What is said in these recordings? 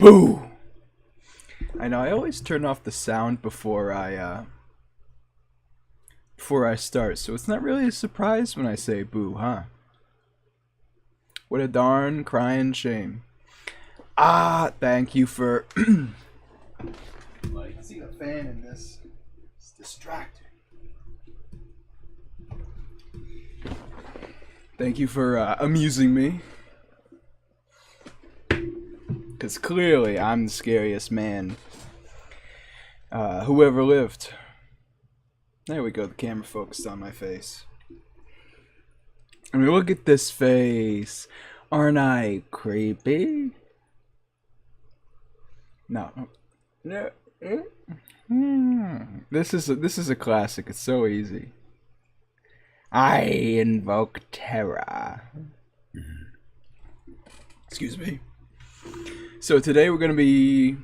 Boo! I know I always turn off the sound before I start, so it's not really a surprise when I say boo, huh? What a darn crying shame. Ah, thank you for like see the fan in this. It's distracting. Thank you for amusing me. Because clearly I'm the scariest man who ever lived. There we go, the camera focused on my face. I mean, look at this face. Aren't I creepy? No. No. This is a classic. It's so easy. I invoke terror. Excuse me. So today we're gonna be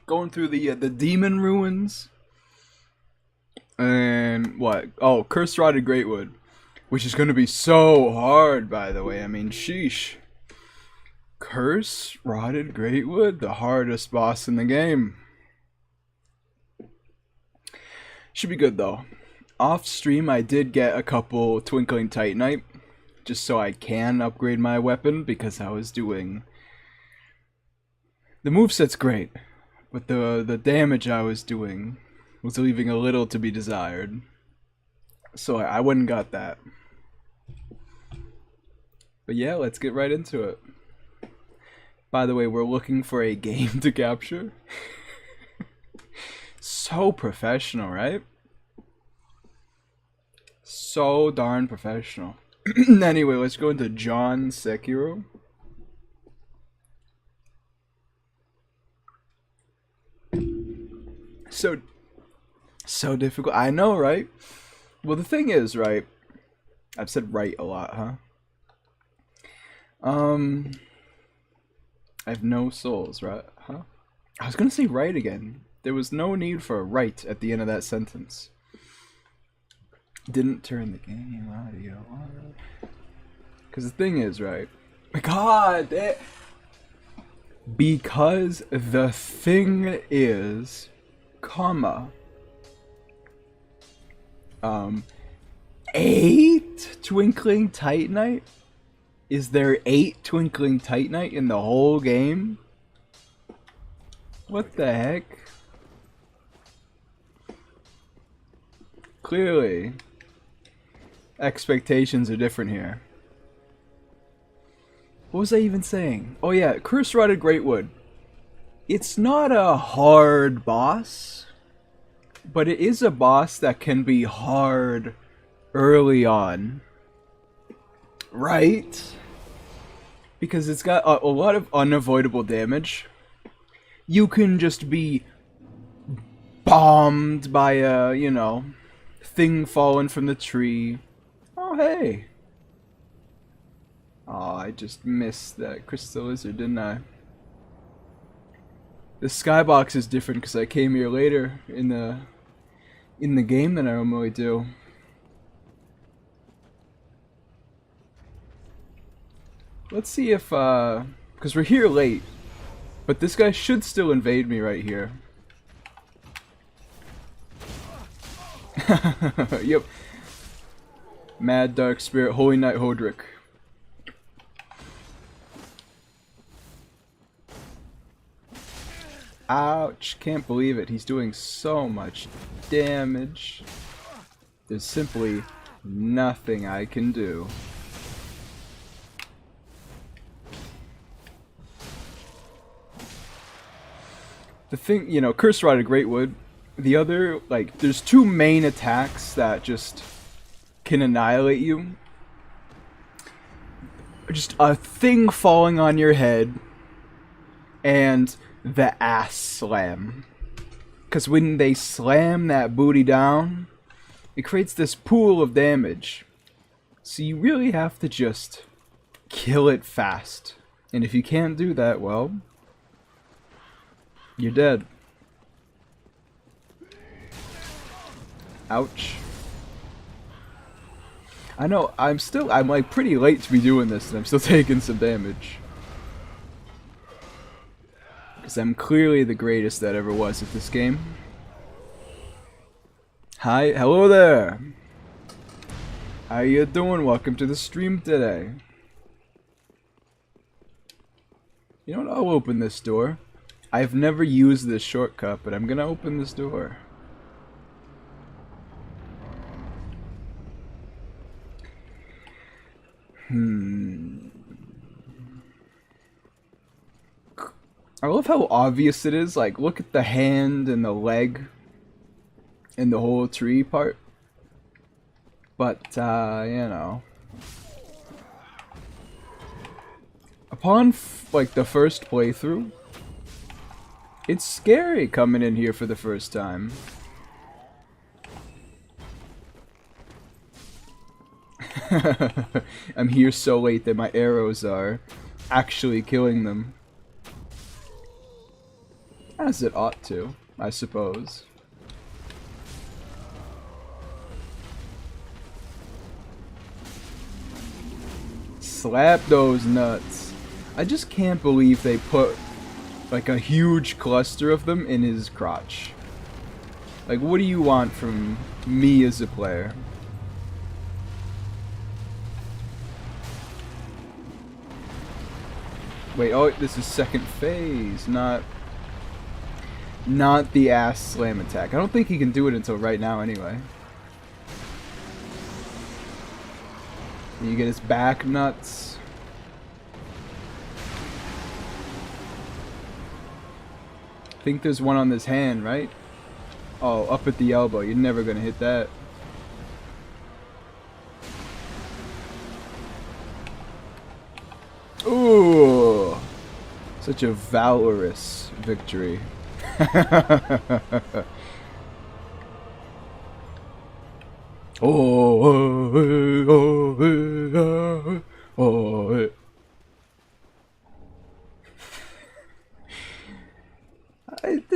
going through the demon ruins and what? Oh, Cursed Rotted Greatwood, which is gonna be so hard, by the way. I mean, sheesh. Cursed Rotted Greatwood, the hardest boss in the game. Should be good though. Off stream, I did get a couple Twinkling Titanite, just so I can upgrade my weapon because I was doing. The moveset's great, but the damage I was doing was leaving a little to be desired. So I went and got that. But yeah, let's get right into it. By the way, we're looking for a game to capture. So professional, right? So darn professional. Anyway, let's go into Sekiro. So difficult. I know, right? Well, the thing is, right? I've said right a lot, huh? I have no souls, right? Huh? I was gonna say right again. There was no need for a right at the end of that sentence. Didn't turn the game audio on. Because the thing is, right? God, because the thing is, comma, 8 Twinkling Titanite? Is there 8 Twinkling Titanite in the whole game? What the heck? Clearly, expectations are different here. What was I even saying? Oh yeah, Cursed Rotted Greatwood. It's not a hard boss, but it is a boss that can be hard early on. Right? Because it's got a lot of unavoidable damage. You can just be bombed by a, you know, thing falling from the tree. Oh, hey. Oh, I just missed that crystal lizard, didn't I? The skybox is different because I came here later in the game than I normally do. Let's see if, because we're here late, but this guy should still invade me right here. Yep. Mad Dark Spirit, Holy Knight Hodrick. Ouch, can't believe it. He's doing so much damage. There's simply nothing I can do. The thing, you know, Cursed Rotted Greatwood, the other, like, there's 2 main attacks that just can annihilate you. Just a thing falling on your head, and the ass slam. Because when they slam that booty down, it creates this pool of damage. So you really have to just kill it fast. And if you can't do that, well, you're dead. Ouch. I know, I'm like pretty late to be doing this and I'm still taking some damage. Because I'm clearly the greatest that ever was at this game. Hi, hello there! How you doing? Welcome to the stream today. You know what? I'll open this door. I've never used this shortcut, but I'm gonna open this door. I love how obvious it is. Like, look at the hand and the leg and the whole tree part. But, you know. Upon, like, the first playthrough, it's scary coming in here for the first time. I'm here so late that my arrows are actually killing them. As it ought to, I suppose. Slap those nuts. I just can't believe they put like a huge cluster of them in his crotch. Like, what do you want from me as a player? Wait, oh, this is second phase, not the ass slam attack. I don't think he can do it until right now anyway. You get his back nuts. I think there's one on this hand, right? Oh, up at the elbow. You're never gonna hit that. Ooh! Such a valorous victory.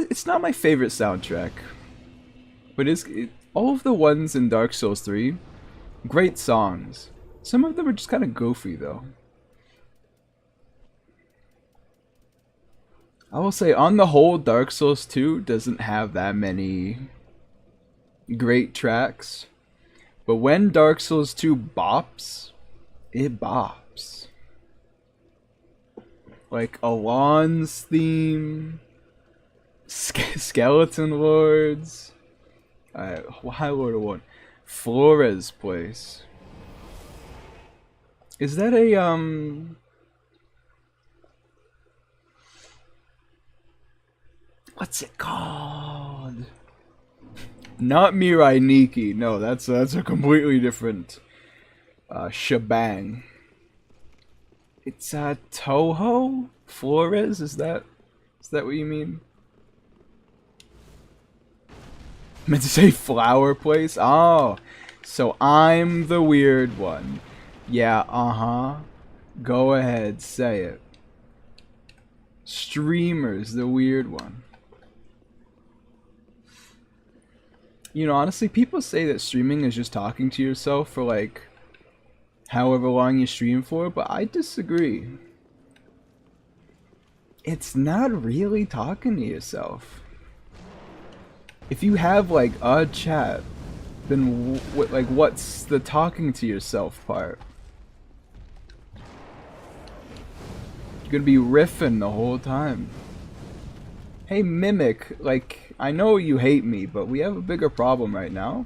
It's not my favorite soundtrack, but all of the ones in Dark Souls 3, great songs. Some of them are just kind of goofy though. I will say, on the whole, Dark Souls 2 doesn't have that many great tracks. But when Dark Souls 2 bops, it bops. Like Alon's theme, Skeleton Lords, High Lord of One, Flores Place. Is that a, what's it called? Not Mirai Nikki. No, that's a completely different shebang. It's Toho Flores. Is that what you mean? I meant to say Flower Place. Oh, so I'm the weird one. Yeah. Go ahead, say it. Streamer's the weird one. You know, honestly, people say that streaming is just talking to yourself for like however long you stream for, but I disagree. It's not really talking to yourself. If you have like a chat, then what's the talking to yourself part? You're gonna be riffing the whole time. Hey Mimic, like, I know you hate me, but we have a bigger problem right now.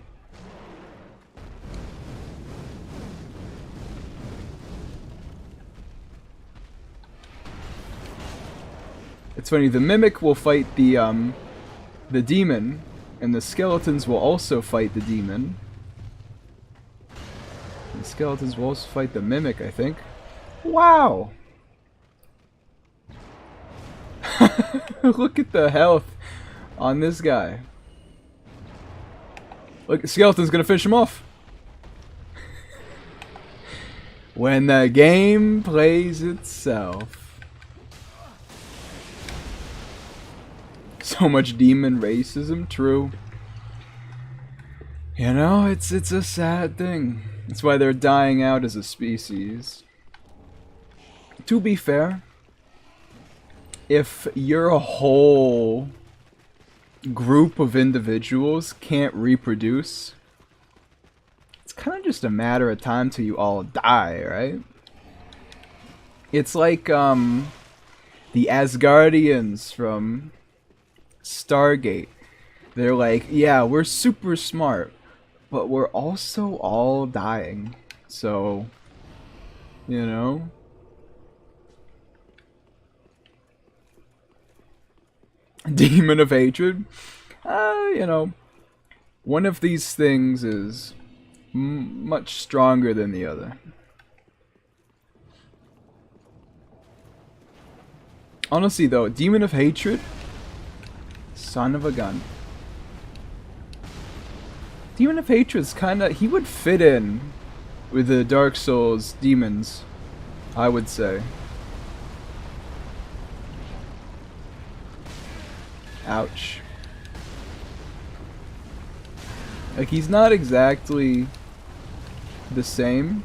It's funny, the Mimic will fight the demon, and the skeletons will also fight the demon. The skeletons will also fight the Mimic, I think. Wow! Look at the health on this guy. Look, the skeleton's gonna finish him off. When the game plays itself. So much demon racism, true. You know, it's a sad thing. That's why they're dying out as a species. To be fair, if your whole group of individuals can't reproduce, it's kind of just a matter of time till you all die, right? It's like the Asgardians from Stargate. They're like, yeah, we're super smart, but we're also all dying. So, you know. Demon of Hatred? You know, one of these things is much stronger than the other. Honestly though, Demon of Hatred? Son of a gun. Demon of Hatred's kinda... he would fit in with the Dark Souls demons, I would say. Ouch. Like, he's not exactly the same,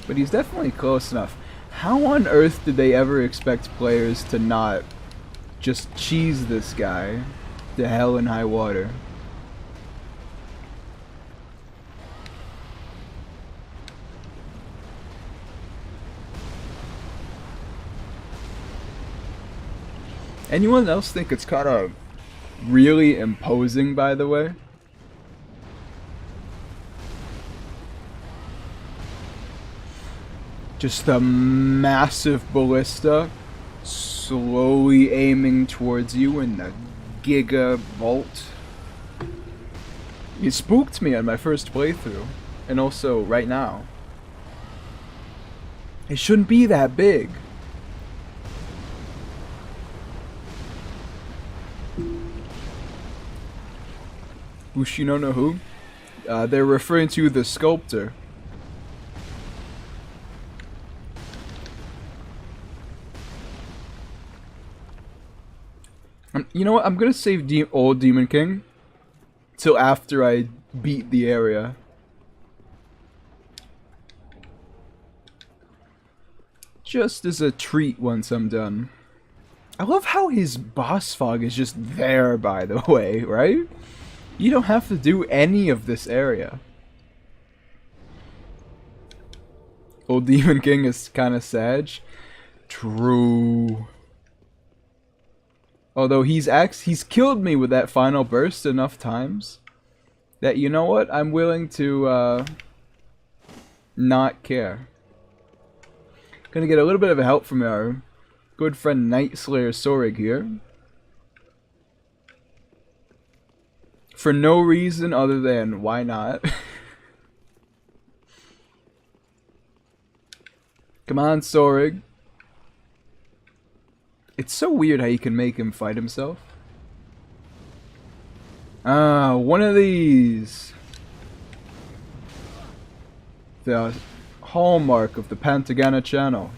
but he's definitely close enough. How on earth did they ever expect players to not just cheese this guy to hell and high water? Anyone else think it's kind of really imposing, by the way? Just a massive ballista slowly aiming towards you in the gigavolt. It spooked me on my first playthrough, and also right now. It shouldn't be that big. Ashina no who? They're referring to the sculptor. You know what? I'm gonna save old Demon King till after I beat the area. Just as a treat once I'm done. I love how his boss fog is just there, by the way, right? You don't have to do any of this area. Old Demon King is kind of sad. True. Although he's killed me with that final burst enough times that, you know what, I'm willing to not care. Gonna get a little bit of help from our good friend Night Slayer Sorig here. For no reason other than why not. Come on, Sorig. It's so weird how you can make him fight himself. Ah, one of these. The hallmark of the Pantagana channel.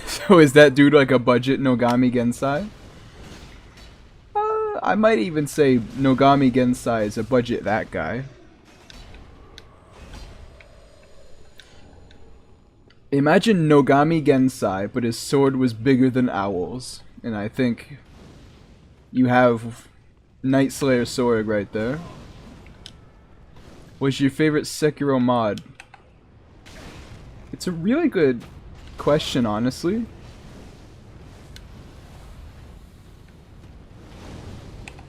So is that dude like a budget Nogami Gensai? I might even say Nogami Gensai is a budget that guy. Imagine Nogami Gensai, but his sword was bigger than Owl's. And I think you have Night Slayer Sorig right there. What's your favorite Sekiro mod? It's a really good question, honestly.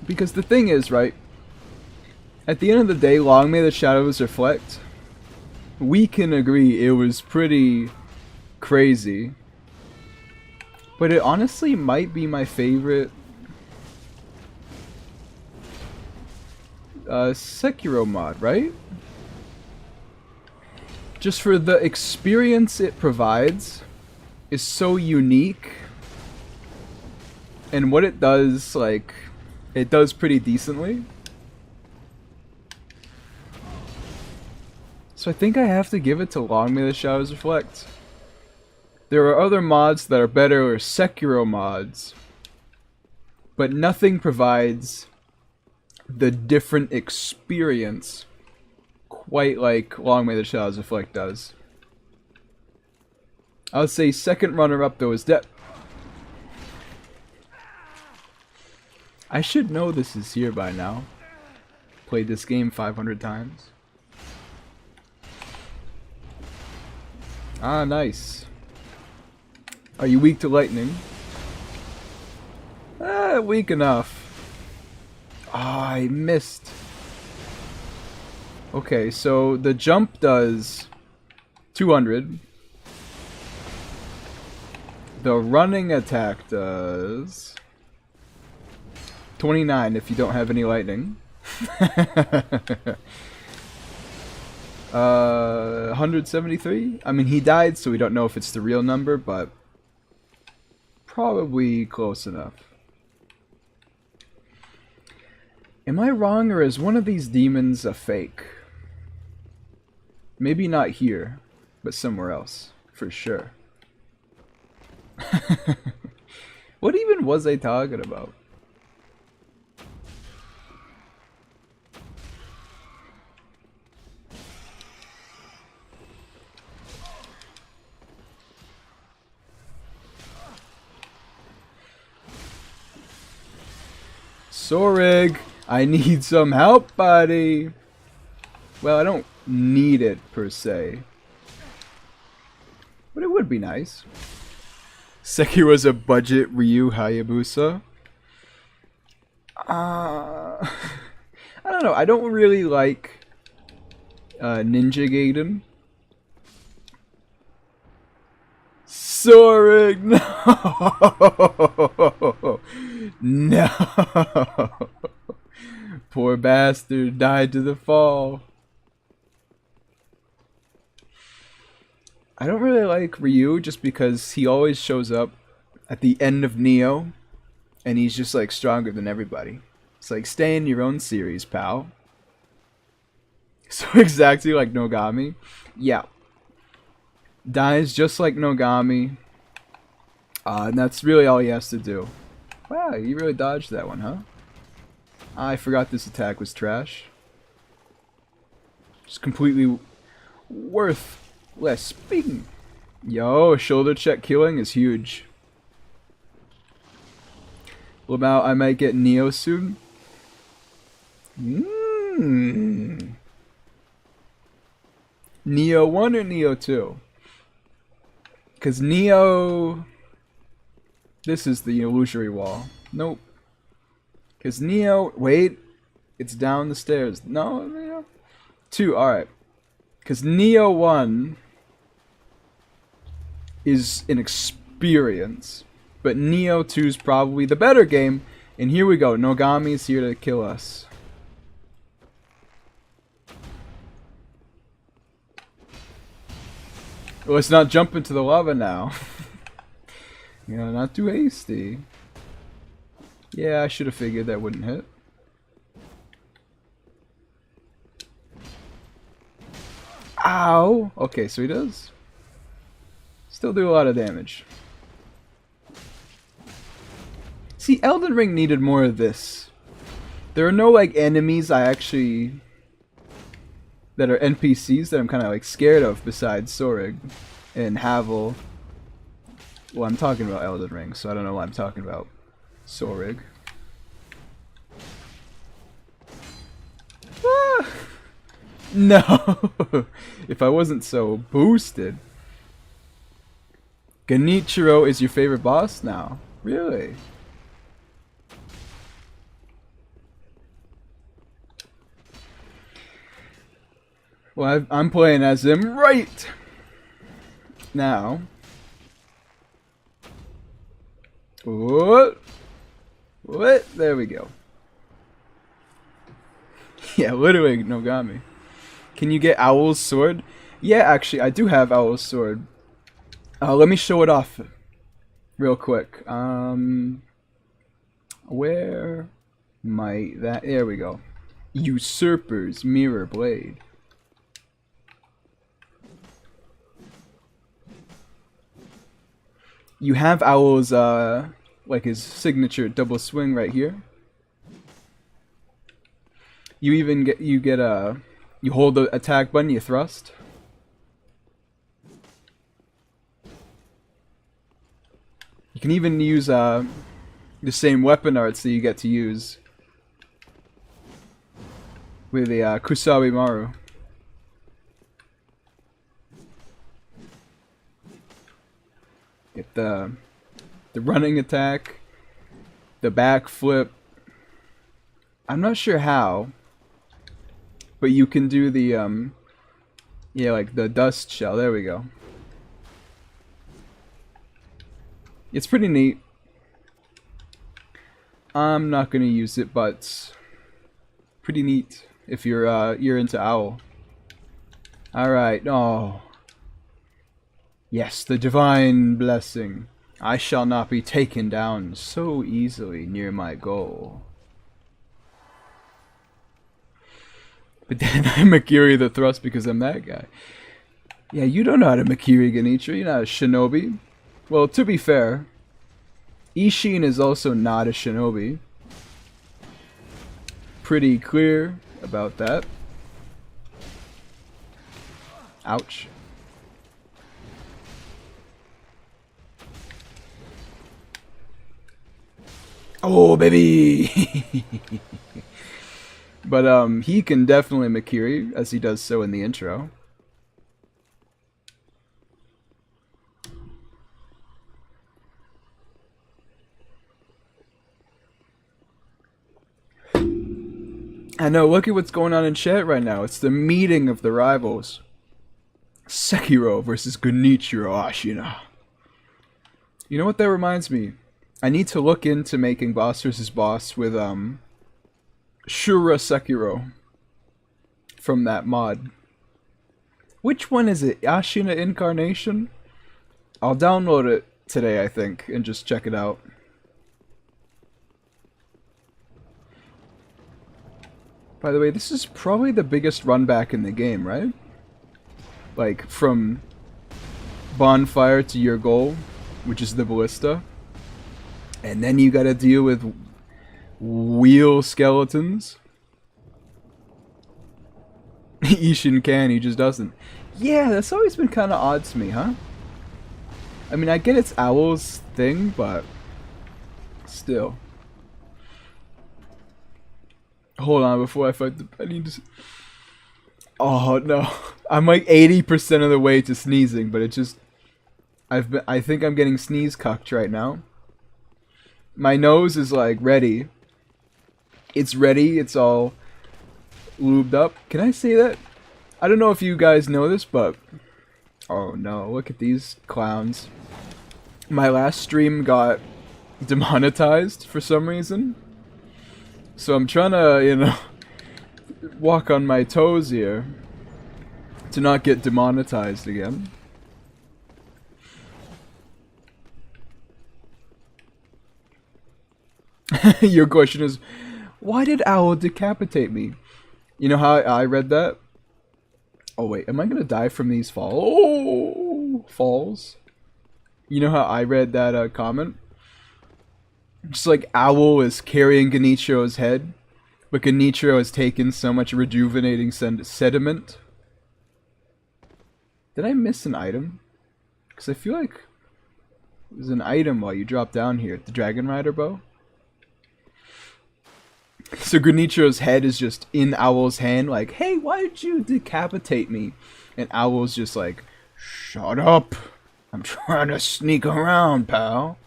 Because the thing is, right? At the end of the day, long may the shadows reflect. We can agree it was pretty crazy. But it honestly might be my favorite Sekiro mod, right? Just for the experience it provides is so unique. And what it does, like, it does pretty decently. So I think I have to give it to Long May the Shadows Reflect. There are other mods that are better, or Sekiro mods, but nothing provides the different experience quite like Long May the Shadows Reflect does. I would say second runner-up though is I should know this is here by now. Played this game 500 times. Ah, nice. Are you weak to lightning? Weak enough. Ah, I missed. Okay, so the jump does 200. The running attack does 29 if you don't have any lightning. 173? I mean, he died, so we don't know if it's the real number, but probably close enough. Am I wrong, or is one of these demons a fake? Maybe not here, but somewhere else, for sure. What even was I talking about? Sorig, I need some help, buddy. Well, I don't need it per se, but it would be nice. Sekiro's a budget Ryu Hayabusa. I don't know. I don't really like Ninja Gaiden. Sorig, no! No! Poor bastard died to the fall. I don't really like Ryu just because he always shows up at the end of Neo and he's just like stronger than everybody. It's like, stay in your own series, pal. So exactly like Nogami. Yeah. Dies just like Nogami. And that's really all he has to do. Wow, you really dodged that one, huh? I forgot this attack was trash. Just completely worthless. Bing! Yo, shoulder check killing is huge. Well, now I might get Neo soon. Neo 1 or Neo 2? Because Neo... This is the illusory wall. Nope. Because Neo... Wait. It's down the stairs. No, Neo 2. Alright. Because Neo 1 is an experience. But Neo 2 is probably the better game. And here we go. Nogami's here to kill us. Let's not jump into the lava now. You know, not too hasty. Yeah, I should have figured that wouldn't hit. Ow! Okay, so he does. Still do a lot of damage. See, Elden Ring needed more of this. There are no, like, enemies I actually... that are NPCs that I'm kind of, like, scared of besides Sorig and Havel. Well, I'm talking about Elden Ring, so I don't know why I'm talking about Sorig. Ah! No! If I wasn't so boosted. Genichiro is your favorite boss now? Really? Well, I'm playing as him right now. What? What? There we go. Yeah, literally Nogami. Can you get Owl's sword? Yeah, actually, I do have Owl's sword. Let me show it off real quick. Where might that... There we go. Usurper's Mirror Blade. You have Owl's, like his signature double swing right here. You even get, you hold the attack button, you thrust. can even use the same weapon arts that you get to use with the Kusabi Maru. Get the running attack, the backflip. I'm not sure how, but you can do the yeah, like the dust shell. There we go. It's pretty neat. I'm not gonna use it, but pretty neat if you're into owl. All right. Oh, yes, the divine blessing. I shall not be taken down so easily near my goal. But then I Makiri the thrust because I'm that guy. Yeah, you don't know how to Makiri Genichiro. You're not a shinobi. Well, to be fair, Ishin is also not a shinobi. Pretty clear about that. Ouch. Oh, baby! But he can definitely Makiri, as he does so in the intro. I know, look at what's going on in chat right now. It's the meeting of the rivals. Sekiro versus Genichiro Ashina. You know what that reminds me? I need to look into making boss versus boss with Shura Sekiro from that mod. Which one is it? Ashina Incarnation? I'll download it today, I think, and just check it out. By the way, this is probably the biggest run back in the game, right? Like, from bonfire to your goal, which is the ballista. And then you gotta deal with wheel skeletons. Ishin can, he just doesn't. Yeah, that's always been kind of odd to me, huh? I mean, I get it's Owl's thing, but still. Hold on, before I fight the... I need to... Oh, no. I'm like 80% of the way to sneezing, but it just... I think I'm getting sneeze cucked right now. My nose is like ready. It's ready, it's all lubed up. Can I say that? I don't know if you guys know this, but... Oh no, look at these clowns. My last stream got demonetized for some reason. So I'm trying to, you know, walk on my toes here to not get demonetized again. Your question is, why did Owl decapitate me? You know how I read that? Oh wait, am I gonna die from these falls? You know how I read that comment? Just like Owl is carrying Genichiro's head, but Genichiro has taken so much rejuvenating sediment. Did I miss an item? Because I feel like there's an item while you drop down here. The Dragon Rider bow? So Genichiro's head is just in Owl's hand, like, hey, why did you decapitate me? And Owl's just like, shut up. I'm trying to sneak around, pal.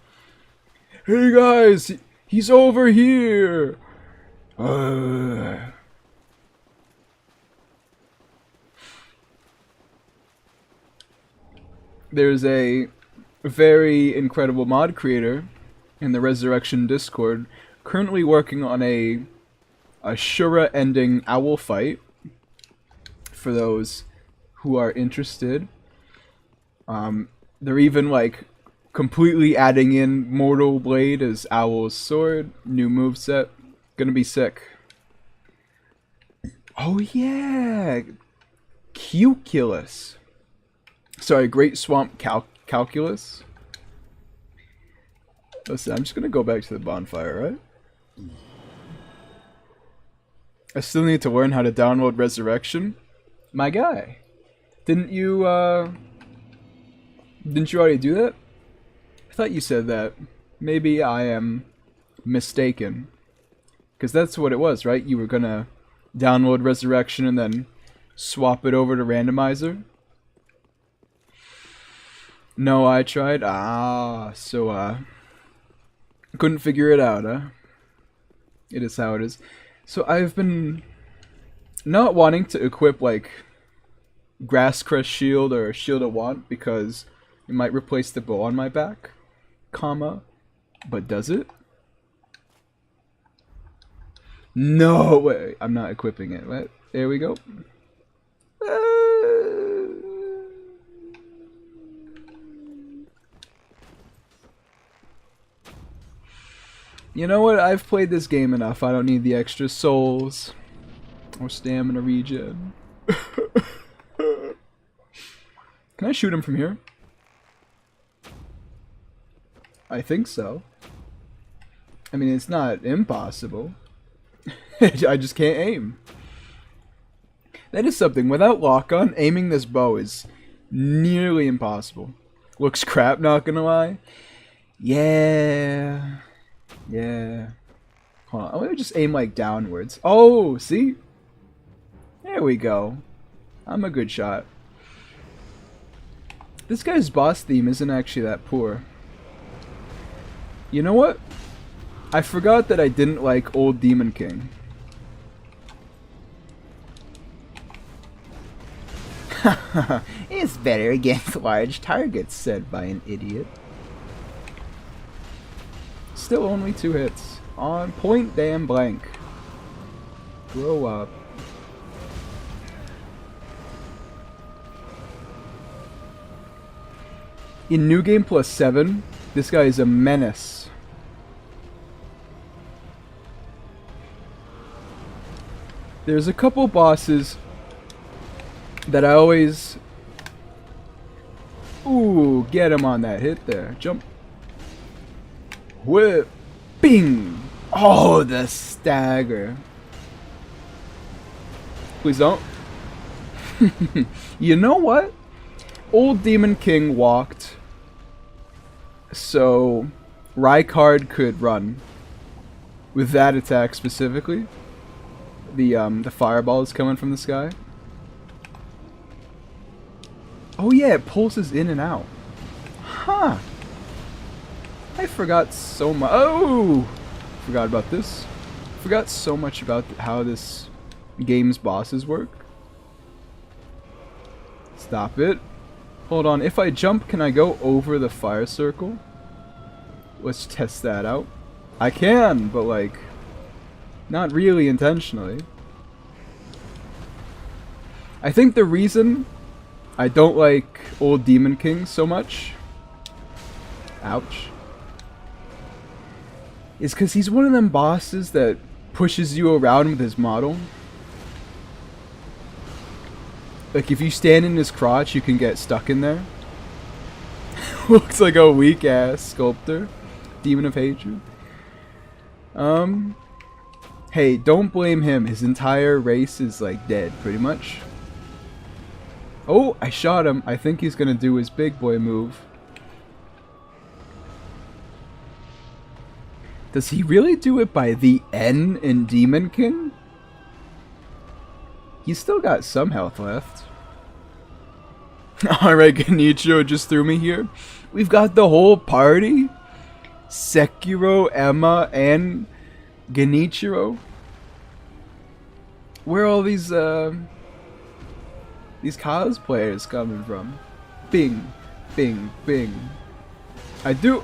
Hey guys, he's over here. There's a very incredible mod creator in the Resurrection Discord currently working on a Shura ending Owl fight for those who are interested. They're even like completely adding in Mortal Blade as Owl's sword, new moveset. Gonna be sick. Oh yeah, Cuculus. Sorry, Great Swamp Calculus. Listen, I'm just gonna go back to the bonfire, right? I still need to learn how to download Resurrection. My guy, didn't you already do that? I thought you said that. Maybe I am mistaken. Because that's what it was, right? You were gonna download Resurrection and then swap it over to Randomizer? No, I tried. So couldn't figure it out, huh? It is how it is. So I've been not wanting to equip like Grass Crest Shield or Shield of Want because it might replace the bow on my back, comma, but does it? No way! I'm not equipping it. What? There we go. You know what? I've played this game enough. I don't need the extra souls or stamina regen. Can I shoot him from here? I think so. I mean, it's not impossible. I just can't aim. That is something. Without lock-on, aiming this bow is nearly impossible. Looks crap, not gonna lie. Yeah. Yeah. Hold on. I'm gonna just aim like downwards. Oh, see? There we go. I'm a good shot. This guy's boss theme isn't actually that poor. You know what? I forgot that I didn't like Old Demon King. It's better against large targets, said by an idiot. Still only 2 hits. On point damn blank. Grow up. In New Game Plus 7, this guy is a menace. There's a couple bosses that I always... Ooh, get him on that hit there. Jump. Whip. Bing! Oh, the stagger. Please don't. You know what? Old Demon King walked so Rykard could run with that attack specifically. The fireball is coming from the sky. Oh yeah, it pulses in and out. Huh. I forgot so much. Oh! Forgot about this. Forgot so much about how this game's bosses work. Stop it. Hold on, if I jump, can I go over the fire circle? Let's test that out. I can, but like, not really intentionally. I think the reason I don't like Old Demon King so much, ouch, is because he's one of them bosses that pushes you around with his model. Like, if you stand in his crotch, you can get stuck in there. Looks like a weak-ass sculptor. Demon of Hatred. Hey, don't blame him. His entire race is, like, dead, pretty much. Oh, I shot him. I think he's gonna do his big boy move. Does he really do it by the N in Demon King? He's still got some health left. Alright, Genichiro just threw me here. We've got the whole party. Sekiro, Emma, and Genichiro. Where are all these cosplayers coming from? Bing, bing, bing. I do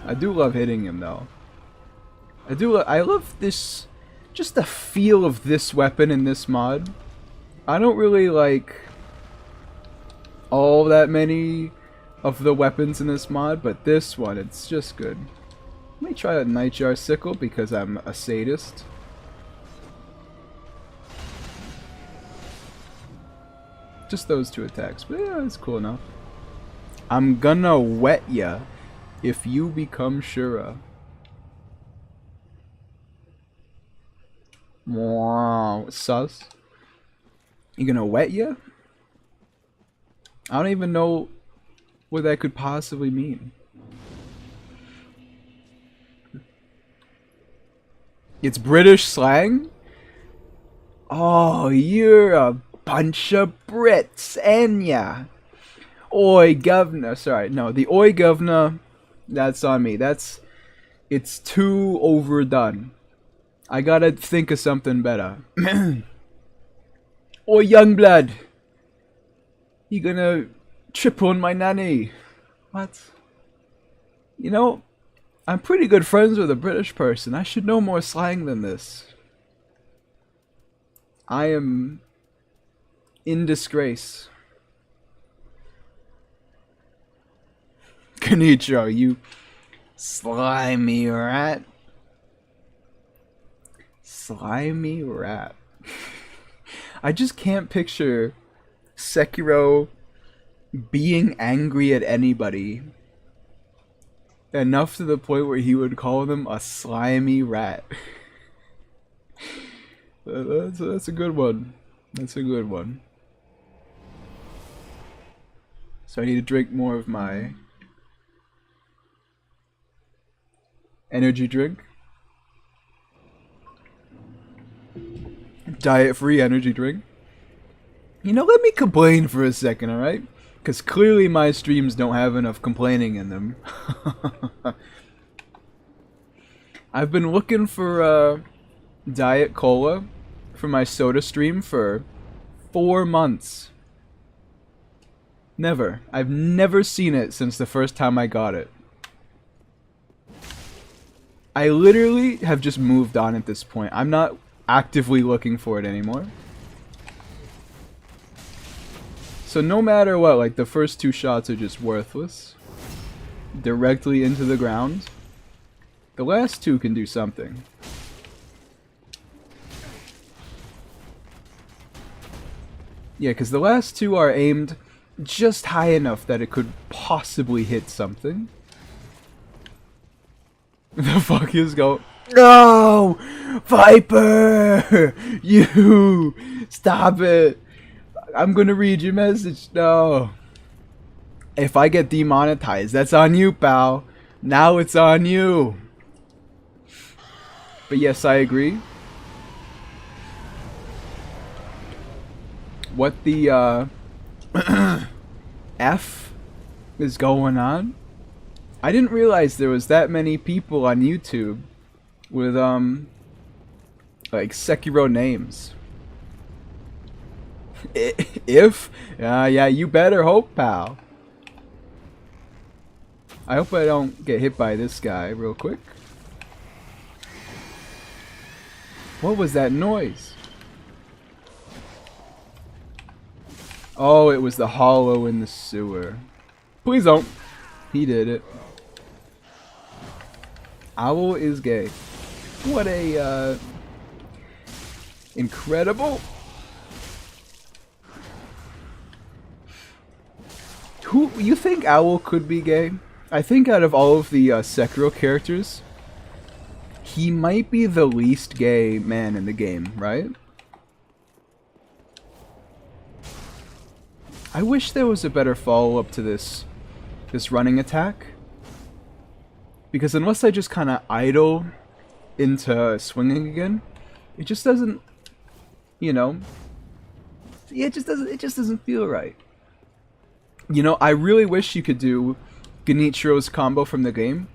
love hitting him though. I love this, just the feel of this weapon in this mod. I don't really like all that many of the weapons in this mod, but this one, it's just good. Let me try a Nightjar Sickle because I'm a sadist. Just those 2 attacks, but yeah, it's cool enough. I'm gonna wet ya if you become Shura. Wow, sus. You gonna wet ya? I don't even know what that could possibly mean. It's British slang? Oh, you're a bunch of Brits, ain't ya? Oi, governor. Sorry, no, the oi, governor, that's on me. It's too overdone. I gotta think of something better. Oi, young blood. You gonna trip on my nanny? What? You know, I'm pretty good friends with a British person. I should know more slang than this. I am in disgrace. Konnichiwa, you slimy rat. Slimy rat. I just can't picture Sekiro being angry at anybody enough to the point where he would call them a slimy rat. That's a good one. That's a good one. So I need to drink more of my energy drink. Diet-free energy drink. You know, let me complain for a second, alright? Because clearly my streams don't have enough complaining in them. I've been looking for Diet Cola for my soda stream for 4 months. Never. I've never seen it since the first time I got it. I literally have just moved on at this point. I'm not actively looking for it anymore. So no matter what, like the first 2 shots are just worthless. Directly into the ground. The last 2 can do something. Yeah, because the last 2 are aimed just high enough that it could possibly hit something. The fuck is going? No! Viper! You! Stop it! I'm gonna read your message. No. If I get demonetized, that's on you, pal. Now it's on you. But yes, I agree. What the F is going on? I didn't realize there was that many people on YouTube with like Sekiro names. If? Yeah, you better hope, pal. I hope I don't get hit by this guy real quick. What was that noise? Oh, it was the hollow in the sewer. Please don't. He did it. Owl is gay. What a incredible. Who you think Owl could be gay? I think out of all of the Sekiro characters, he might be the least gay man in the game, right? I wish there was a better follow-up to this running attack. Because unless I just kind of idle into swinging again, it just doesn't, you know, it just doesn't feel right. You know, I really wish you could do Genichiro's combo from the game,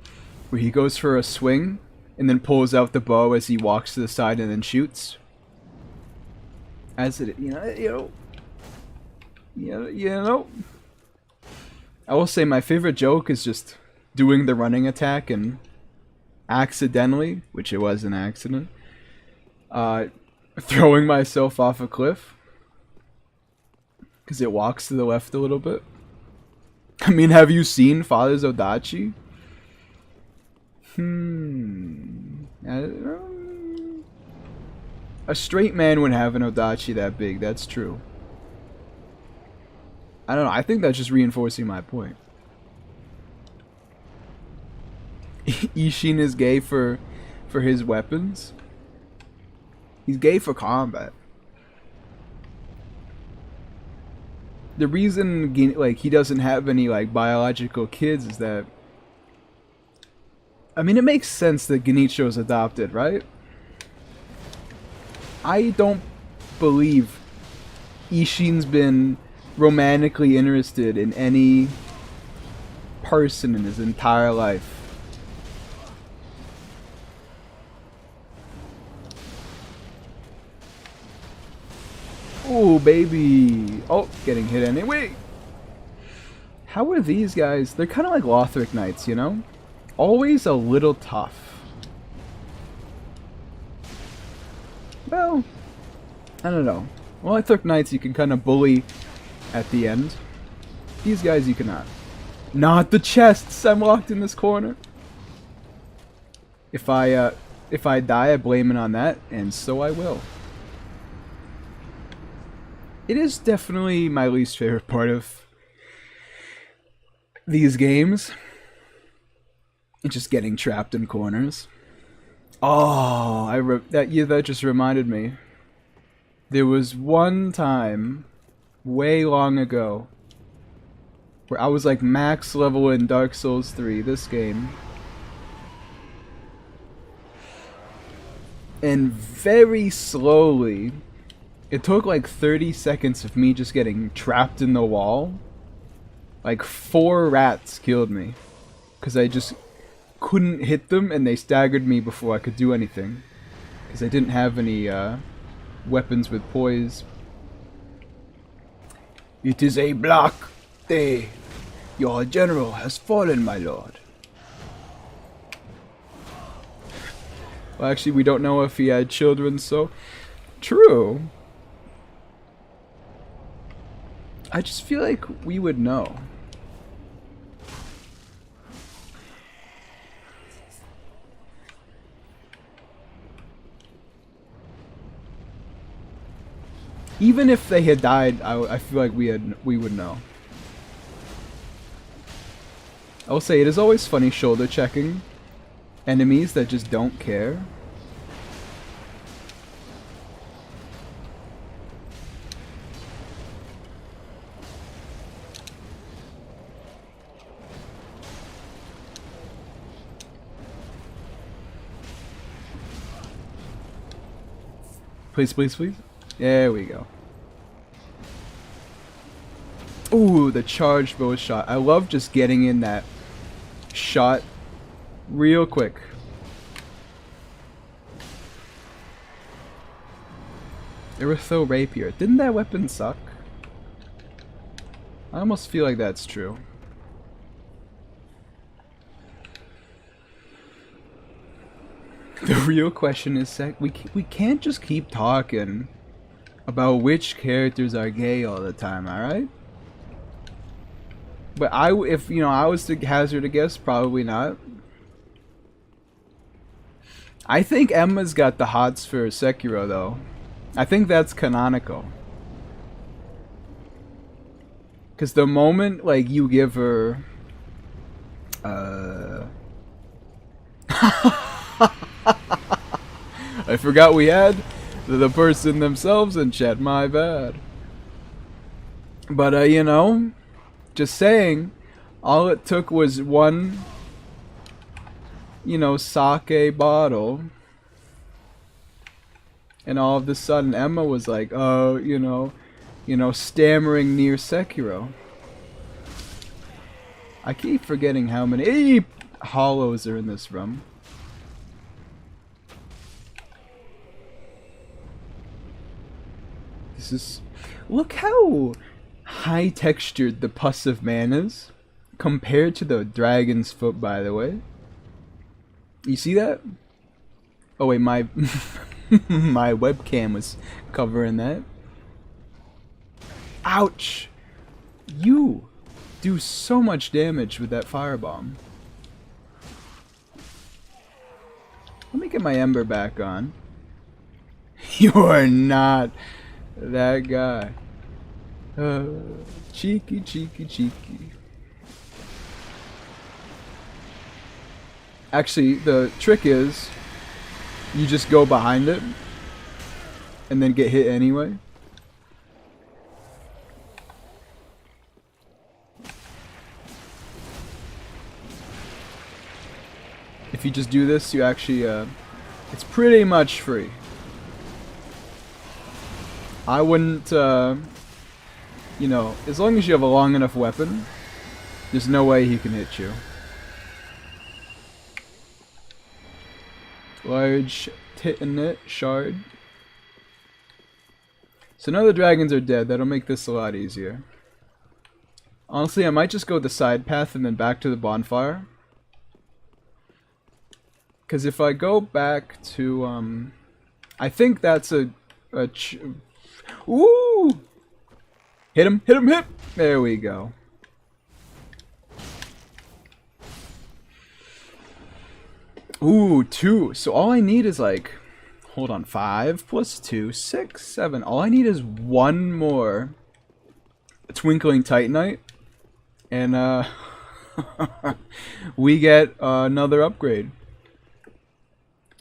where he goes for a swing and then pulls out the bow as he walks to the side and then shoots. As it, you know. I will say my favorite joke is just doing the running attack and accidentally, which it was an accident, throwing myself off a cliff because it walks to the left a little bit. I mean, have you seen Father's Odachi? A straight man would have an Odachi that big, that's true. I don't know, I think that's just reinforcing my point. Ishin is gay for his weapons. He's gay for combat. The reason like he doesn't have any like biological kids is that, I mean, it makes sense that Genichiro is adopted, right? I don't believe Ishin's been romantically interested in any person in his entire life. Oh, baby. Oh, getting hit anyway. How are these guys? They're kind of like Lothric Knights, you know? Always a little tough. Well, I don't know. Lothric Knights you can kind of bully at the end. These guys you cannot. Not the chests! I'm locked in this corner. If I die, I blame it on that, and so I will. It is definitely my least favorite part of these games. It's just getting trapped in corners. Oh, that just reminded me. There was one time, way long ago, where I was like max level in Dark Souls 3, this game. And very slowly, it took like 30 seconds of me just getting trapped in the wall. Like 4 rats killed me. Because I just couldn't hit them and they staggered me before I could do anything. Because I didn't have any weapons with poise. It is a block day. Your general has fallen, my lord. Well, actually, we don't know if he had children, so... True. I just feel like we would know. Even if they had died, I feel like we would know. I will say, it is always funny shoulder checking enemies that just don't care. Please, please, please. There we go. Ooh, the charged bow shot. I love just getting in that shot real quick. Iritho Rapier. Didn't that weapon suck? I almost feel like that's true. The real question is, we can't just keep talking about which characters are gay all the time, alright? But if you know, I was to hazard a guess, probably not. I think Emma's got the hots for Sekiro, though. I think that's canonical. Because the moment, like, you give her... I forgot we had the person themselves in chat, my bad. But, you know, just saying, all it took was one, you know, sake bottle. And all of a sudden, Emma was like, oh, you know, stammering near Sekiro. I keep forgetting how many hollows are in this room. This is... Look how high textured the Pus of Man is. Compared to the Dragon's Foot, by the way. You see that? Oh wait, my... my webcam was covering that. Ouch! You do so much damage with that firebomb. Let me get my ember back on. You are not that guy. Cheeky, cheeky, cheeky. Actually, the trick is you just go behind it and then get hit anyway. If you just do this, you actually, it's pretty much free. I wouldn't, you know, as long as you have a long enough weapon, there's no way he can hit you. Large Titanite shard. So now the dragons are dead. That'll make this a lot easier. Honestly, I might just go the side path and then back to the bonfire. Because if I go back to, I think that's ooh! Hit him, hit him, hit! There we go. Ooh, 2. So all I need is like, hold on, 5 plus 2, 6, 7. All I need is one more Twinkling Titanite. And, we get another upgrade.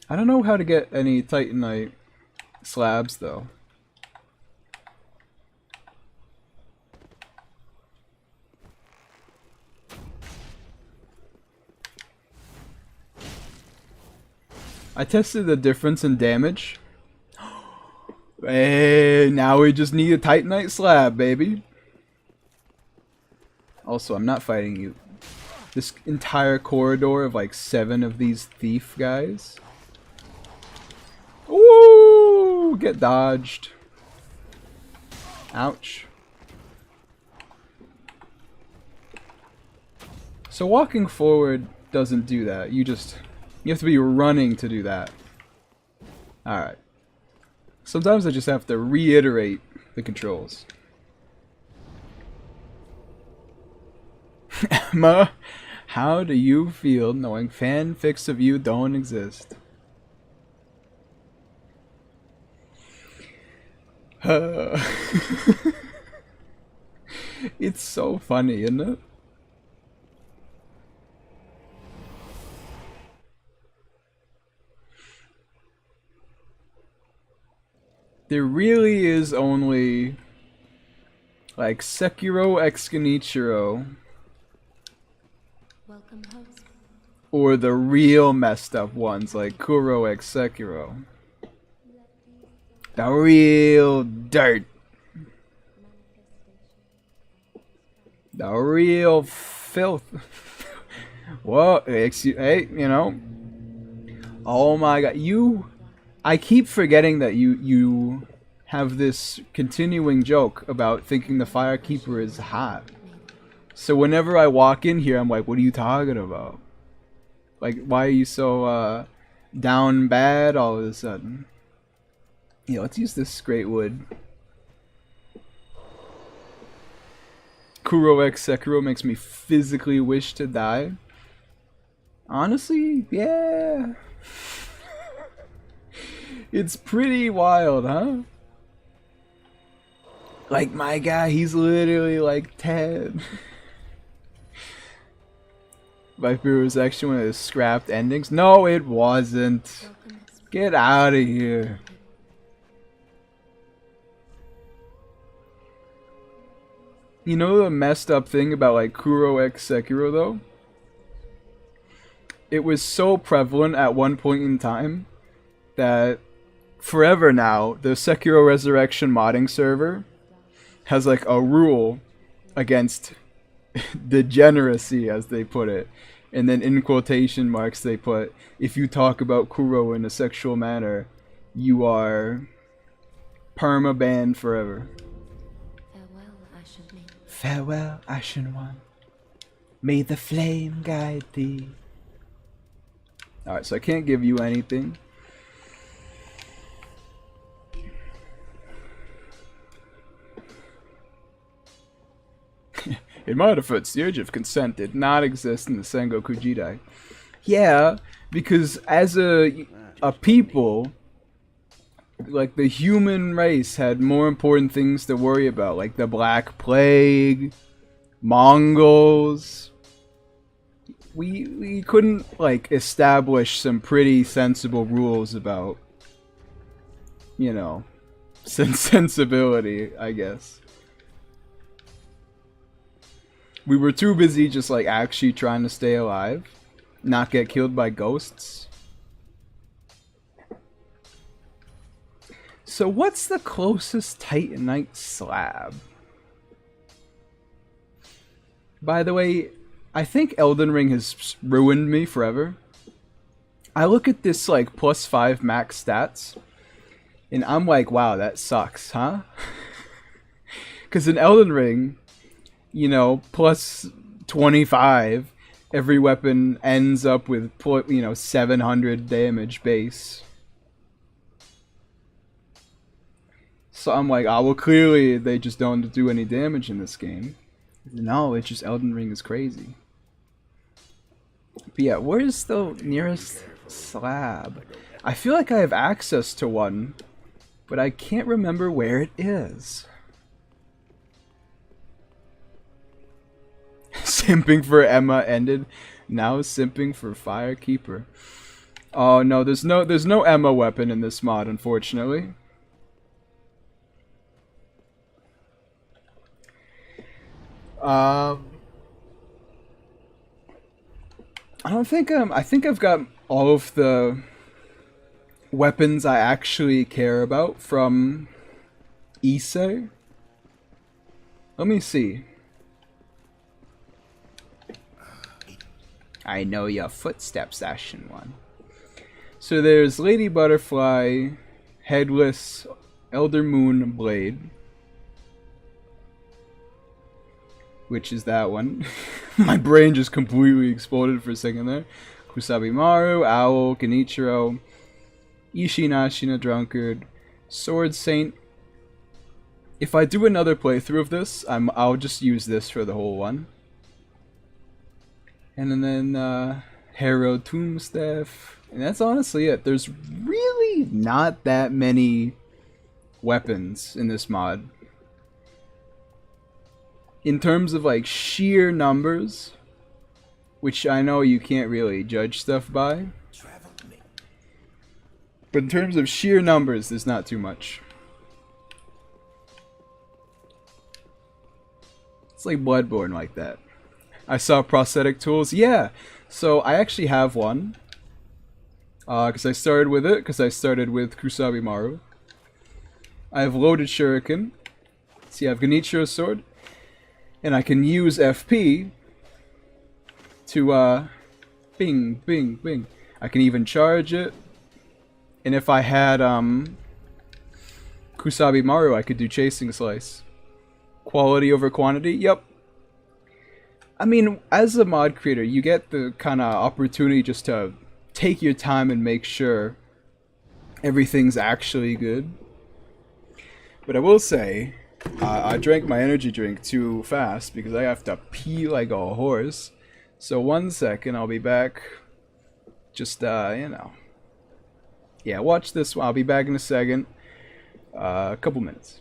I don't know how to get any Titanite slabs, though. I tested the difference in damage. Hey, now we just need a Titanite slab, baby. Also, I'm not fighting you. This entire corridor of like 7 of these thief guys. Ooh, get dodged. Ouch. So walking forward doesn't do that. You have to be running to do that. Alright. Sometimes I just have to reiterate the controls. Emma, how do you feel knowing fanfics of you don't exist? It's so funny, isn't it? There really is only like Sekiro x GeniSouls or the real messed up ones like Kuro x Sekiro. The real dirt. The real filth. Well, hey, you know. Oh my god, I keep forgetting that you have this continuing joke about thinking the Firekeeper is hot. So whenever I walk in here, I'm like, what are you talking about? Like, why are you so down bad all of a sudden? Yeah, let's use this great wood. Kuro x Sekiro makes me physically wish to die. Honestly, yeah. It's pretty wild, huh? Like my guy, he's literally like 10. Viper was actually one of the scrapped endings. No, it wasn't. Get out of here. You know the messed up thing about like Kuro x Sekiro though? It was so prevalent at one point in time that forever now the Sekiro Resurrection modding server has like a rule against degeneracy, as they put it, and then in quotation marks they put, if you talk about Kuro in a sexual manner, you are perma-banned forever. Farewell, Ashen One. May the flame guide thee. Alright, so I can't give you anything. In my defense, the urge of consent did not exist in the Sengoku Jidai. Yeah, because as a people, like the human race had more important things to worry about, like the Black Plague, Mongols. We couldn't like establish some pretty sensible rules about, you know, sensibility, I guess. We were too busy just like actually trying to stay alive, not get killed by ghosts. So what's the closest Titanite slab? By the way, I think Elden Ring has ruined me forever. I look at this like +5 max stats, and I'm like, wow, that sucks, huh? Because in Elden Ring, you know, +25, every weapon ends up with, 700 damage base. So I'm like, oh, well, clearly they just don't do any damage in this game. No, it's just Elden Ring is crazy. But yeah, where's the nearest slab? I feel like I have access to one, but I can't remember where it is. Simping for Emma ended. Now simping for Firekeeper. Oh no, there's no Emma weapon in this mod, unfortunately. I don't think I think I've got all of the weapons I actually care about from Issei. Let me see. I know your footsteps, Ashen One. So there's Lady Butterfly, Headless, Elder Moon Blade, which is that one. My brain just completely exploded for a second there. Kusabimaru, Owl, Genichiro, Ashina Drunkard, Sword Saint. If I do another playthrough of this, I'll just use this for the whole one. And then Harrow Tombstaff. And that's honestly it. There's really not that many weapons in this mod. In terms of like sheer numbers, which I know you can't really judge stuff by. But in terms of sheer numbers, there's not too much. It's like Bloodborne like that. I saw prosthetic tools. Yeah, so I actually have one. Because I started with it, because I started with Kusabimaru. I have loaded shuriken. See, I have Genichiro's sword. And I can use FP to, bing, bing, bing. I can even charge it. And if I had, Kusabimaru, I could do Chasing Slice. Quality over quantity? Yep. I mean, as a mod creator, you get the kind of opportunity just to take your time and make sure everything's actually good. But I will say, I drank my energy drink too fast because I have to pee like a horse. So 1 second, I'll be back. Just, you know. Yeah, watch this one. I'll be back in a second. A couple minutes.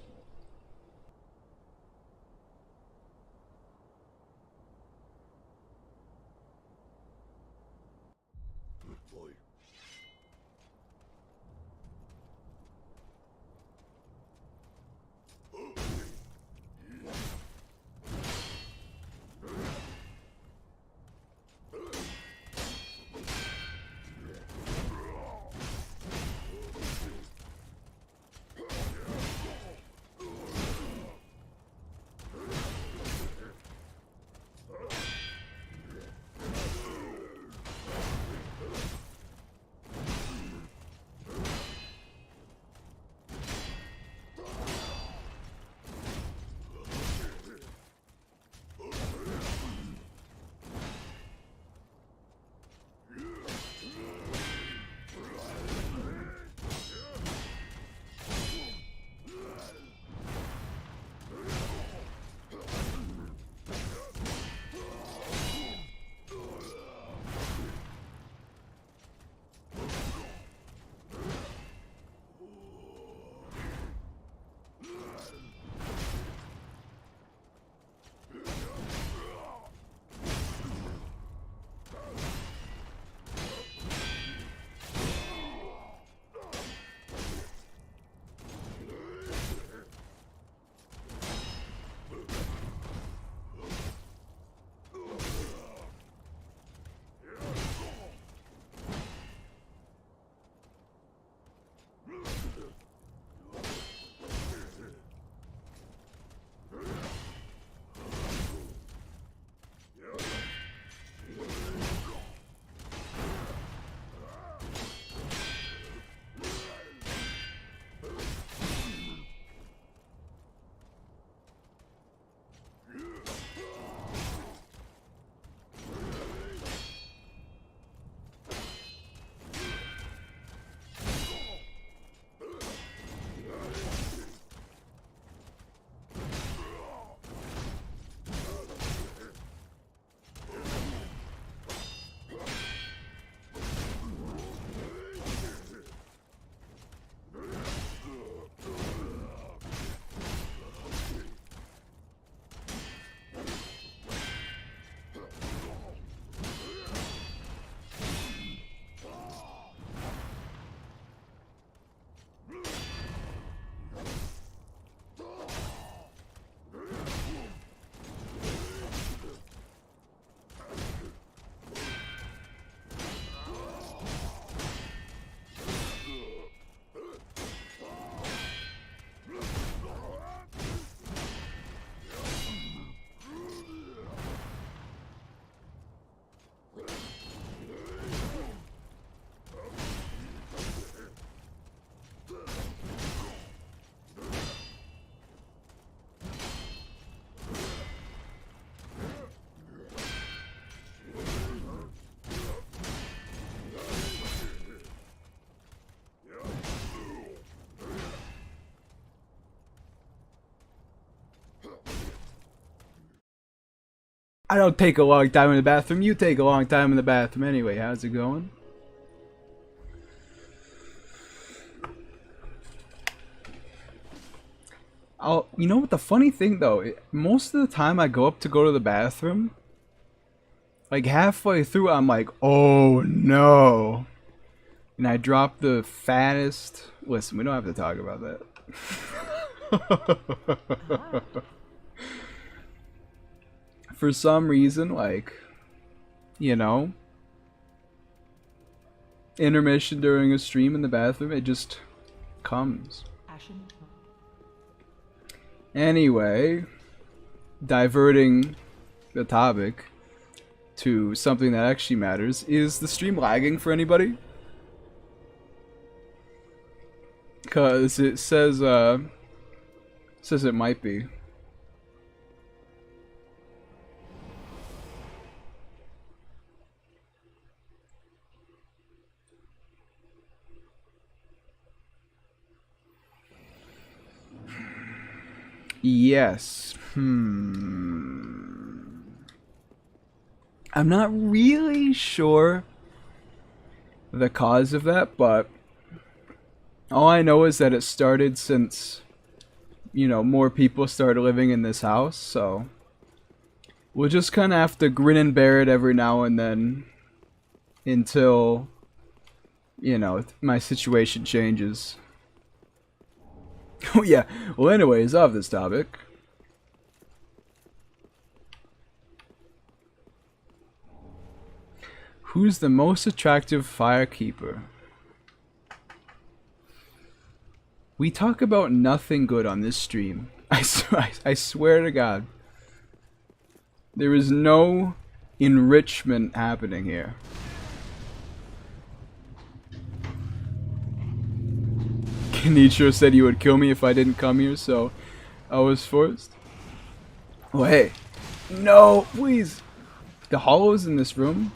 I don't take a long time in the bathroom. You take a long time in the bathroom anyway. How's it going? You know what the funny thing though? Most of the time I go up to go to the bathroom, like halfway through I'm like, oh no. And I drop the fattest... Listen, we don't have to talk about that. For some reason, like, you know, intermission during a stream in the bathroom, it just comes. Anyway, diverting the topic to something that actually matters, is the stream lagging for anybody? Cause it says it might be. Yes. I'm not really sure the cause of that, but all I know is that it started since, you know, more people started living in this house, so we'll just kind of have to grin and bear it every now and then until, you know, my situation changes. Oh yeah, well anyways, of this topic. Who's the most attractive firekeeper? We talk about nothing good on this stream. I swear to God. There is no enrichment happening here. Kenichiro said he would kill me if I didn't come here, so I was forced. Oh hey. No, please. The hollows in this room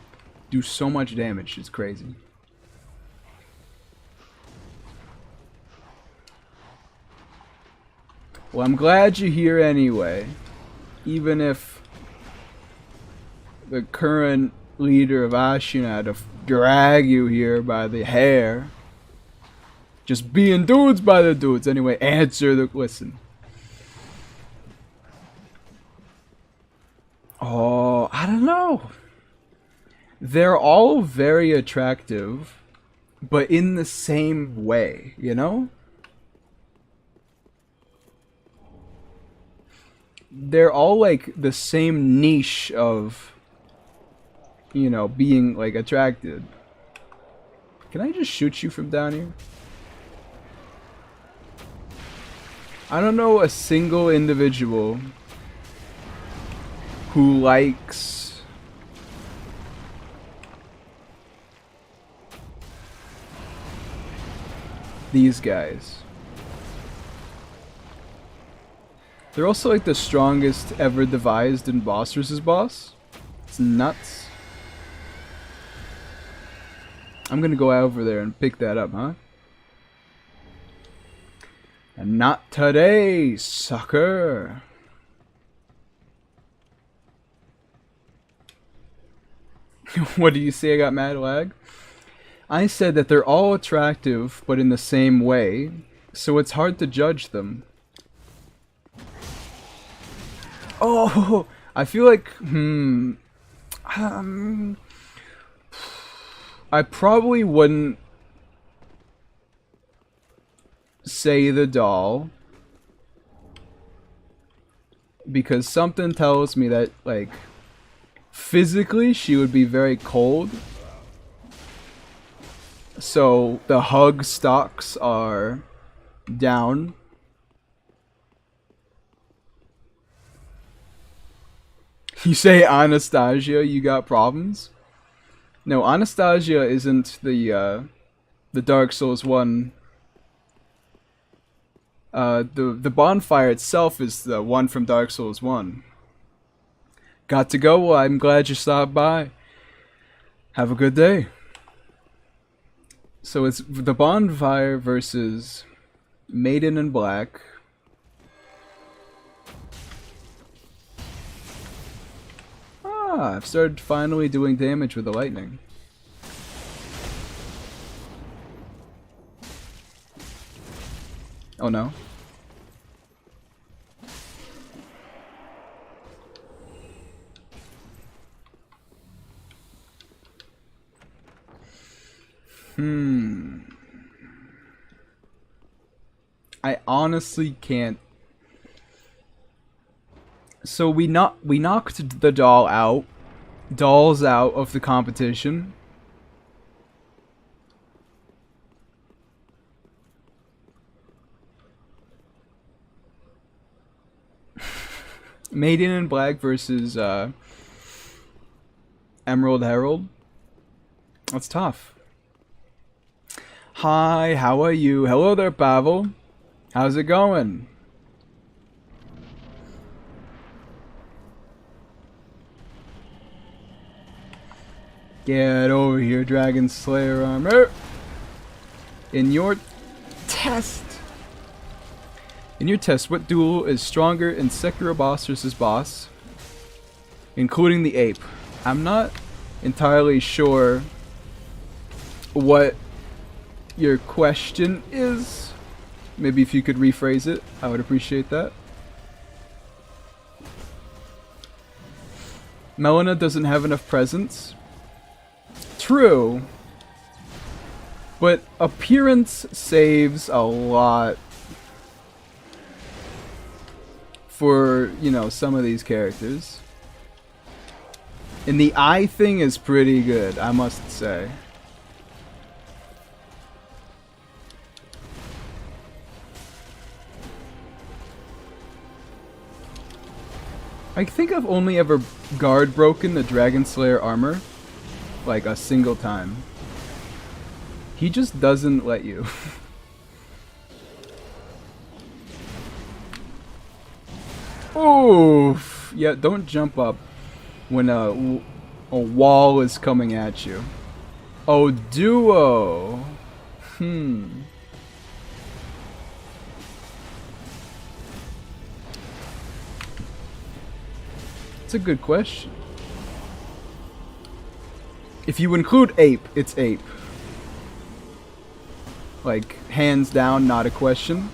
do so much damage, it's crazy. Well, I'm glad you're here anyway. Even if the current leader of Ashina had to drag you here by the hair. Just being dudes by the dudes. Anyway, answer the... Listen. Oh, I don't know. They're all very attractive, but in the same way, you know? They're all like the same niche of, you know, being like attracted. Can I just shoot you from down here? I don't know a single individual who likes these guys. They're also like the strongest ever devised in Boss vs. Boss. It's nuts. I'm gonna go over there and pick that up, huh? And not today, sucker. What do you say? I got mad lag? I said that they're all attractive, but in the same way, so it's hard to judge them. Oh, I feel like, I probably wouldn't say the doll, because something tells me that, like, physically she would be very cold. So the hug stocks are down. You say Anastasia, you got problems? No, Anastasia isn't the Dark Souls 1. The bonfire itself is the one from Dark Souls 1. Got to go? Well, I'm glad you stopped by. Have a good day. So it's the bonfire versus Maiden in Black. Ah, I've started finally doing damage with the lightning. Oh no. I honestly can't. So we knocked the dolls out of the competition. Maiden in Black versus Emerald Herald. That's tough. Hi, how are you? Hello there, Pavel. How's it going? Get over here, Dragon Slayer armor. In your test, what duel is stronger in Sekiro boss versus boss, including the ape? I'm not entirely sure what your question is. Maybe if you could rephrase it, I would appreciate that. Melina doesn't have enough presence. True. But appearance saves a lot for, you know, some of these characters. And the eye thing is pretty good, I must say. I think I've only ever guard broken the Dragon Slayer armor like a single time. He just doesn't let you. Oof! Yeah, don't jump up when a wall is coming at you. Oh, duo! It's a good question. If you include ape, it's ape. Like, hands down, not a question.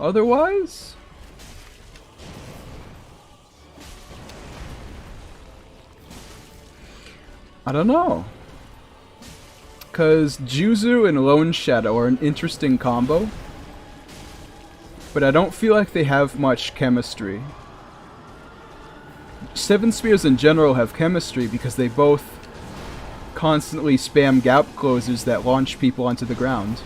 Otherwise? I don't know. Because Juzu and Lone Shadow are an interesting combo. But I don't feel like they have much chemistry. Seven Spears in general have chemistry because they both constantly spam gap closers that launch people onto the ground.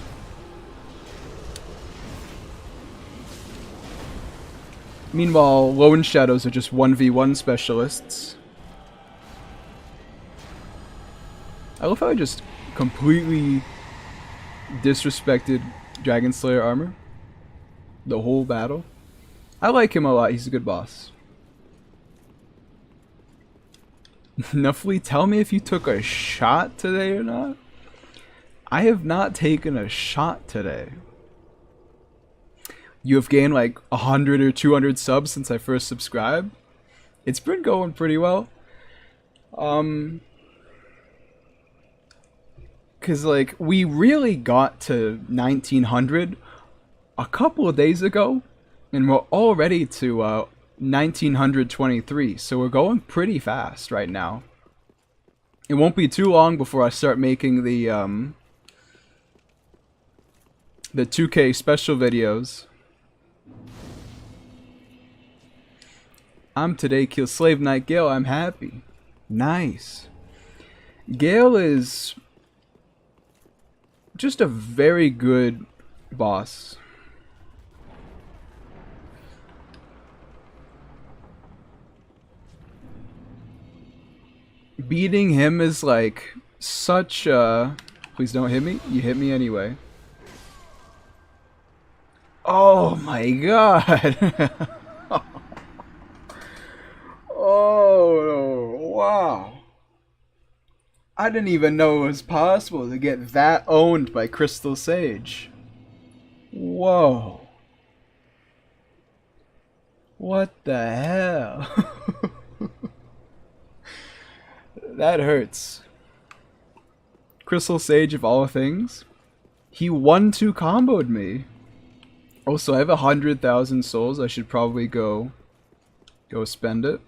Meanwhile, Lone Shadows are just 1v1 specialists. I love how I just completely disrespected Dragon Slayer armor. The whole battle. I like him a lot, he's a good boss. Nuffly, tell me if you took a shot today or not. I have not taken a shot today. You have gained like 100 or 200 subs since I first subscribed. It's been going pretty well. Cause like we really got to 1900 a couple of days ago, and we're already to 1923, so we're going pretty fast right now. It won't be too long before I start making the 2K special videos. I'm today Kill Slave Knight Gale, I'm happy. Nice. Gale is just a very good boss. Beating him is like such a... Please don't hit me. You hit me anyway. Oh my god. Oh, wow. I didn't even know it was possible to get that owned by Crystal Sage. Whoa. What the hell? That hurts. Crystal Sage of all things. He 1-2 comboed me. Also, I have 100,000 souls. I should probably go spend it.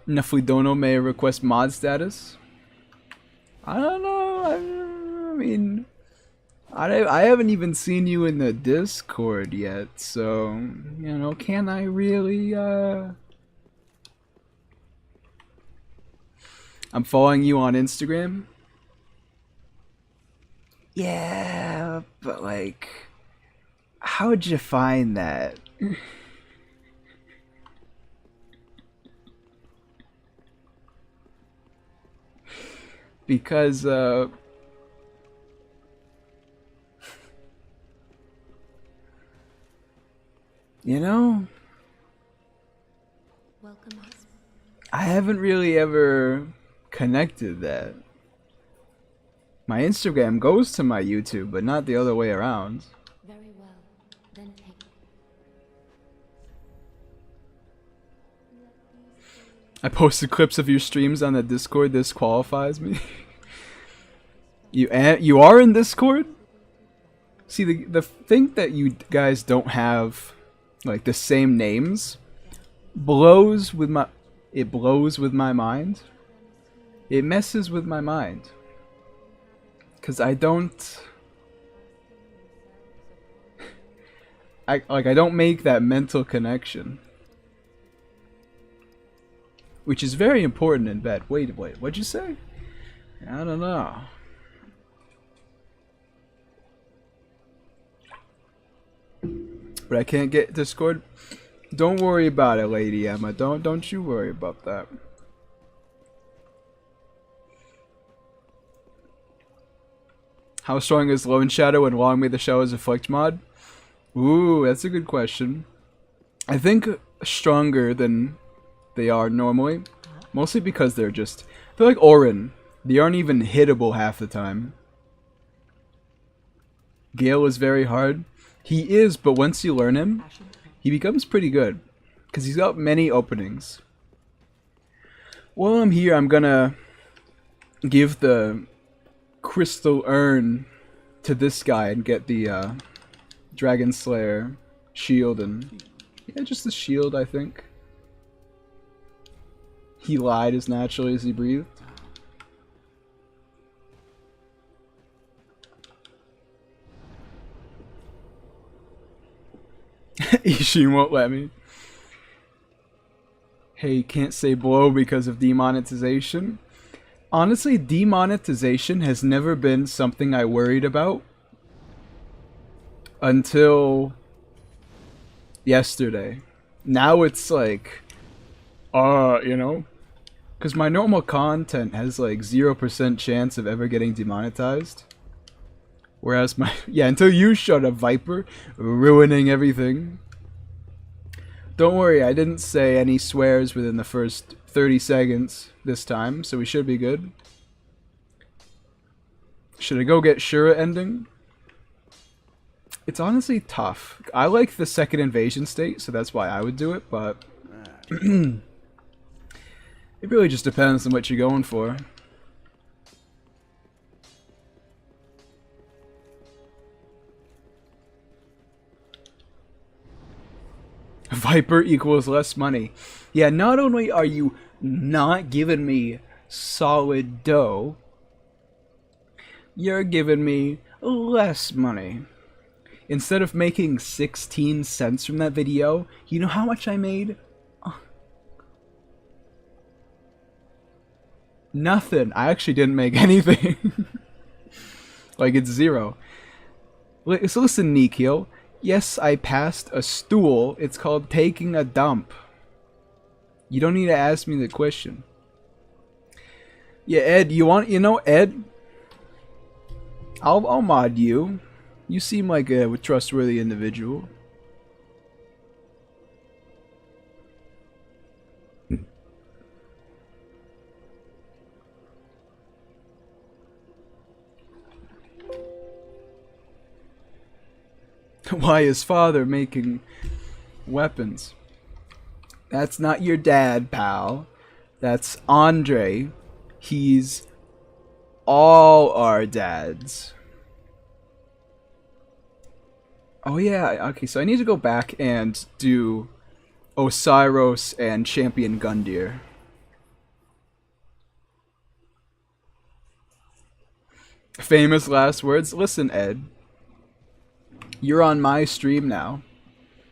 Nefuidono may request mod status. I don't know. I mean, I haven't even seen you in the Discord yet, so you know, can I really? I'm following you on Instagram. Yeah, but like, how'd you find that? Because you know, I haven't really ever connected that. My Instagram goes to my YouTube, but not the other way around. Very well. Then take. I posted clips of your streams on the Discord. This qualifies me. You are in Discord? See, the thing that you guys don't have like the same names blows with my mind. It messes with my mind. Cause I don't I don't make that mental connection. Which is very important in bed. Wait, what'd you say? I don't know. But I can't get Discord. Don't worry about it, Lady Emma. Don't you worry about that. How strong is Lone Shadow and Long May the Shadows Afflict mod? Ooh, that's a good question. I think stronger than they are normally. Mostly because they're like Orin. They aren't even hittable half the time. Gale is very hard. He is, but once you learn him, he becomes pretty good. Because he's got many openings. While I'm here, I'm gonna give the crystal urn to this guy and get the Dragon Slayer shield and yeah, just the shield, I think. He lied as naturally as he breathed. Ishin won't let me. Hey, can't say blow because of demonetization. Honestly, demonetization has never been something I worried about until yesterday. Now it's like, you know, because my normal content has like 0% chance of ever getting demonetized. Whereas my, yeah, until you showed up, Viper, ruining everything. Don't worry, I didn't say any swears within the first 30 seconds this time, so we should be good. Should I go get Shura ending? It's honestly tough. I like the second invasion state, so that's why I would do it, but it really just depends on what you're going for. Viper equals less money. Yeah, not only are you not giving me solid dough, you're giving me less money. Instead of making 16 cents from that video, you know how much I made? Nothing. I actually didn't make anything. Like, it's 0. So listen, Nikhil. Yes, I passed a stool. It's called taking a dump. You don't need to ask me the question. Yeah, Ed, you know, Ed? I'll mod you. You seem like a trustworthy individual. Why is father making weapons? That's not your dad, pal. That's Andre. He's all our dads. Oh yeah, okay, so I need to go back and do Osiros and Champion Gundyr. Famous last words. Listen, Ed. You're on my stream now,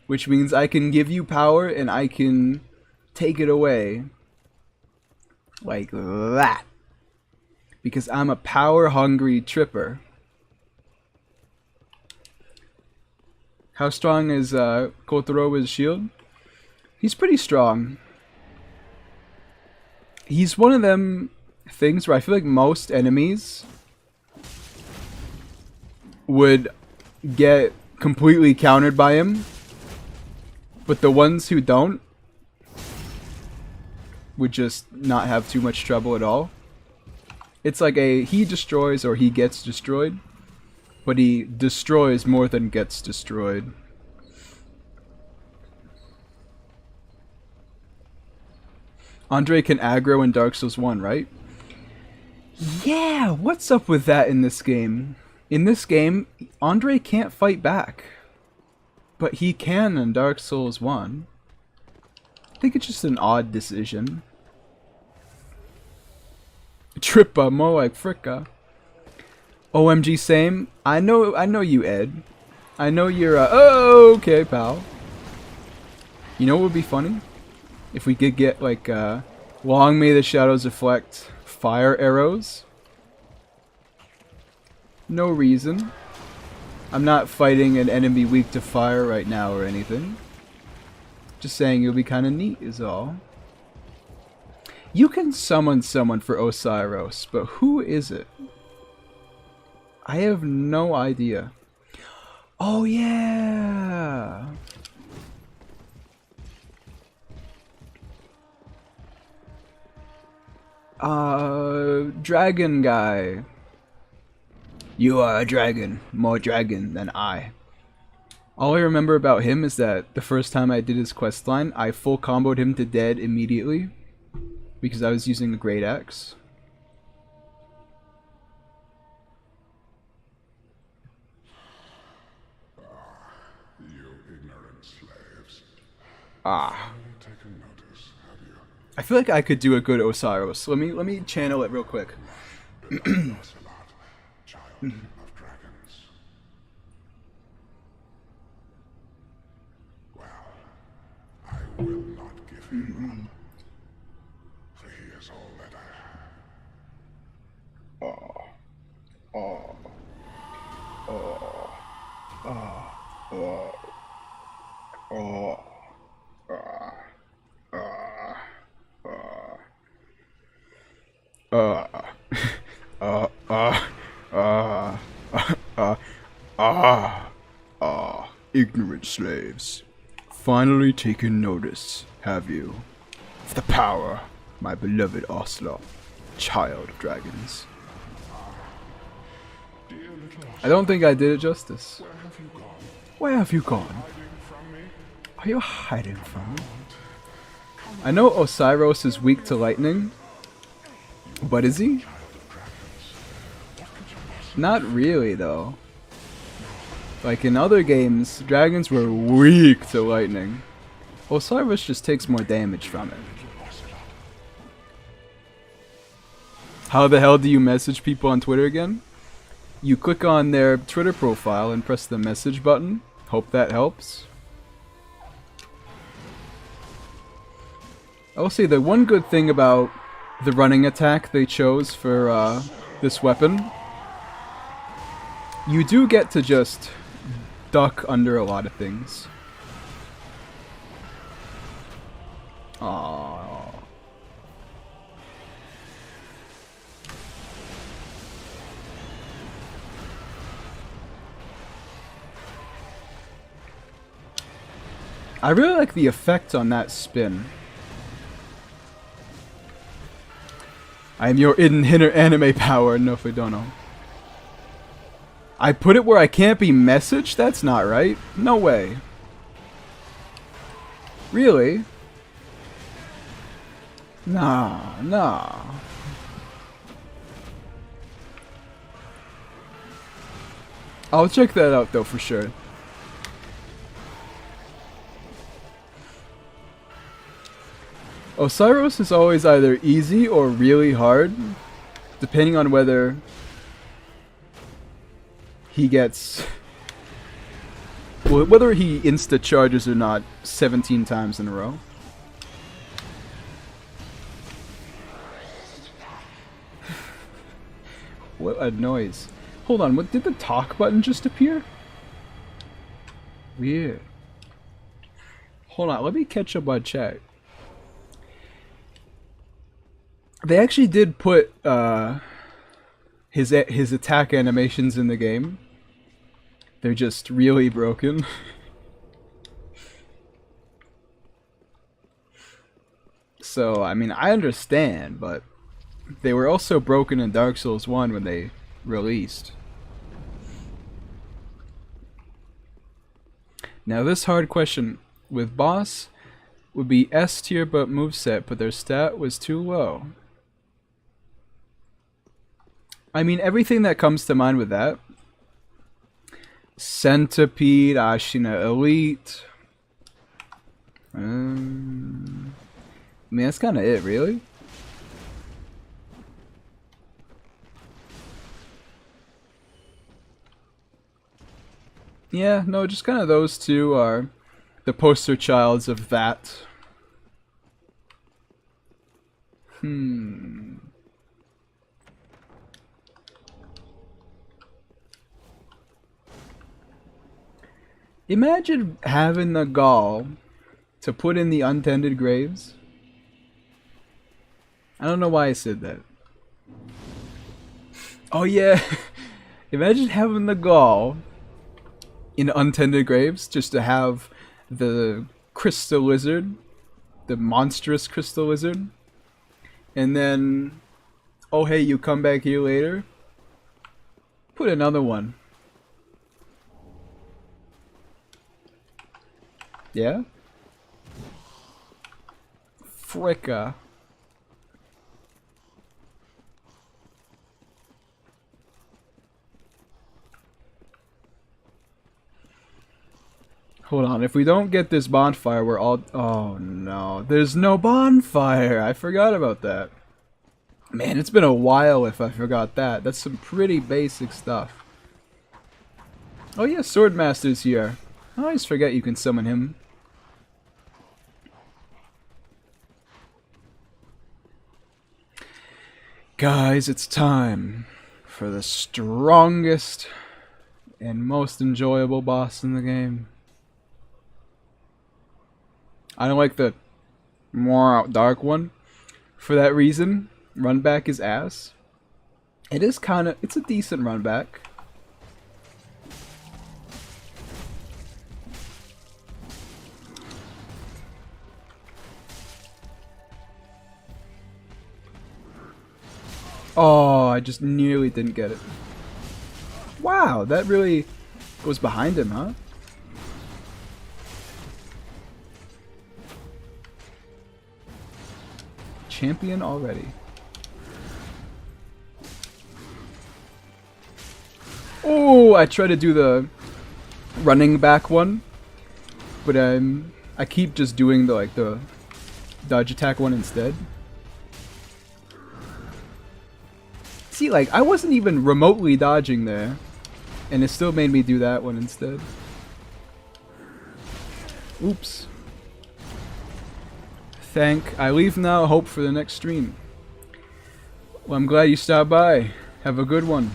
which means I can give you power and I can take it away. Like that. Because I'm a power-hungry tripper. How strong is Kotaro with shield? He's pretty strong. He's one of them things where I feel like most enemies would get completely countered by him, but the ones who don't would just not have too much trouble at all. It's like a he destroys or he gets destroyed, but he destroys more than gets destroyed. Andre can aggro in Dark Souls 1, right? Yeah, what's up with that in this game? In this game, Andre can't fight back. But he can in Dark Souls 1. I think it's just an odd decision. Trippa, more like fricka. OMG, same. I know you, Ed. I know you're oh, okay, pal. You know what would be funny? If we could get like long may the shadows reflect fire arrows. No reason. I'm not fighting an enemy weak to fire right now or anything. Just saying it would be kind of neat is all. You can summon someone for Osiros, but who is it? I have no idea. Oh yeah! Dragon guy. You are a dragon. More dragon than I. All I remember about him is that the first time I did his questline, I full comboed him to dead immediately. Because I was using a great axe. You ignorant slaves. Ah. Taken notice, have you? I feel like I could do a good Osiros. Let me channel it real quick. Ocelot, child of dragons. Well, I will not give him up, for he is all that Ignorant slaves. Finally taken notice, have you? Of the power, my beloved Ocelot, child of dragons. Dear little I don't think I did it justice. where have you gone? Where have you gone? Hiding from me? Are you hiding from me? I know Osiros is weak to lightning, but is he? Not really, though. Like in other games, dragons were weak to lightning. Osiris just takes more damage from it. How the hell do you message people on Twitter again? You click on their Twitter profile and press the message button. Hope that helps. I will say the one good thing about the running attack they chose for this weapon, you do get to just duck under a lot of things. Aww. I really like the effect on that spin. I am your hidden anime power, no Fidono. I put it where I can't be messaged? That's not right. No way. Really? Nah, nah. I'll check that out though for sure. Osiris is always either easy or really hard, depending on whether he gets... whether he insta-charges or not 17 times in a row. What a noise. Hold on, what did the talk button just appear? Weird. Hold on, let me catch up on chat. They actually did put his attack animations in the game. They're just really broken. So, I mean, I understand, but they were also broken in Dark Souls 1 when they released. Now this hard question with boss would be S tier but moveset, but their stat was too low. I mean, everything that comes to mind with that. Centipede, Ashina Elite. I mean, that's kind of it, really. Yeah, no, just kind of those two are the poster childs of that. Imagine having the gall to put in the untended graves. I don't know why I said that. Oh yeah, imagine having the gall in untended graves just to have the crystal lizard, the monstrous crystal lizard, and then, oh hey, you come back here later, put another one. Yeah? Fricka. Hold on, if we don't get this bonfire, we're all... Oh no, there's no bonfire! I forgot about that. Man, it's been a while if I forgot that. That's some pretty basic stuff. Oh yeah, Swordmaster's here. I always forget you can summon him. Guys, it's time for the strongest and most enjoyable boss in the game. I don't like the more dark one. For that reason, run back is ass. It is kinda, it's a decent run back. Oh, I just nearly didn't get it. Wow, that really goes behind him, huh? Champion already. Oh, I tried to do the running back one, but I keep just doing the dodge attack one instead. See, like, I wasn't even remotely dodging there, and it still made me do that one instead. Oops. I leave now, hope for the next stream. Well, I'm glad you stopped by. Have a good one.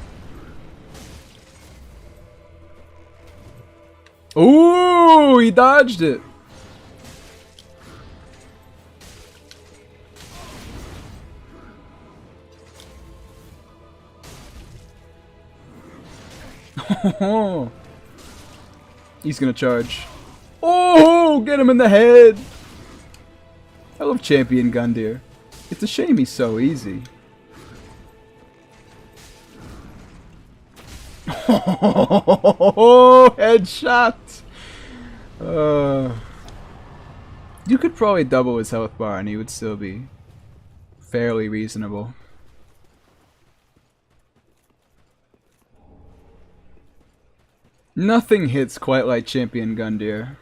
Ooh, he dodged it. He's gonna charge. Oh, get him in the head. I love Champion Gundyr. It's a shame he's so easy. Oh, headshot! You could probably double his health bar and he would still be fairly reasonable. Nothing hits quite like Champion Gundyr.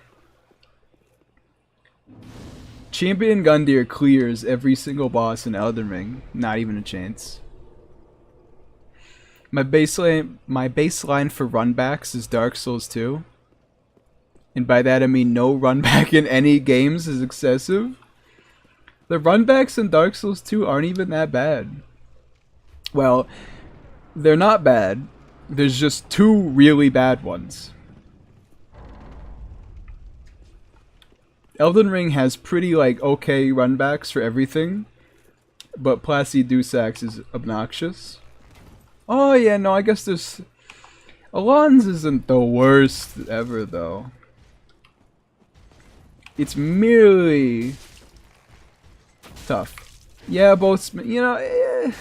Champion Gundyr clears every single boss in Elden Ring. Not even a chance. My baseline for runbacks is Dark Souls 2. And by that I mean no runback in any games is excessive. The runbacks in Dark Souls 2 aren't even that bad. Well, they're not bad. There's just two really bad ones. Elden Ring has pretty like okay runbacks for everything. But Placidusax is obnoxious. Oh yeah, no, I guess there's... Alon's isn't the worst ever though. It's merely tough. Yeah, both, you know,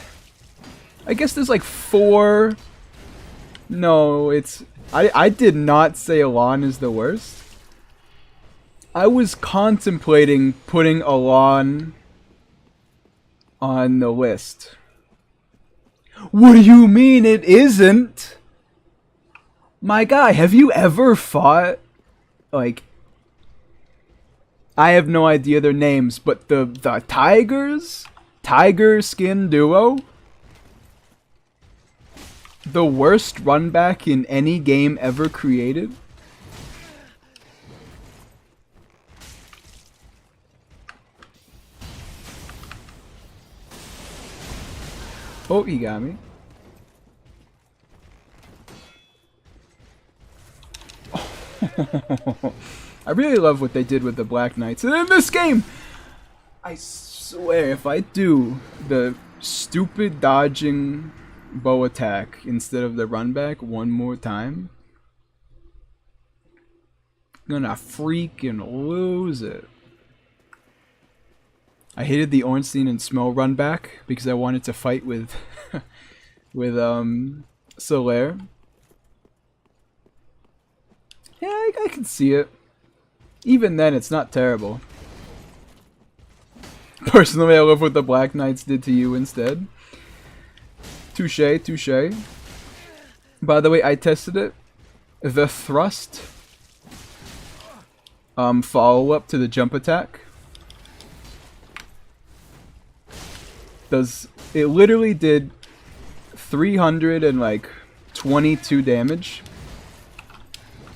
I guess there's like 4. No, it's... I did not say Alon is the worst. I was contemplating putting Alon on the list. What do you mean it isn't? My guy, have you ever fought, like... I have no idea their names, but the tigers? Tiger skin duo? The worst runback in any game ever created? Oh, he got me. I really love what they did with the Black Knights. And in this game, I swear, if I do the stupid dodging bow attack instead of the run back one more time, I'm gonna freaking lose it. I hated the Ornstein and Smell run back because I wanted to fight with with Solaire. Yeah, I can see it. Even then, it's not terrible. Personally, I love what the Black Knights did to you instead. Touche, touche. By the way, I tested it. The thrust follow-up to the jump attack it literally did 322 damage.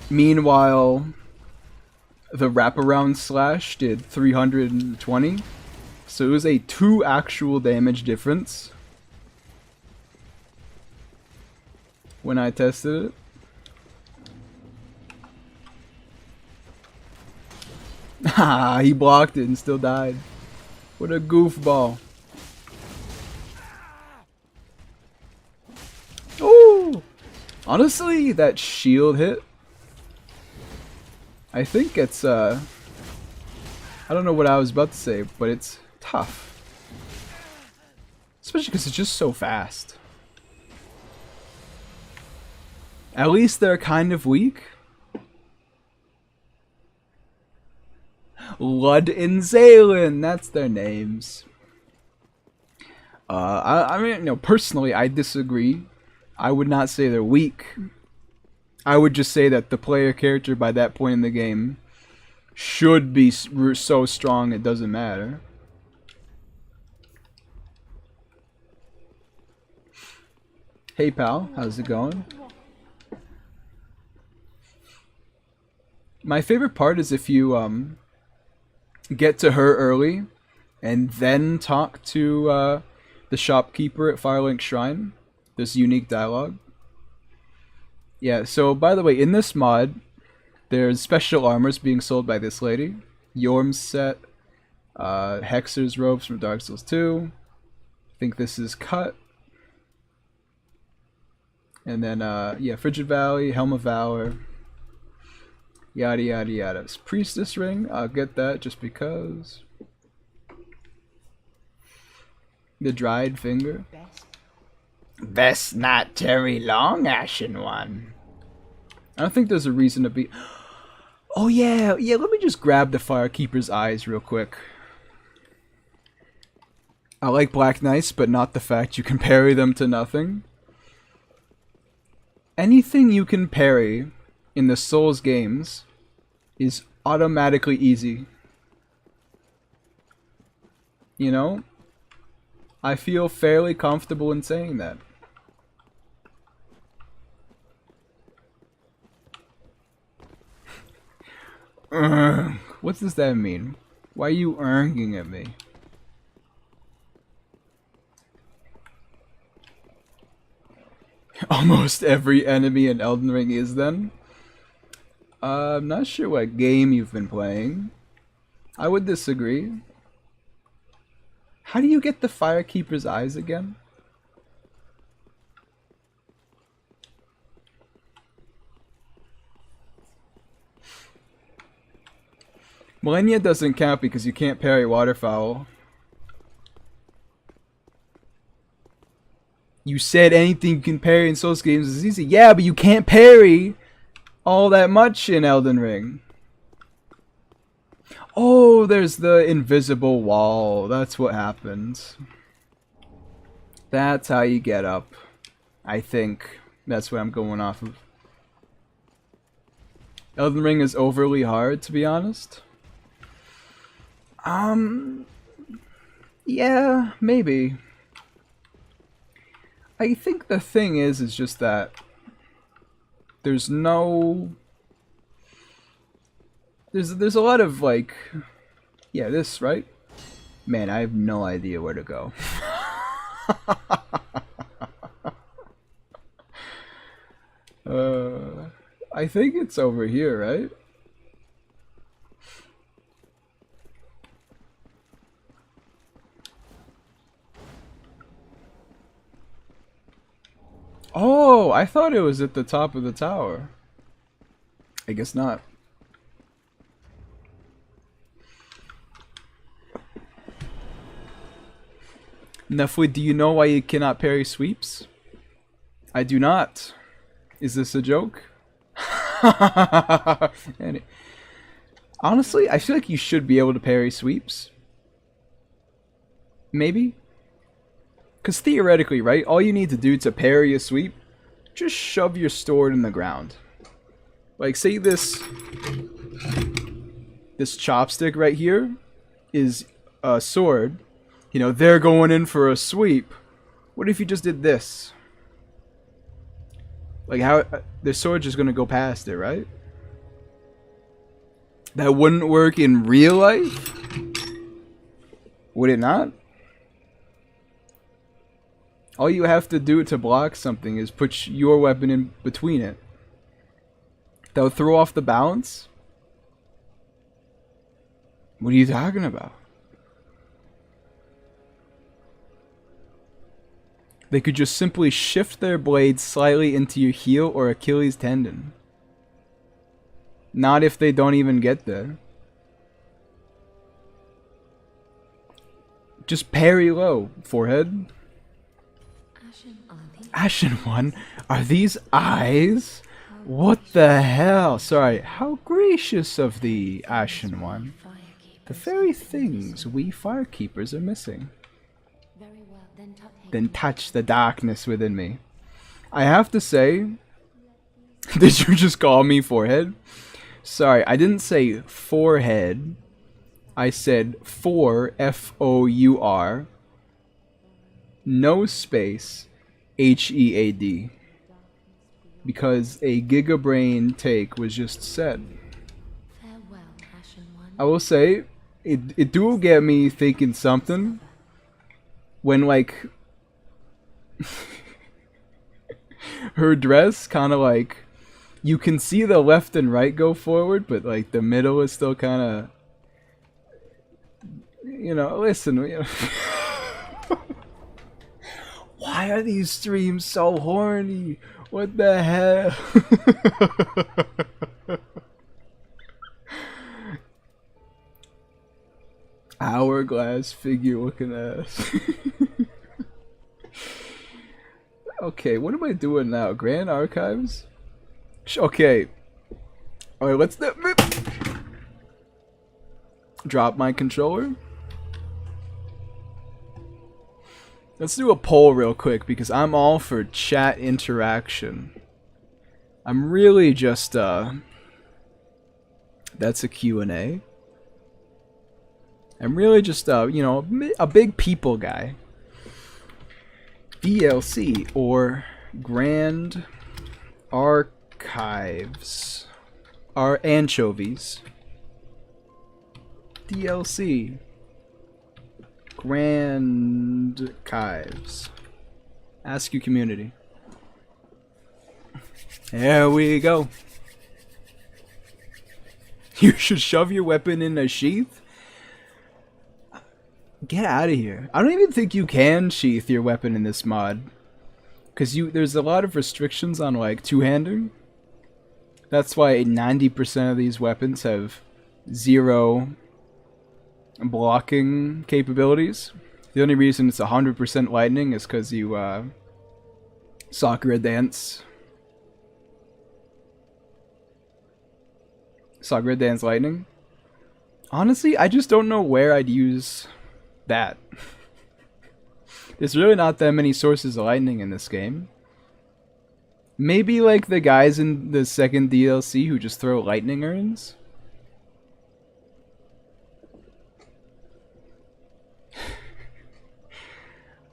Meanwhile, the wraparound slash did 320. So it was a 2 actual damage difference when I tested it. Ah, he blocked it and still died. What a goofball. Oh! Honestly, that shield hit, I think it's, I don't know what I was about to say, but it's tough. Especially because it's just so fast. At least they're kind of weak. Lud and Zaylen, that's their names. I mean, you know, personally, I disagree. I would not say they're weak. I would just say that the player character by that point in the game should be so strong it doesn't matter. Hey pal, how's it going? My favorite part is if you get to her early and then talk to the shopkeeper at Firelink Shrine. This unique dialogue. Yeah, so by the way, in this mod, there's special armors being sold by this lady. Yorm's set, Hexer's robes from Dark Souls 2. I think this is cut. And then, yeah, Frigid Valley, Helm of Valor. Yada yada yada. Priestess ring, I'll get that just because. The dried finger. Best not tarry long, Ashen One. I don't think there's a reason to be... Oh yeah, let me just grab the Firekeeper's eyes real quick. I like Black Knights, but not the fact you can parry them to nothing. Anything you can parry in the Souls games is automatically easy. You know? I feel fairly comfortable in saying that. What does that mean? Why are you arguing at me? Almost every enemy in Elden Ring is then? I'm not sure what game you've been playing. I would disagree. How do you get the Firekeeper's eyes again? Millennia doesn't count because you can't parry waterfowl. You said anything you can parry in Souls games is easy. Yeah, but you can't parry all that much in Elden Ring. Oh, there's the invisible wall. That's what happens. That's how you get up. I think that's what I'm going off of. Elden Ring is overly hard, to be honest. Yeah, maybe. I think the thing is just that there's no... There's a lot of, like... Yeah, this, right? Man, I have no idea where to go. I think it's over here, right? Oh, I thought it was at the top of the tower. I guess not. Nefli, do you know why you cannot parry sweeps? I do not. Is this a joke? Honestly, I feel like you should be able to parry sweeps. Maybe? Because theoretically, right, all you need to do to parry a sweep, just shove your sword in the ground. Like, say this chopstick right here is a sword. You know, they're going in for a sweep. What if you just did this? Like, how the sword's just gonna go past it, right? That wouldn't work in real life? Would it not? All you have to do to block something is put your weapon in between it. That would throw off the balance? What are you talking about? They could just simply shift their blade slightly into your heel or Achilles tendon. Not if they don't even get there. Just parry low, forehead. Ashen One, are these eyes? What the hell? Sorry, how gracious of thee, Ashen One. The very things we Firekeepers are missing. Very well, Then touch the darkness within me. I have to say... Did you just call me forehead? Sorry, I didn't say forehead. I said for, F-O-U-R. No space. H-E-A-D. Because a gigabrain take was just said. Farewell, Ashen One. I will say, it do get me thinking something. When, like... her dress kind of like... You can see the left and right go forward, but like the middle is still kind of... You know, listen... You know, why are these streams so horny? What the hell? Hourglass figure looking ass. Okay, what am I doing now? Grand Archives? Okay. Alright, let's drop my controller. Let's do a poll real quick because I'm all for chat interaction. I'm really just that's a Q&A. I'm really just you know, a big people guy. DLC or Grand Archives are anchovies. DLC Grand Archives. Ask your community. There we go. You should shove your weapon in a sheath? Get out of here. I don't even think you can sheath your weapon in this mod. Cause there's a lot of restrictions on like two-hander. That's why 90% of these weapons have 0 blocking capabilities. The only reason it's 100% lightning is because you Sakura Dance lightning. Honestly, I just don't know where I'd use that. There's really not that many sources of lightning in this game. Maybe like the guys in the second DLC who just throw lightning urns.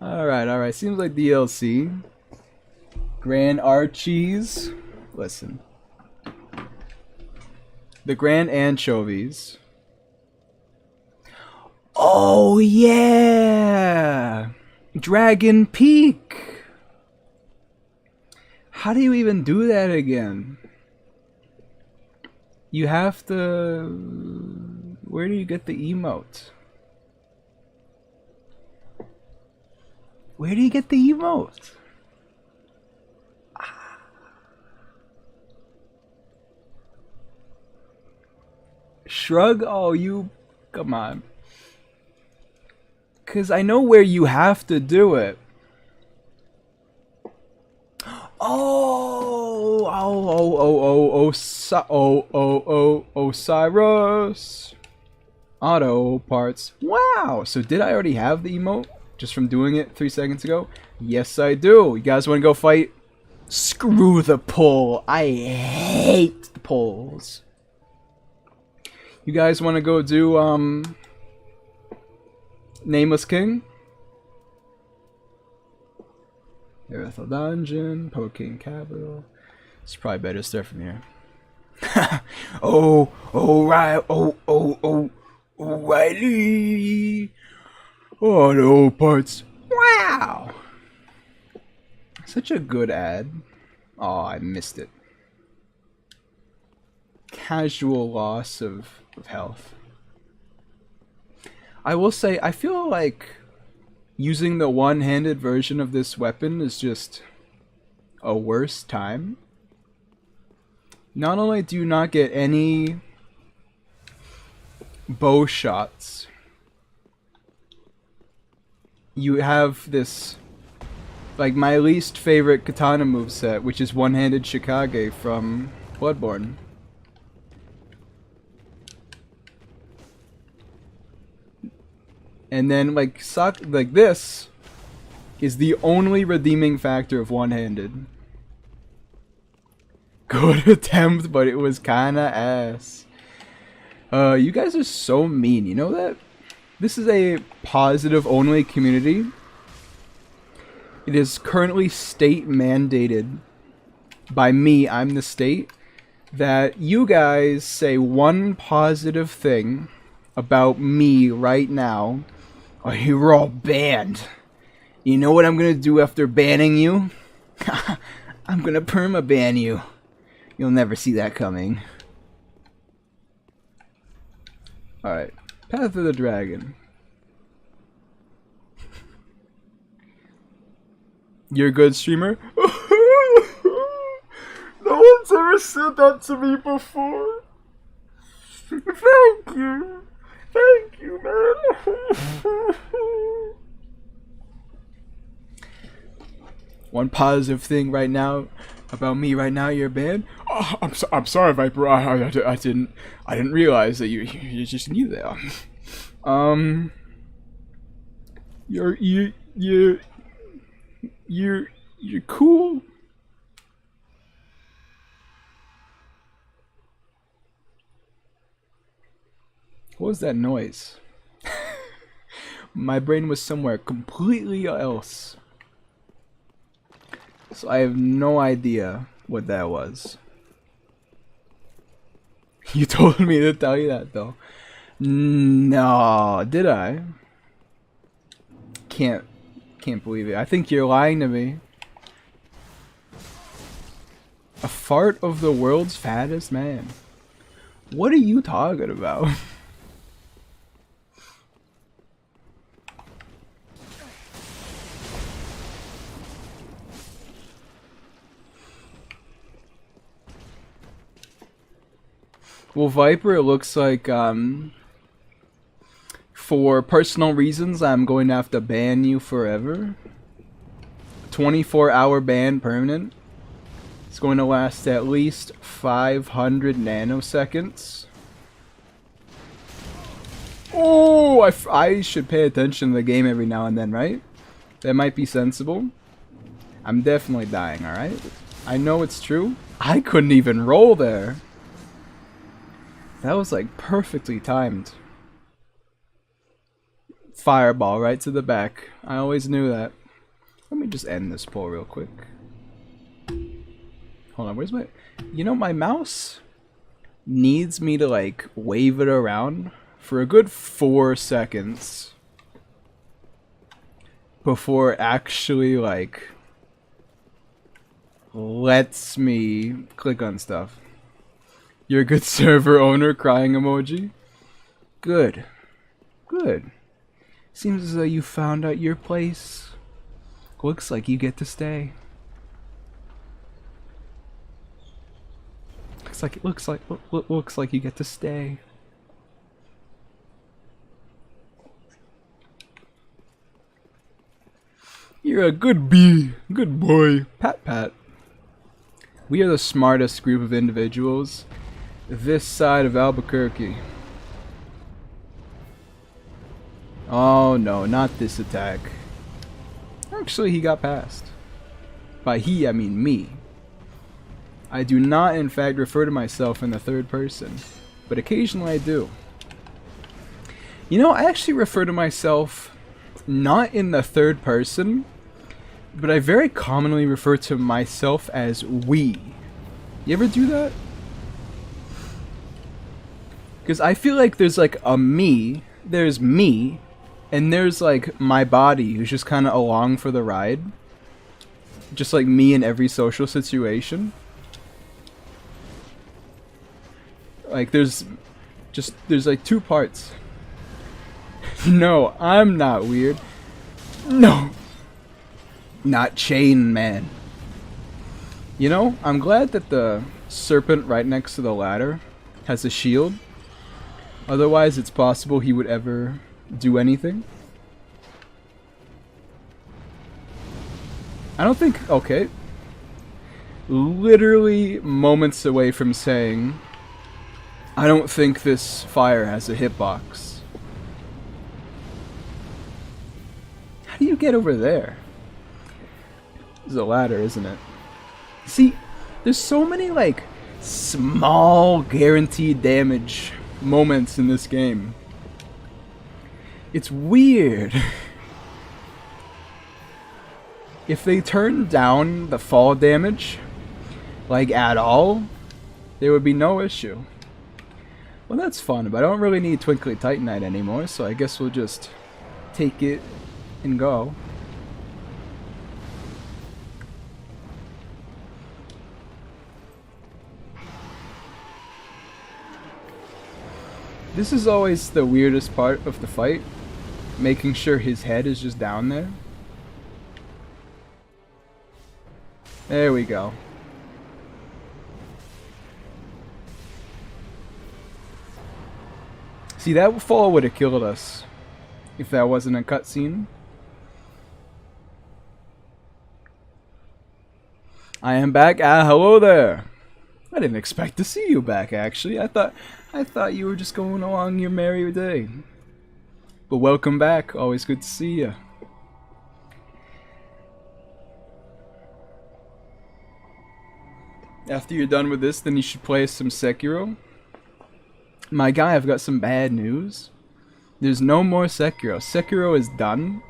Alright. Seems like DLC. Grand Archies. Listen. The Grand Anchovies. Oh yeah! Dragon Peak! How do you even do that again? You have to... Where do you get the emote? Where do you get the emote? Shrug? Oh, you... Come on. Because I know where you have to do it. Osiris. Auto parts. Wow. So did I already have the emote just from doing it 3 seconds ago? Yes, I do. You guys want to go fight? Screw the pull. I hate the pulls. You guys want to go do Nameless King? Earthel Dungeon, Poking Capital. It's probably better to start from here. O'Reilly. Auto parts. Wow. Such a good ad. Oh, I missed it. Casual loss of health. I will say, I feel like using the one-handed version of this weapon is just a worse time. Not only do you not get any bow shots, you have this, like, my least favorite katana moveset, which is one-handed Shikage from Bloodborne. And then, like this is the only redeeming factor of one-handed. Good attempt, but it was kinda ass. You guys are so mean, you know that? This is a positive-only community. It is currently state-mandated by me, I'm the state, that you guys say one positive thing about me right now, or you're all banned. You know what I'm gonna do after banning you? I'm gonna perma-ban you. You'll never see that coming. Alright. Path of the Dragon. You're a good streamer? No one's ever said that to me before. Thank you. Thank you, man. One positive thing right now about me right now, you're banned. Oh, I'm sorry, Viper. I didn't realize that you just knew that. You're you're cool. What was that noise? My brain was somewhere completely else. So I have no idea what that was. You told me to tell you that though. No, did I? Can't believe it. I think you're lying to me. A fart of the world's fattest man. What are you talking about? Well, Viper, it looks like, for personal reasons, I'm going to have to ban you forever. 24-hour ban permanent. It's going to last at least 500 nanoseconds. Oh, I should pay attention to the game every now and then, right? That might be sensible. I'm definitely dying, alright? I know it's true. I couldn't even roll there. That was like perfectly timed. Fireball right to the back. I always knew that. Let me just end this poll real quick. Hold on, where's my... You know, my mouse needs me to like wave it around for a good 4 seconds before it actually like lets me click on stuff. You're a good server owner, crying emoji. Good. Good. Seems as though you found out your place. Looks like you get to stay. Looks like you get to stay. You're a good good boy. Pat pat. We are the smartest group of individuals this side of Albuquerque. Oh no, not this attack. Actually, he got past. By he, I mean me. I do not, in fact, refer to myself in the third person, but occasionally I do. You know, I actually refer to myself not in the third person, but I very commonly refer to myself as we. You ever do that? Because I feel like there's like a me, there's me, and there's like my body who's just kind of along for the ride. Just like me in every social situation. Like there's like two parts. No, I'm not weird. No. Not Chain Man. You know, I'm glad that the serpent right next to the ladder has a shield. Otherwise, it's possible he would ever do anything. I don't think... Okay. Literally moments away from saying, I don't think this fire has a hitbox. How do you get over there? This is a ladder, isn't it? See, there's so many, like, small guaranteed damage moments in this game. It's weird. If they turned down the fall damage, like, at all, there would be no issue. Well, that's fun, but I don't really need Twinkly Titanite anymore, so I guess we'll just take it and go. This is always the weirdest part of the fight, making sure his head is just down there. There we go. See, that fall would have killed us if that wasn't a cutscene. I am back. Hello there. I didn't expect to see you back, actually. I thought you were just going along your merry day. But welcome back. Always good to see you. After you're done with this, then you should play some Sekiro. My guy, I've got some bad news. There's no more Sekiro. Sekiro is done.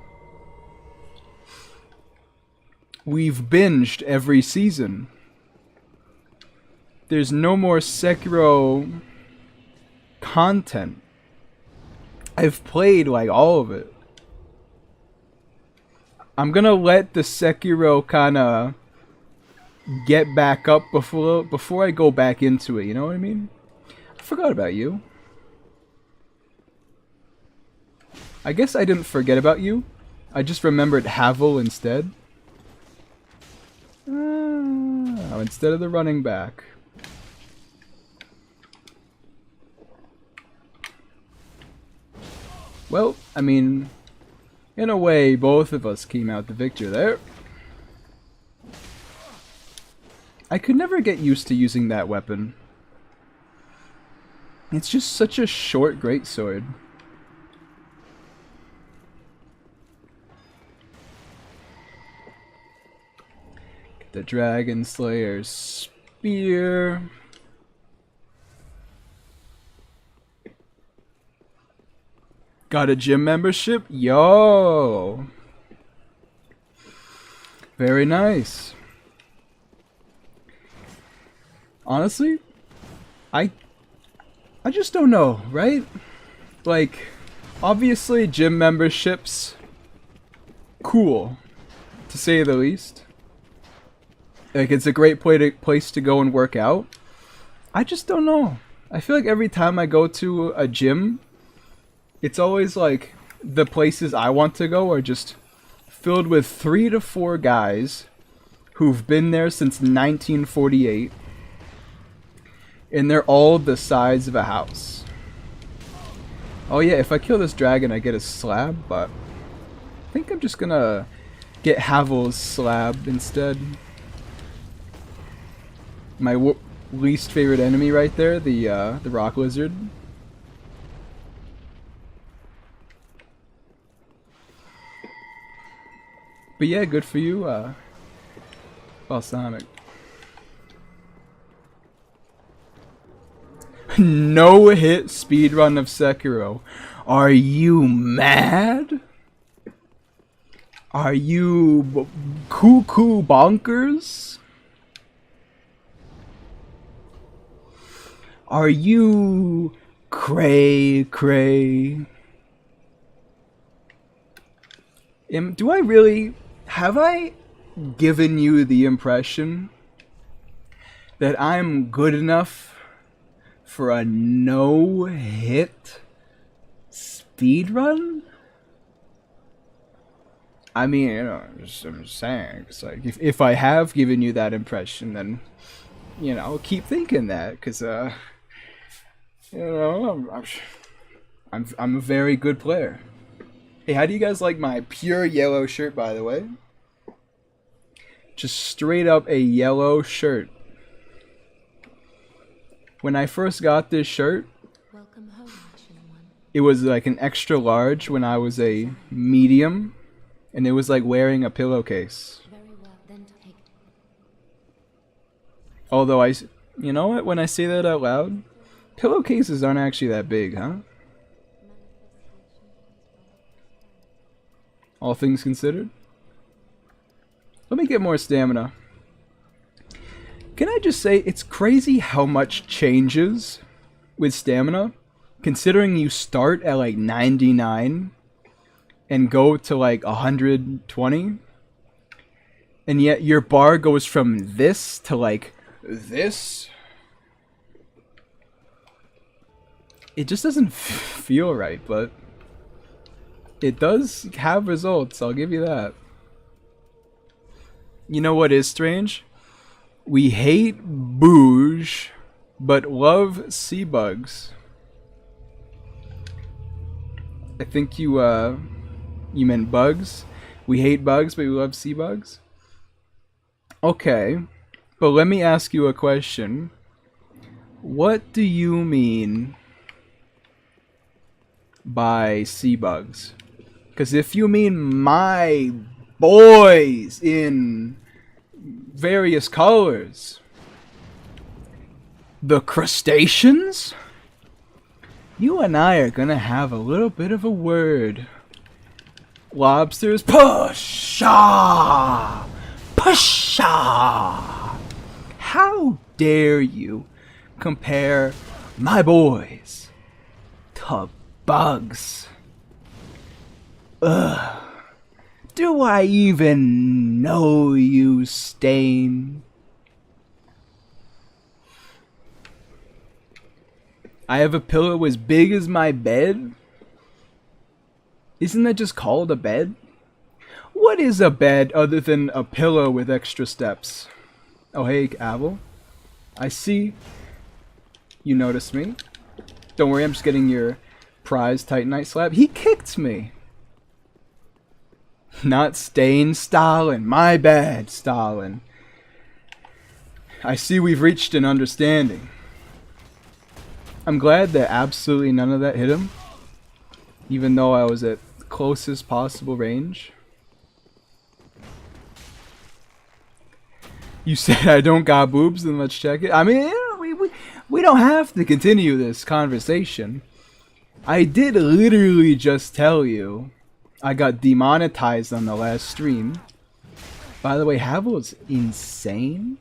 We've binged every season. There's no more Sekiro content. I've played like all of it. I'm gonna let the Sekiro kinda get back up before I go back into it, you know what I mean? I forgot about you. I guess I didn't forget about you. I just remembered Havel instead. Oh, instead of the running back. Well, I mean, in a way, both of us came out the victor there. I could never get used to using that weapon. It's just such a short greatsword. Get the Dragon Slayer's spear. Got a gym membership? Yo! Very nice. Honestly, I just don't know, right? Like, obviously gym memberships, cool, to say the least. Like, it's a great place to go and work out. I just don't know. I feel like every time I go to a gym, it's always like the places I want to go are just filled with 3 to 4 guys who've been there since 1948. And they're all the size of a house. Oh yeah, if I kill this dragon I get a slab, but I think I'm just gonna get Havel's slab instead. My least favorite enemy right there, the rock lizard. But yeah, good for you, Balsamic. No hit speedrun of Sekiro. Are you mad? Are you cuckoo bonkers? Are you cray cray? Do I really... Have I given you the impression that I'm good enough for a no-hit speedrun? I mean, you know, I'm just saying. It's like, if I have given you that impression, then, you know, keep thinking that, because, you know, I'm a very good player. Hey, how do you guys like my pure yellow shirt, by the way? Just straight up a yellow shirt. When I first got this shirt, Welcome home, Ashina One. it was like an extra large when I was a medium, and it was like wearing a pillowcase. Very well, then take. Although you know what, when I say that out loud, pillowcases aren't actually that big, huh? All things considered. Let me get more stamina. Can I just say, it's crazy how much changes with stamina, considering you start at like 99 and go to like 120, and yet your bar goes from this to like this. It just doesn't feel right, but it does have results, I'll give you that. You know what is strange? We hate Bouge, but love sea bugs. I think you meant bugs. We hate bugs, but we love sea bugs. Okay. But let me ask you a question. What do you mean by sea bugs? Because if you mean my boys in various colors, the crustaceans, you and I are gonna have a little bit of a word. Lobsters, pusha! Pusha! How dare you compare my boys to bugs? Ugh. Do I even know you, Stain? I have a pillow as big as my bed? Isn't that just called a bed? What is a bed other than a pillow with extra steps? Oh hey, Abel. I see you noticed me. Don't worry, I'm just getting your prize Titanite slab. He kicked me! Not Stain, Stalin. My bad, Stalin. I see we've reached an understanding. I'm glad that absolutely none of that hit him. Even though I was at closest possible range. You said I don't got boobs, then let's check it. I mean, we don't have to continue this conversation. I did literally just tell you I got demonetized on the last stream. By the way, Havel's insane.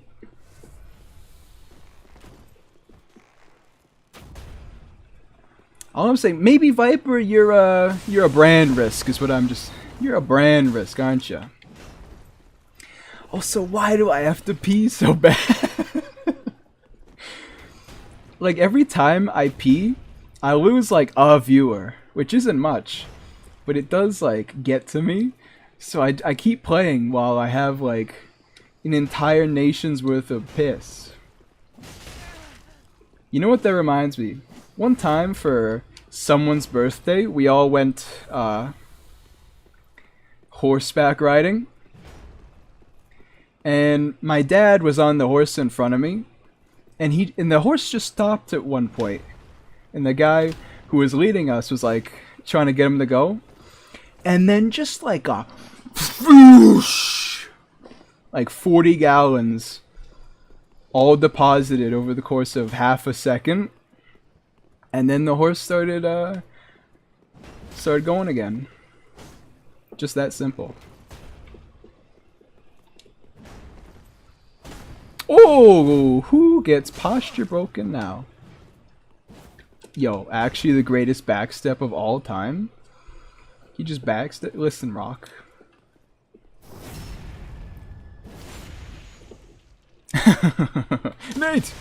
All I'm saying, maybe Viper, you're a brand risk, is what I'm just. You're a brand risk, aren't you? Also, why do I have to pee so bad? Like every time I pee, I lose like a viewer, which isn't much, but it does like get to me. So I keep playing while I have like an entire nation's worth of piss. You know what that reminds me? One time for someone's birthday, we all went horseback riding. And my dad was on the horse in front of me. And the horse just stopped at one point. And the guy who was leading us was like trying to get him to go. And then just like a whoosh, like 40 gallons all deposited over the course of half a second. And then the horse started going again. Just that simple. Oh, who gets posture broken now? Yo, actually the greatest backstep of all time. He just backstep. Listen, Rock. Nate!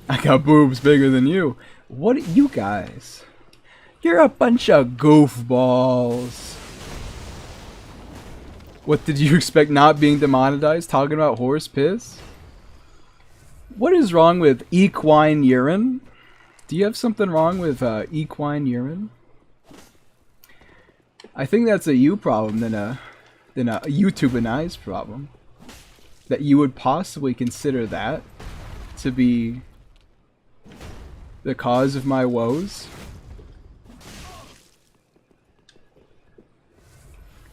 I got boobs bigger than you. What you guys? You're a bunch of goofballs. What did you expect, not being demonetized? Talking about horse piss? What is wrong with equine urine? Do you have something wrong with equine urine? I think that's a you problem than a YouTube and I's problem. That you would possibly consider that to be the cause of my woes.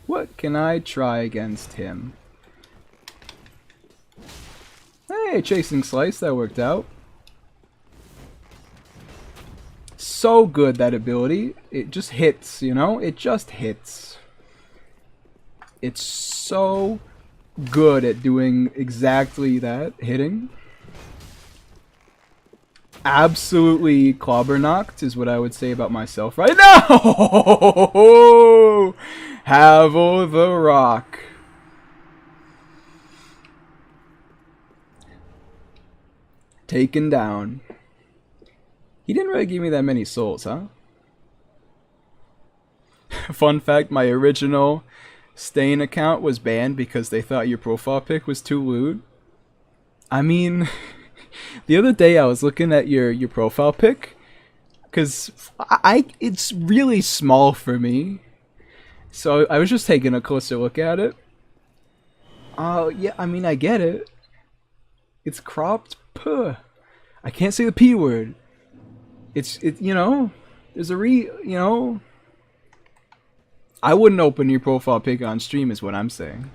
What can I try against him? Hey, chasing slice, that worked out. So good, that ability. It just hits, you know? It just hits. It's so good at doing exactly that, hitting. Absolutely clobber knocked is what I would say about myself right now. Havel the Rock. Taken down. He didn't really give me that many souls, huh? Fun fact, my original Stain account was banned because they thought your profile pic was too lewd. I mean, the other day I was looking at your profile pic, because it's really small for me. So I was just taking a closer look at it. Oh, yeah, I mean, I get it. It's cropped. Puh. I can't say the P word. You know, there's you know, I wouldn't open your profile pic on stream is what I'm saying.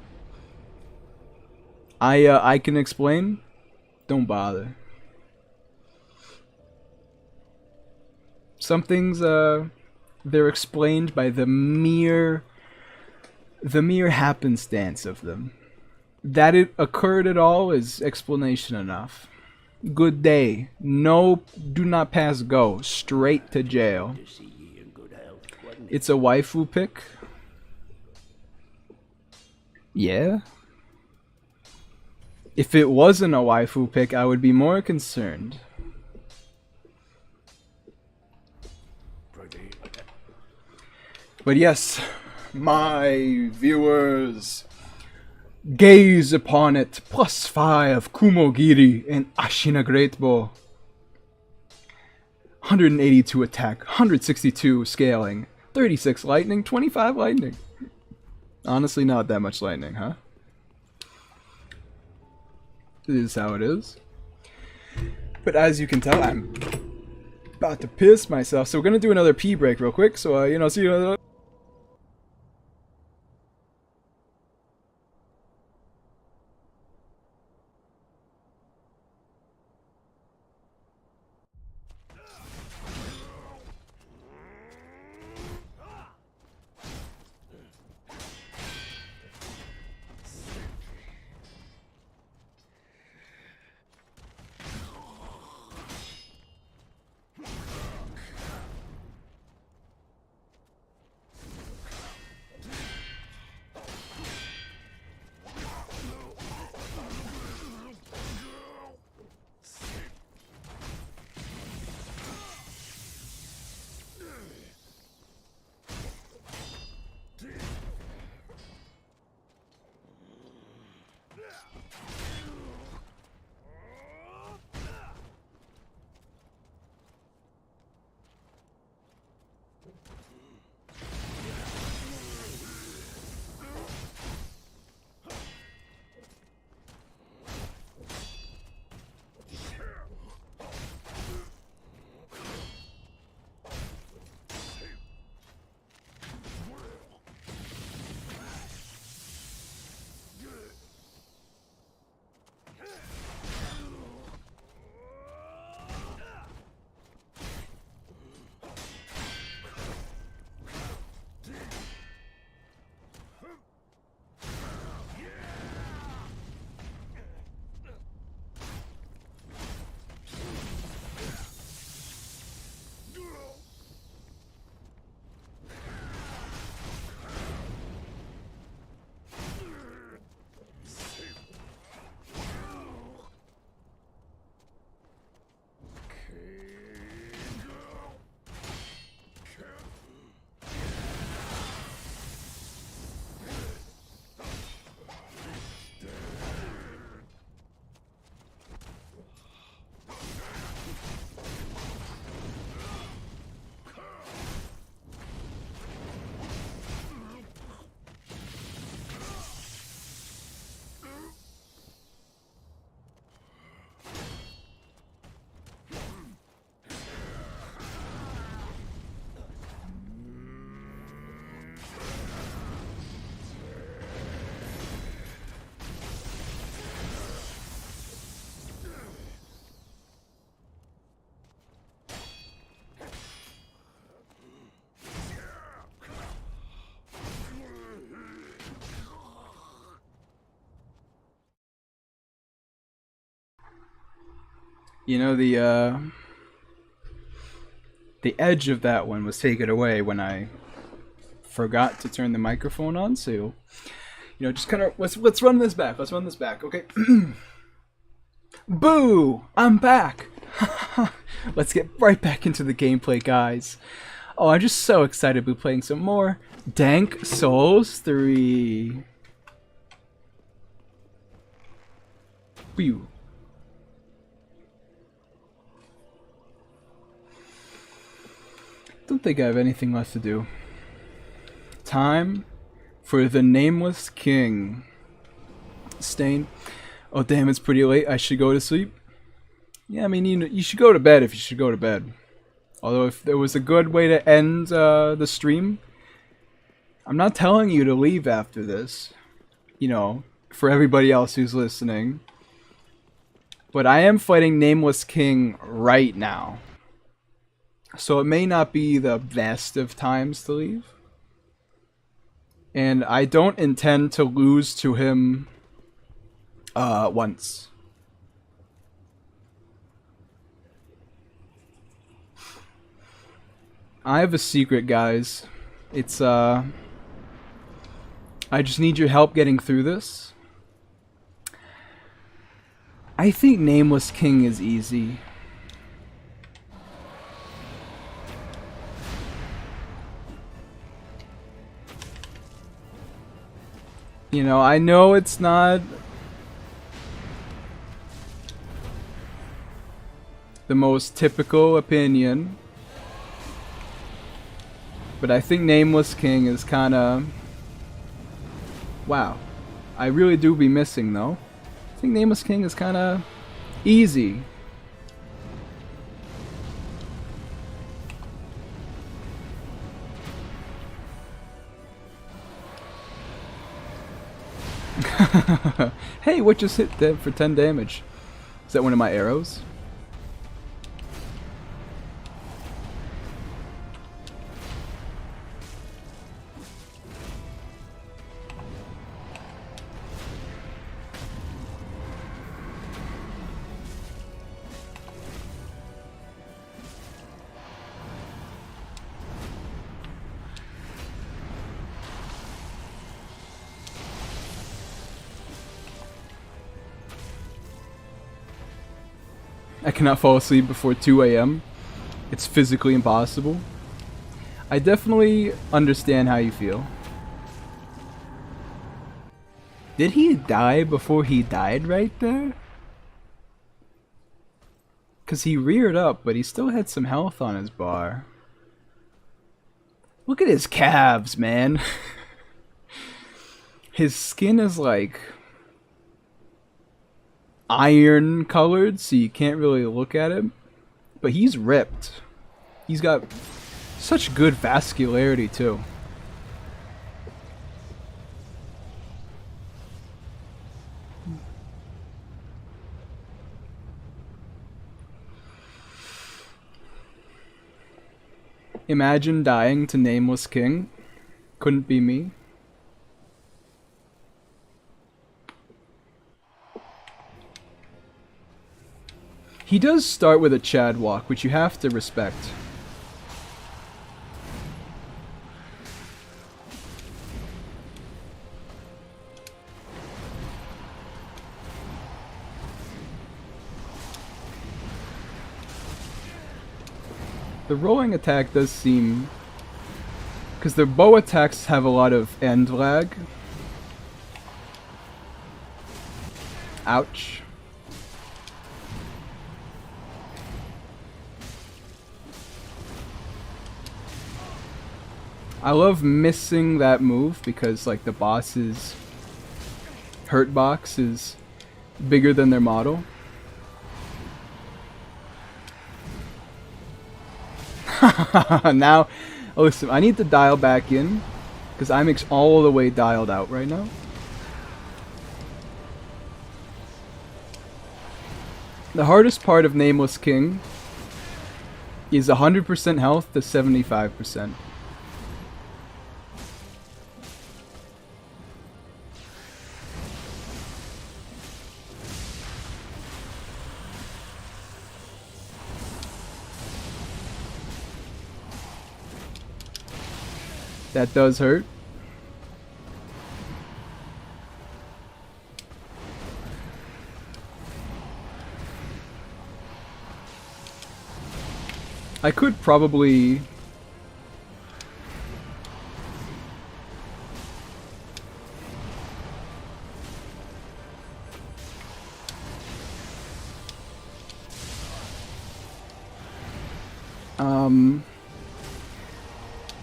I can explain. Don't bother. Some things, they're explained by the mere happenstance of them. That it occurred at all is explanation enough. Good day. No, do not pass go. Straight to jail. It's a waifu pick. Yeah. If it wasn't a waifu pick, I would be more concerned. But yes, my viewers, gaze upon it. +5 Kumogiri and Ashina Greatbo. 182 attack, 162 scaling, 36 lightning, 25 lightning. Honestly, not that much lightning, huh? This is how it is. But as you can tell, I'm about to piss myself. So we're gonna do another pee break real quick. So you know, see you. You know, the edge of that one was taken away when I forgot to turn the microphone on. So, you know, just kind of let's run this back. Let's run this back. Okay. Boo! I'm back. Let's get right back into the gameplay, guys. Oh, I'm just so excited to be playing some more Dank Souls 3. Whew. Don't think I have anything left to do. Time for the Nameless King. Stain. Oh damn, it's pretty late. I should go to sleep. Yeah, I mean, you should go to bed if you should go to bed. Although if there was a good way to end the stream, I'm not telling you to leave after this. You know, for everybody else who's listening. But I am fighting Nameless King right now. So it may not be the best of times to leave. And I don't intend to lose to him once. I have a secret, guys. It's I just need your help getting through this. I think Nameless King is easy. You know, I know it's not the most typical opinion, but I think Nameless King is kinda... Wow. I really do be missing, though. I think Nameless King is kinda easy. Hey, what just hit them for 10 damage? Is that one of my arrows? I cannot fall asleep before 2 a.m. It's physically impossible. I definitely understand how you feel. Did he die before he died right there? Because he reared up, but he still had some health on his bar. Look at his calves, man. His skin is like iron colored, so you can't really look at him. But he's ripped. He's got such good vascularity too. Imagine dying to Nameless King. Couldn't be me. He does start with a Chad walk, which you have to respect. The rolling attack does seem... because their bow attacks have a lot of end lag. Ouch. I love missing that move because like the boss's hurt box is bigger than their model. Now, listen, I need to dial back in because I'm all the way dialed out right now. The hardest part of Nameless King is 100% health to 75%. That does hurt. I could probably...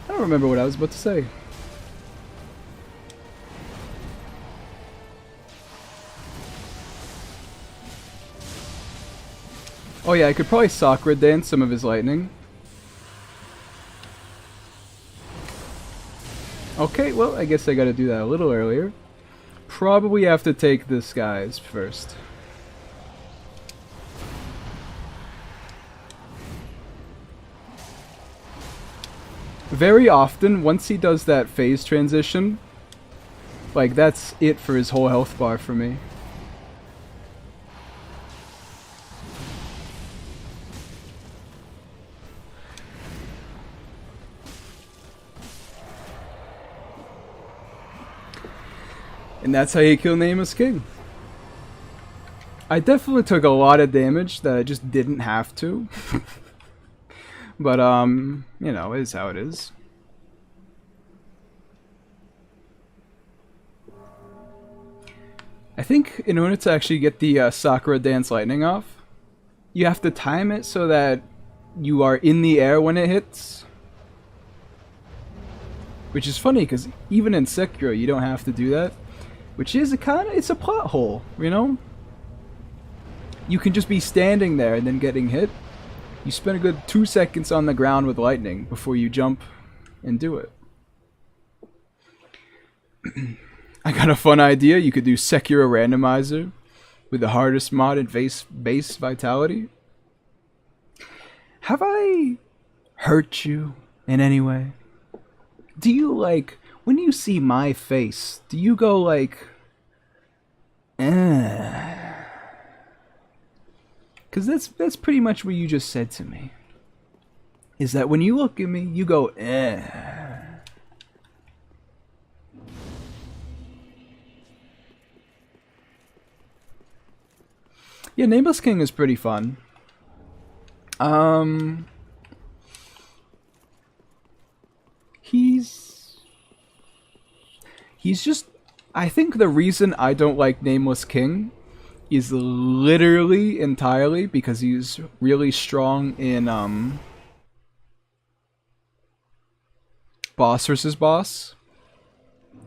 I don't remember what I was about to say. Oh yeah, I could probably Sakura dance some of his lightning. Okay, well, I guess I gotta do that a little earlier. Probably have to take this guy's first. Very often, once he does that phase transition, like, that's it for his whole health bar for me. And that's how you kill Nameless King. I definitely took a lot of damage that I just didn't have to. But, you know, it is how it is. I think in order to actually get the Sakura Dance Lightning off, you have to time it so that you are in the air when it hits. Which is funny, because even in Sekiro, you don't have to do that. Which is it's a plot hole, you know? You can just be standing there and then getting hit. You spend a good 2 seconds on the ground with lightning before you jump and do it. I got a fun idea. You could do Sekiro Randomizer with the hardest mod in base vitality. Have I hurt you in any way? Do you, like, when you see my face, do you go like, eh? Because that's pretty much what you just said to me. Is that when you look at me, you go, eh. Yeah, Nameless King is pretty fun. He's just, I think the reason I don't like Nameless King is literally entirely because he's really strong in boss versus boss,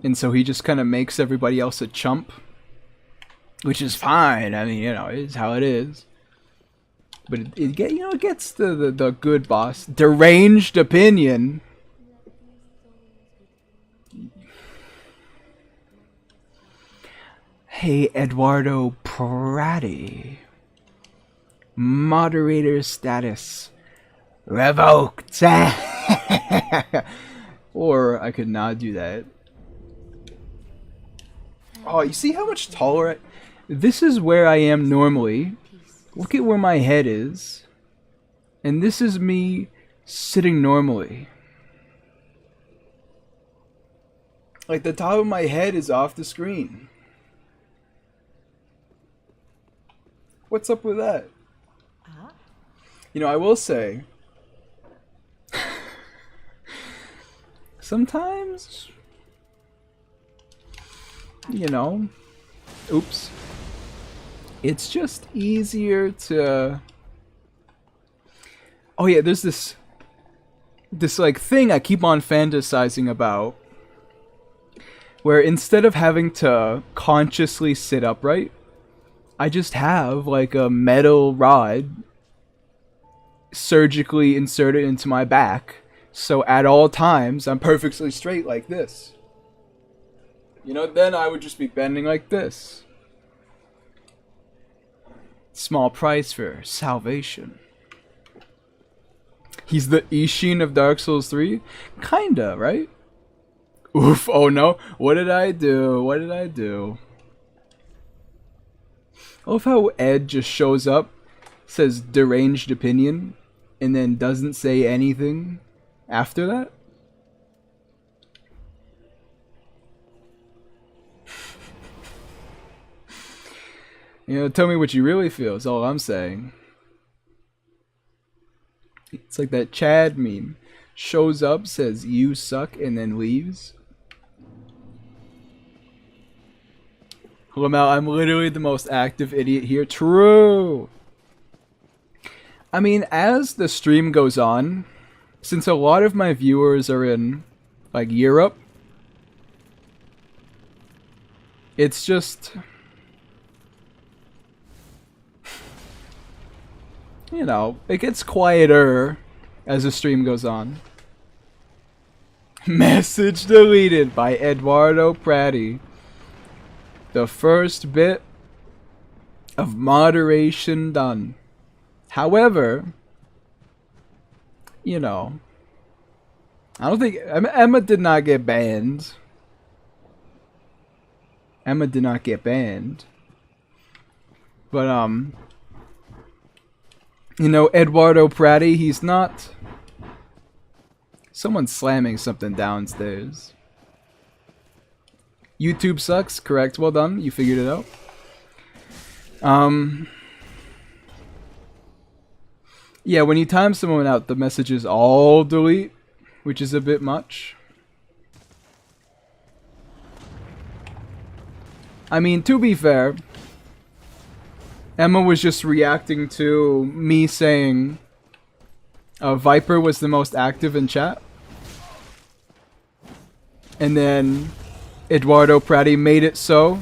and so he just kind of makes everybody else a chump, which is fine. I mean, you know, it's how it is. But it gets the good boss. Deranged opinion. Hey, Eduardo Prati. Moderator status revoked. Or I could not do that. Oh, you see how much taller this is where I am normally. Look at where my head is. And this is me sitting normally. Like, the top of my head is off the screen. What's up with that? You know, I will say, sometimes, you know, oops, it's just easier to, oh yeah, there's this like thing I keep on fantasizing about, where instead of having to consciously sit upright, I just have like a metal rod surgically inserted into my back, so at all times I'm perfectly straight like this. You know, then I would just be bending like this. Small price for salvation. He's the Ishin of Dark Souls 3? Kinda, right? Oof, oh no. What did I do? What did I do? I love how Ed just shows up, says deranged opinion, and then doesn't say anything after that. You know, tell me what you really feel is all I'm saying. It's like that Chad meme. Shows up, says you suck, and then leaves. Lamel, I'm literally the most active idiot here. True! I mean, as the stream goes on, since a lot of my viewers are in, like, Europe, it's just, you know, it gets quieter as the stream goes on. Message deleted by Eduardo Prati. The first bit of moderation done. However, you know, I don't think Emma did not get banned. Emma did not get banned. But you know, Eduardo Prati, he's not. Someone's slamming something downstairs. YouTube sucks, correct, well done, you figured it out. Yeah, when you time someone out, the messages all delete, which is a bit much. I mean, to be fair, Emma was just reacting to me saying Viper was the most active in chat. And then Eduardo Prati made it so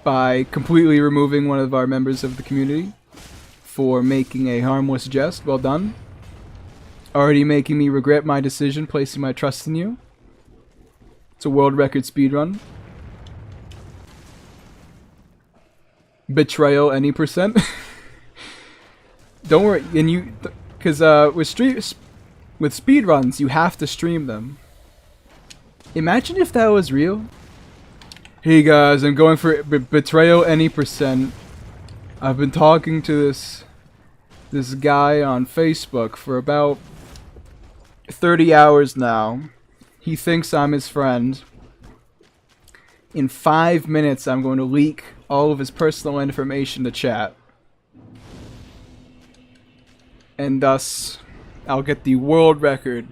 by completely removing one of our members of the community for making a harmless jest. Well done. Already making me regret my decision placing my trust in you. It's a world record speedrun. Betrayal any percent. Don't worry, and you, because with speedruns you have to stream them. Imagine if that was real. Hey guys, I'm going for betrayal any percent. I've been talking to this guy on Facebook for about 30 hours now. He thinks I'm his friend. In 5 minutes, I'm going to leak all of his personal information to chat. And thus, I'll get the world record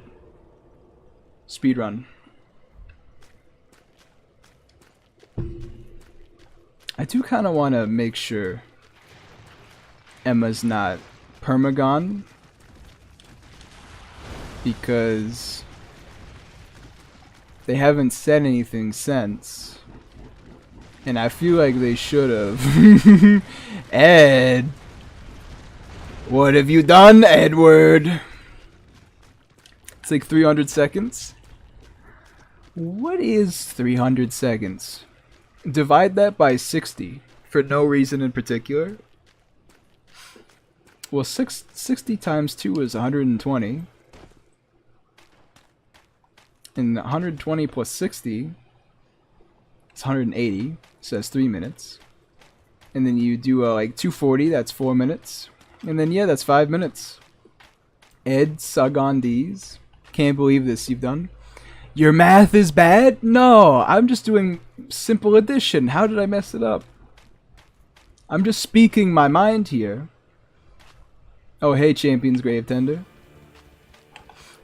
speedrun. I do kind of want to make sure Emma's not permagon, because they haven't said anything since, and I feel like they should have. Ed, what have you done, Edward? It's like 300 seconds. What is 300 seconds? Divide that by 60 for no reason in particular. Well, 60 times 2 is 120. And 120 plus 60 is 180. So that's 3 minutes. And then you do like 240, that's 4 minutes. And then yeah, that's 5 minutes. Ed, sug on these. Can't believe this you've done. Your math is bad? No, I'm just doing simple addition. How did I mess it up? I'm just speaking my mind here. Oh, hey, Champion's Grave Tender.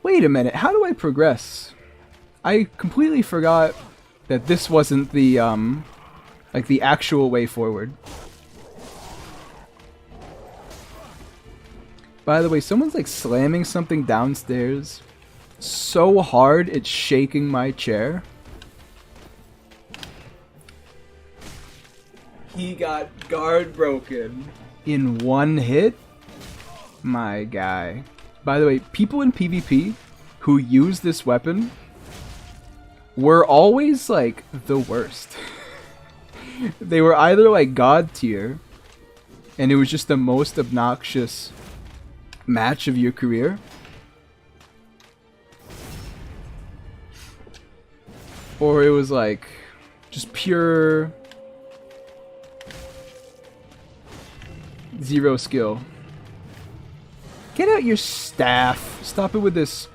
Wait a minute, how do I progress? I completely forgot that this wasn't the, like the actual way forward. By the way, someone's like slamming something downstairs so hard it's shaking my chair. He got guard broken in one hit? My guy. By the way, people in PvP who use this weapon were always like the worst. They were either like god tier and it was just the most obnoxious match of your career, or it was like just pure zero skill. Get out your staff. Stop it with this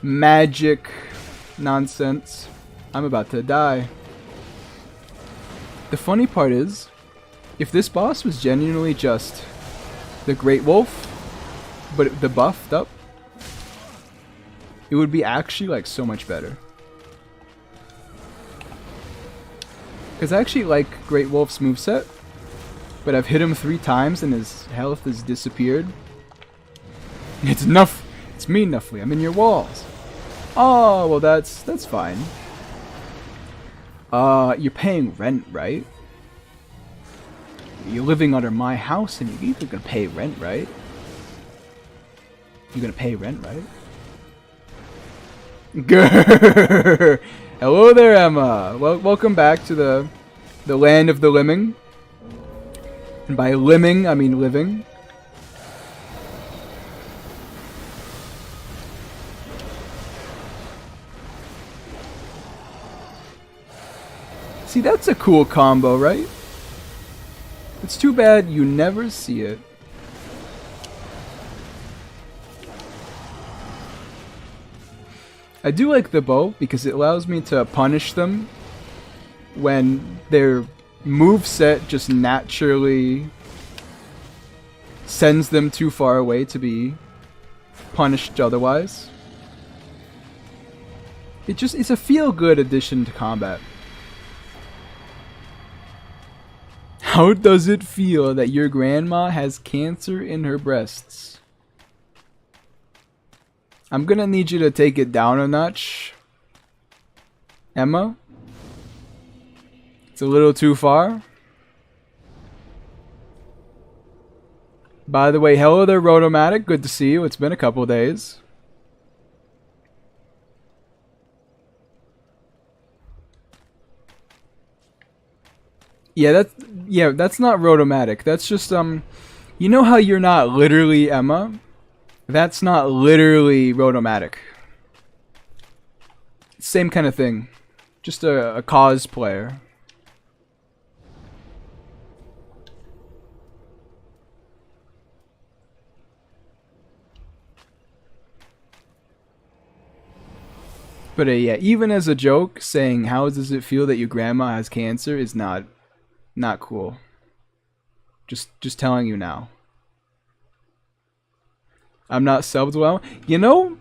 magic nonsense. I'm about to die. The funny part is, if this boss was genuinely just the Great Wolf, but the buffed up, it would be actually like so much better. Because I actually like Great Wolf's moveset, but I've hit him 3 times and his health has disappeared. It's enough. It's me, Nuffly. I'm in your walls. Oh, well that's fine. You're paying rent, right? You're living under my house and you're gonna pay rent, right? You're gonna pay rent, right? Grrr. Hello there, Emma. Welcome back to the land of the limbing. And by limbing, I mean living. See, that's a cool combo, right? It's too bad you never see it. I do like the bow because it allows me to punish them when their moveset just naturally sends them too far away to be punished otherwise. It's a feel-good addition to combat. How does it feel that your grandma has cancer in her breasts? I'm gonna need you to take it down a notch, Emma. It's a little too far. By the way, hello there, Rotomatic. Good to see you. It's been a couple days. Yeah, that's not Rotomatic. That's just you know how you're not literally Emma? That's not literally Rotomatic. Same kind of thing. Just a cosplayer. But yeah, even as a joke, saying how does it feel that your grandma has cancer is not cool. Just telling you now. I'm not subbed well. You know,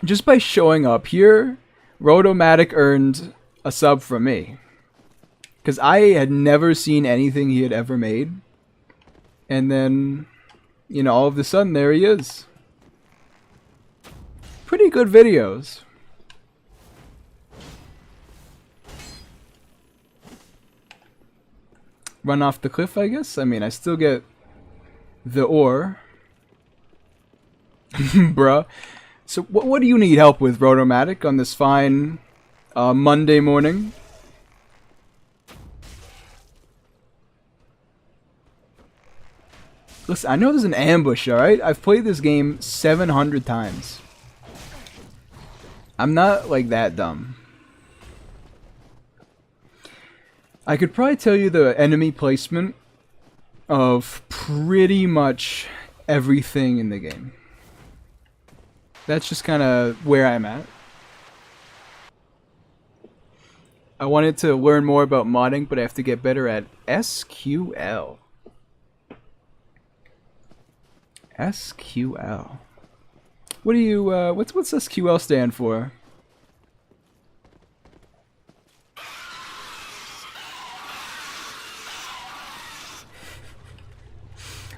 just by showing up here, Rotomatic earned a sub from me. Because I had never seen anything he had ever made. And then, you know, all of a sudden, there he is. Pretty good videos. Run off the cliff, I guess? I mean, I still get the ore. Bruh. So what do you need help with, Rotomatic, on this fine Monday morning? Listen, I know there's an ambush, alright? I've played this game 700 times. I'm not, like, that dumb. I could probably tell you the enemy placement of pretty much everything in the game. That's just kind of where I'm at. I wanted to learn more about modding, but I have to get better at SQL. SQL. What do you, what's SQL stand for?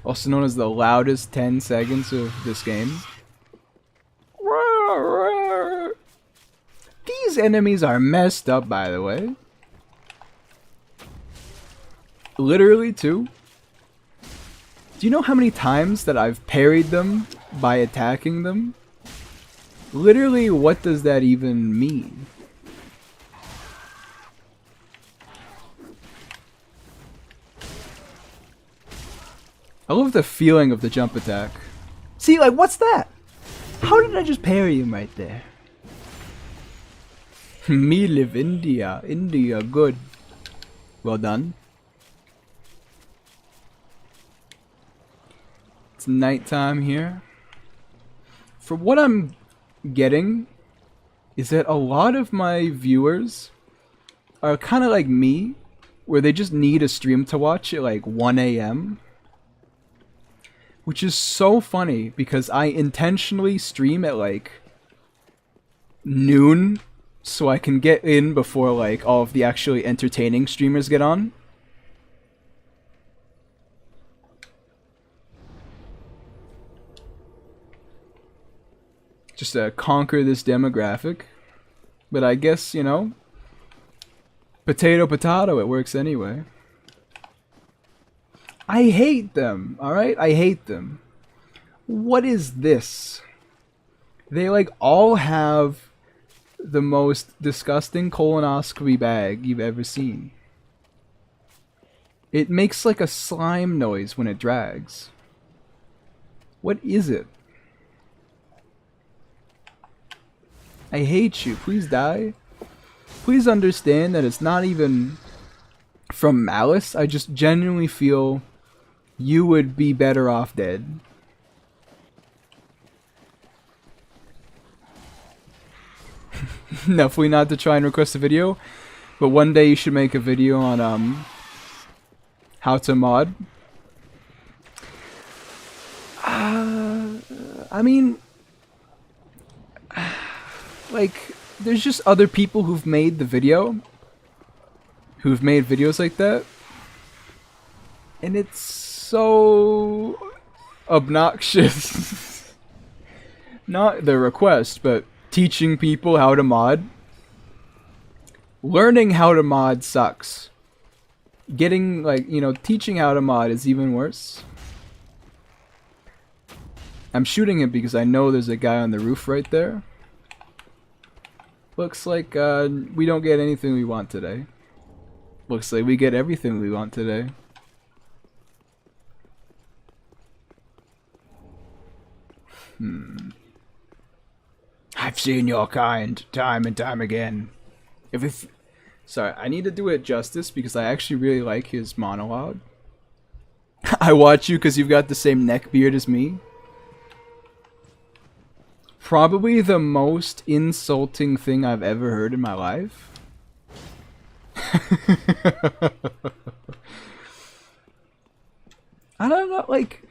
Also known as the loudest 10 seconds of this game. These enemies are messed up, by the way. Literally, too. Do you know how many times that I've parried them by attacking them? Literally, what does that even mean? I love the feeling of the jump attack. See, like, what's that? How did I just parry him right there? Me live India. India, good. Well done. It's nighttime here. For what I'm getting is that a lot of my viewers are kind of like me, where they just need a stream to watch at like 1 AM. Which is so funny because I intentionally stream at like noon so I can get in before like all of the actually entertaining streamers get on. Just to conquer this demographic. But I guess, you know, potato potato, it works anyway. I hate them, alright? I hate them. What is this? They like all have the most disgusting colonoscopy bag you've ever seen. It makes like a slime noise when it drags. What is it? I hate you. Please die. Please understand that it's not even from malice. I just genuinely feel you would be better off dead. Definitely not to try and request a video, but one day you should make a video on how to mod. I mean, like, there's just other people who've made the video, who've made videos like that, and it's so obnoxious. Not the request, but teaching people how to mod. Learning how to mod sucks. Getting, like, you know, teaching how to mod is even worse. I'm shooting it because I know there's a guy on the roof right there. Looks like we don't get anything we want today. Looks like we get everything we want today. I've seen your kind time and time again. Sorry, I need to do it justice because I actually really like his monologue. I watch you because you've got the same neck beard as me. Probably the most insulting thing I've ever heard in my life. I don't know, like,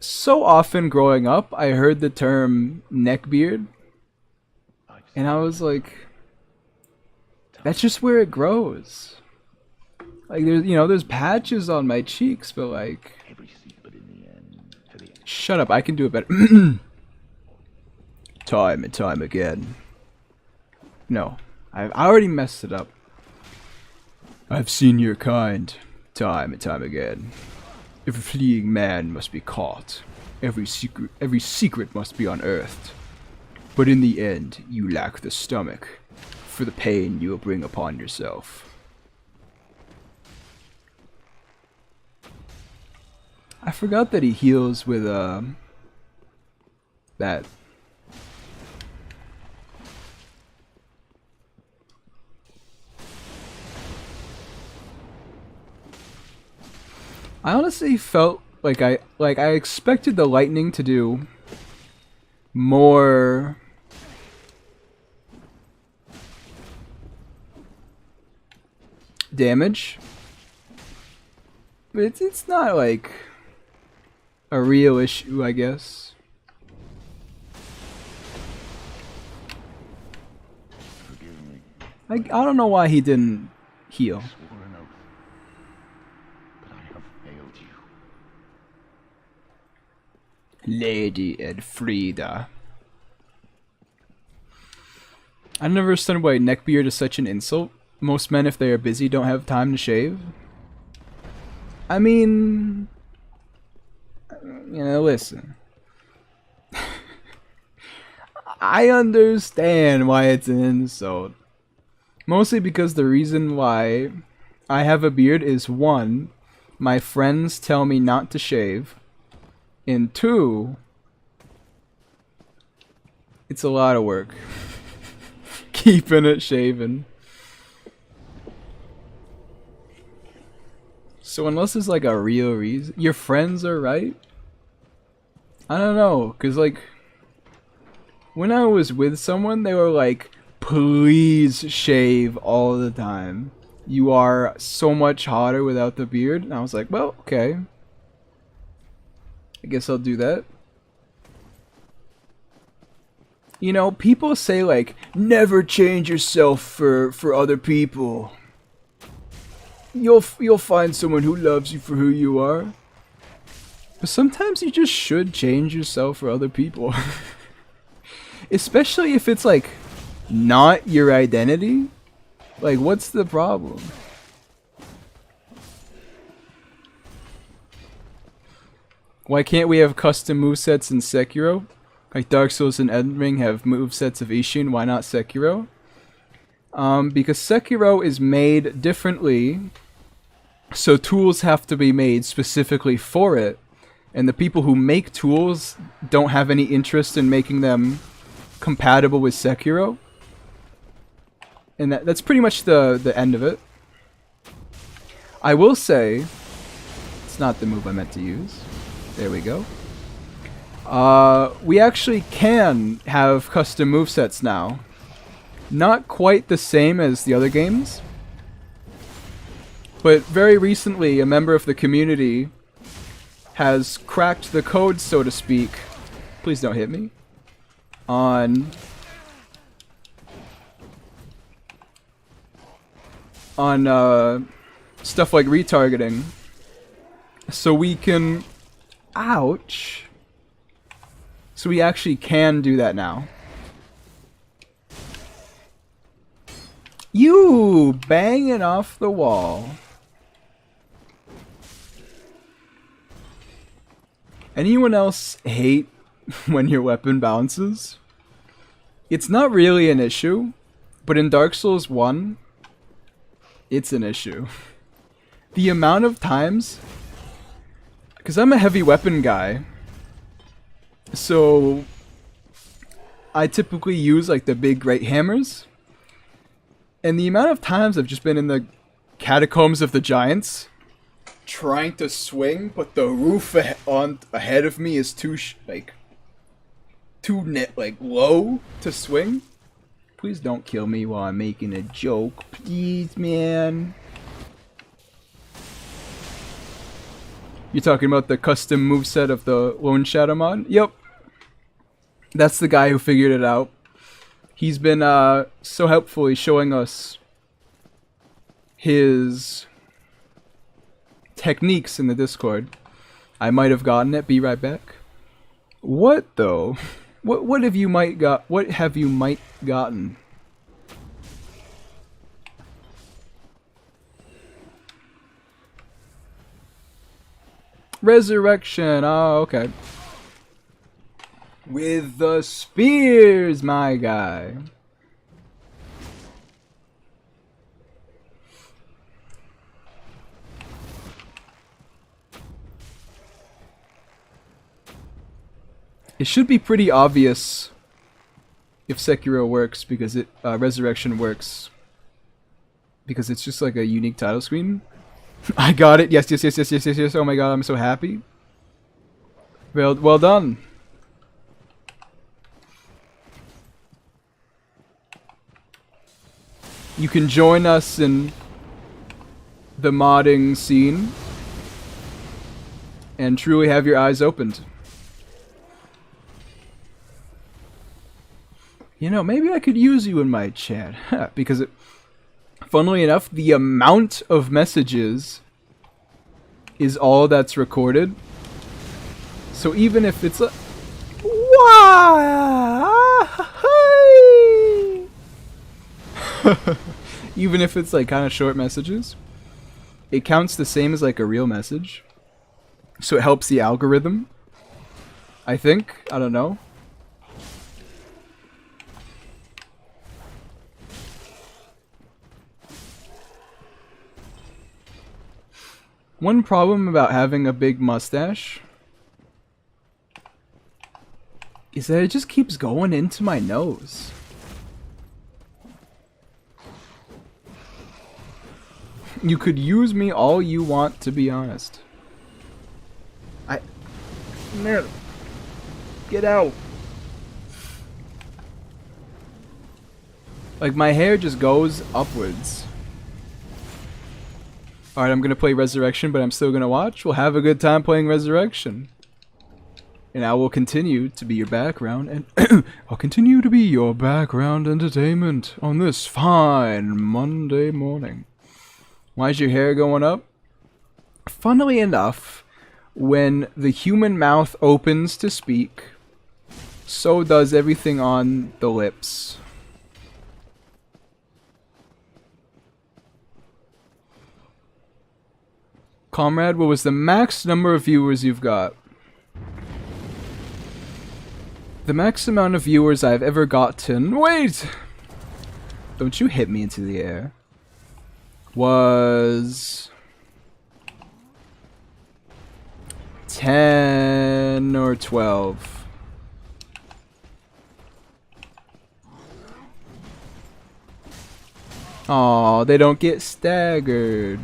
so often growing up, I heard the term neckbeard, and I was like, that's just where it grows. Like, there's, you know, there's patches on my cheeks, but like, shut up, I can do it better. Time and time again. No, I already messed it up. I've seen your kind, time and time again. Every fleeing man must be caught. Every secret must be unearthed. But in the end, you lack the stomach for the pain you will bring upon yourself. I forgot that he heals with that. I honestly felt like I expected the lightning to do more damage, but it's not like a real issue, I guess. I don't know why he didn't heal. Lady Elfrida. I never understood why neckbeard is such an insult. Most men, if they are busy, don't have time to shave. I mean, you know, listen. I understand why it's an insult. Mostly because the reason why I have a beard is, one, my friends tell me not to shave. And two, it's a lot of work. Keeping it shaven. So unless there's like a real reason, your friends are right? I don't know, cause like, when I was with someone, they were like, please shave all the time. You are so much hotter without the beard. And I was like, well, okay. I guess I'll do that. You know, people say like, never change yourself for other people. You'll find someone who loves you for who you are. But sometimes you just should change yourself for other people. Especially if it's like not your identity. Like, what's the problem? Why can't we have custom movesets in Sekiro? Like Dark Souls and Elden Ring have movesets of Ishin, why not Sekiro? Because Sekiro is made differently, so tools have to be made specifically for it, and the people who make tools don't have any interest in making them compatible with Sekiro. And that's pretty much the end of it. I will say, it's not the move I meant to use. There we go. We actually can have custom movesets now. Not quite the same as the other games. But very recently, a member of the community has cracked the code, so to speak. Please don't hit me. On stuff like retargeting. So we can... Ouch. So we actually can do that now. You banging off the wall. Anyone else hate when your weapon bounces? It's not really an issue, but in Dark Souls 1, it's an issue. The amount of times... Because I'm a heavy weapon guy, so I typically use like the big great hammers. And the amount of times I've just been in the catacombs of the giants trying to swing, but the roof ahead of me is too low to swing. Please don't kill me while I'm making a joke, please, man. You're talking about the custom moveset of the Lone Shadow mod? Yep. That's the guy who figured it out. He's been so helpfully showing us his techniques in the Discord. I might have gotten it. Be right back. What though? What have you might gotten? Resurrection. Oh, okay. With the spears, my guy. It should be pretty obvious if Sekiro works, because Resurrection works, because it's just like a unique title screen. I got it. Yes. Oh my god, I'm so happy. Well done. You can join us in the modding scene and truly have your eyes opened. You know, maybe I could use you in my chat, because funnily enough, the amount of messages is all that's recorded. So even if it's a... even if it's like kind of short messages, it counts the same as like a real message. So it helps the algorithm, I think. I don't know. One problem about having a big mustache is that it just keeps going into my nose. You could use me all you want, to be honest. Man, get out. Like, my hair just goes upwards. Alright, I'm gonna play Resurrection, but I'm still gonna watch. We'll have a good time playing Resurrection. And I will continue to be your background, and I'll continue to be your background entertainment on this fine Monday morning. Why is your hair going up? Funnily enough, when the human mouth opens to speak, so does everything on the lips. Comrade, what was the max number of viewers you've got? The max amount of viewers I've ever gotten. Wait! Don't you hit me into the air. Was 10 or 12. Aw, they don't get staggered.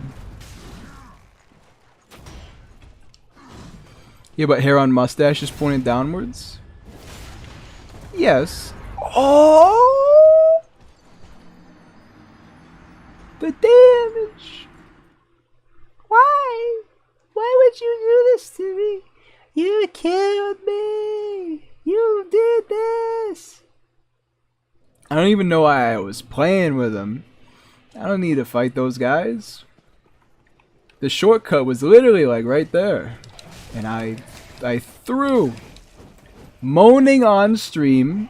Yeah, but hair on mustache is pointing downwards? Yes. Oh! The damage! Why? Why would you do this to me? You killed me! You did this! I don't even know why I was playing with him. I don't need to fight those guys. The shortcut was literally like right there. And I threw. Moaning on stream.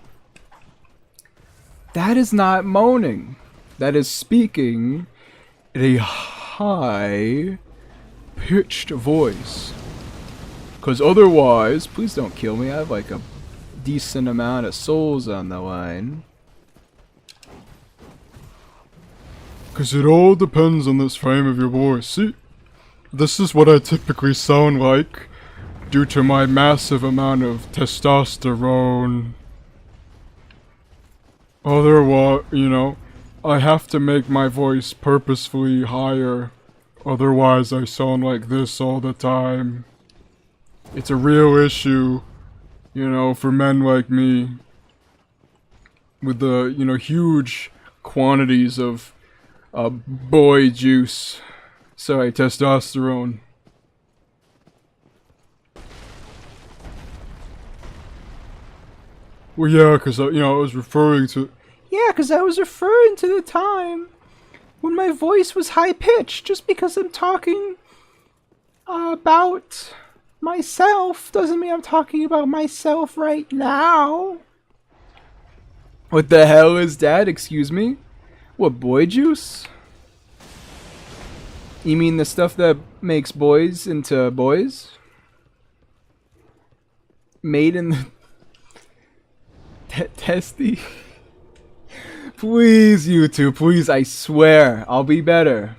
That is not moaning. That is speaking in a high pitched voice. Cause otherwise, please don't kill me. I have like a decent amount of souls on the line. Cause it all depends on this frame of your voice. See, this is what I typically sound like due to my massive amount of testosterone. Otherwise, you know, I have to make my voice purposefully higher. Otherwise, I sound like this all the time. It's a real issue, you know, for men like me. With the, you know, huge quantities of boy juice. Sorry, testosterone. Well, yeah, because, you know, I was referring to... Yeah, because I was referring to the time when my voice was high-pitched. Just because I'm talking about myself doesn't mean I'm talking about myself right now. What the hell is that? Excuse me? What, boy juice? You mean the stuff that makes boys into boys? Made in the... testy? Please, YouTube, please, I swear, I'll be better.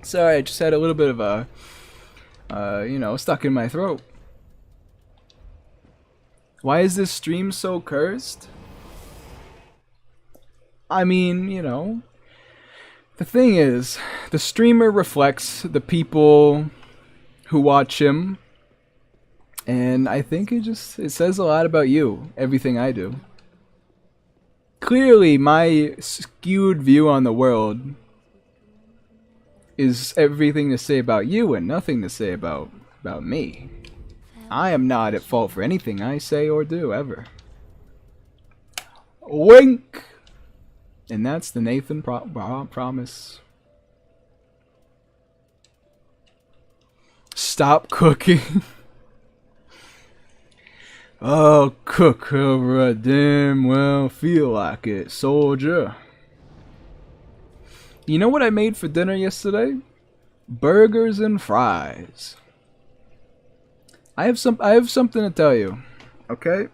Sorry, I just had a little bit of a, you know, stuck in my throat. Why is this stream so cursed? I mean, you know, the thing is, the streamer reflects the people who watch him, and I think it says a lot about you, everything I do. Clearly, my skewed view on the world is everything to say about you and nothing to say about me. I am not at fault for anything I say or do, ever. Wink! And that's the Nathan promise. Stop cooking. I'll cook over a damn well feel like it, soldier. You know what I made for dinner yesterday? Burgers and fries. I have something to tell you. Okay?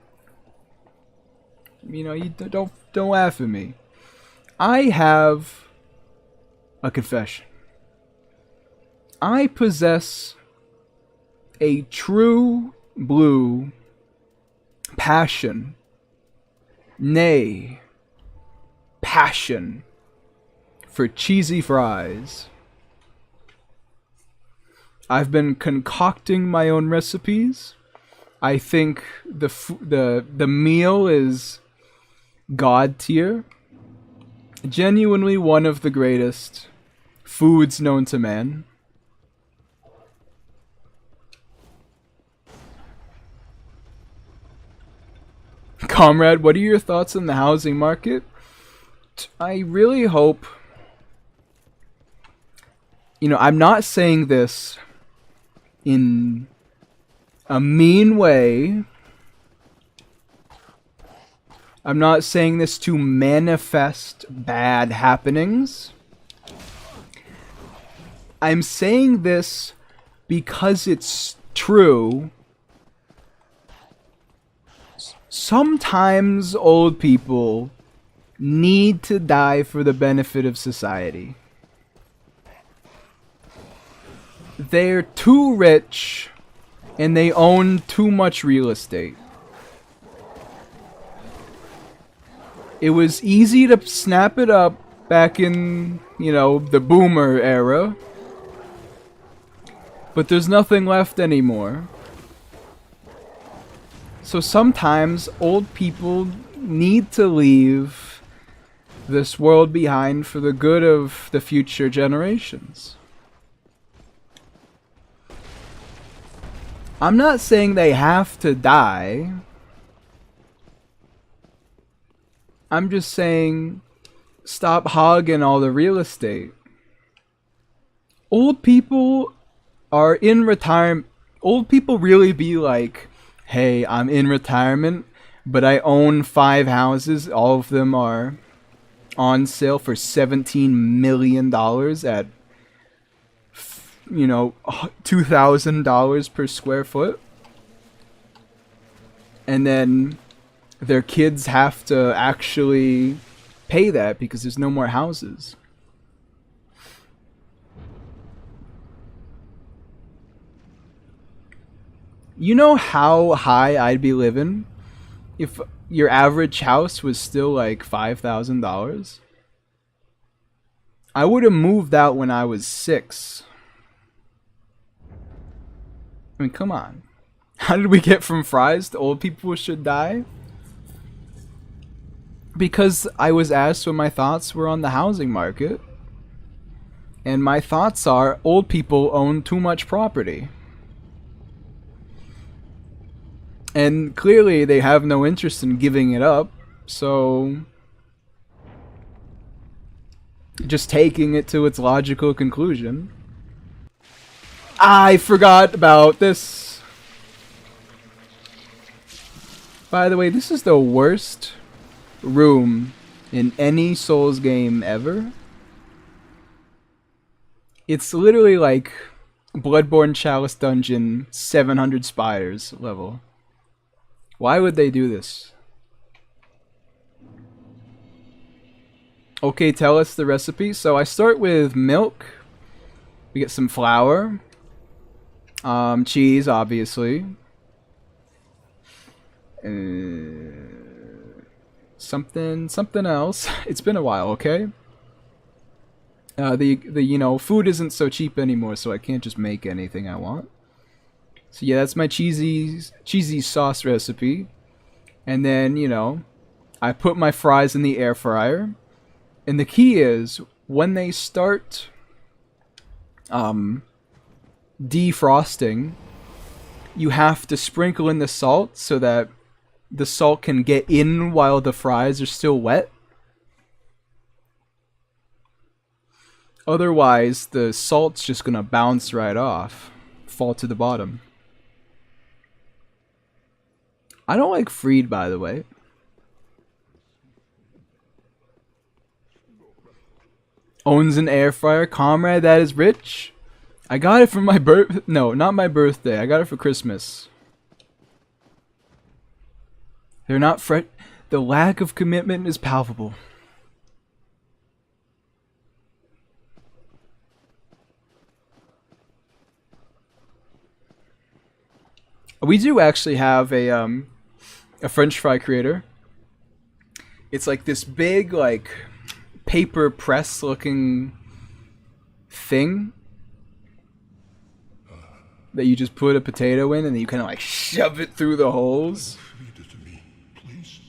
You know, you don't laugh at me. I have a confession. I possess a true blue passion. Nay, passion for cheesy fries. I've been concocting my own recipes. I think the meal is god tier. Genuinely one of the greatest foods known to man. Comrade, what are your thoughts on the housing market? I really hope... You know, I'm not saying this in a mean way. I'm not saying this to manifest bad happenings. I'm saying this because it's true. Sometimes old people need to die for the benefit of society. They're too rich and they own too much real estate. It was easy to snap it up back in, you know, the boomer era. But there's nothing left anymore. So sometimes old people need to leave this world behind for the good of the future generations. I'm not saying they have to die. I'm just saying, stop hogging all the real estate. Old people are in retirement. Old people really be like, hey, I'm in retirement, but I own 5 houses. All of them are on sale for $17 million at, you know, $2,000 per square foot. And then their kids have to actually pay that because there's no more houses. You know how high I'd be living if your average house was still like $5,000? I would have moved out when I was 6. I mean, come on. How did we get from fries to old people should die? Because I was asked what my thoughts were on the housing market. And my thoughts are old people own too much property. And clearly they have no interest in giving it up. So just taking it to its logical conclusion. I forgot about this. By the way, this is the worst room in any Souls game ever. It's literally like Bloodborne Chalice Dungeon 700 spires level. Why would they do this? Okay, tell us the recipe. So I start with milk. We get some flour. Cheese, obviously. Something else. It's been a while, okay? You know, food isn't so cheap anymore, so I can't just make anything I want. So yeah, that's my cheesy sauce recipe. And then, you know, I put my fries in the air fryer. And the key is, when they start defrosting, you have to sprinkle in the salt so that the salt can get in while the fries are still wet. Otherwise, the salt's just gonna bounce right off, fall to the bottom. I don't like Freed, by the way. Owns an air fryer. Comrade, that is rich. I got it for my no, not my birthday. I got it for Christmas. They're not the lack of commitment is palpable. We do actually have a French fry creator. It's like this big, like, paper press looking thing that you just put a potato in and then you kind of like shove it through the holes. Feed it to me, please.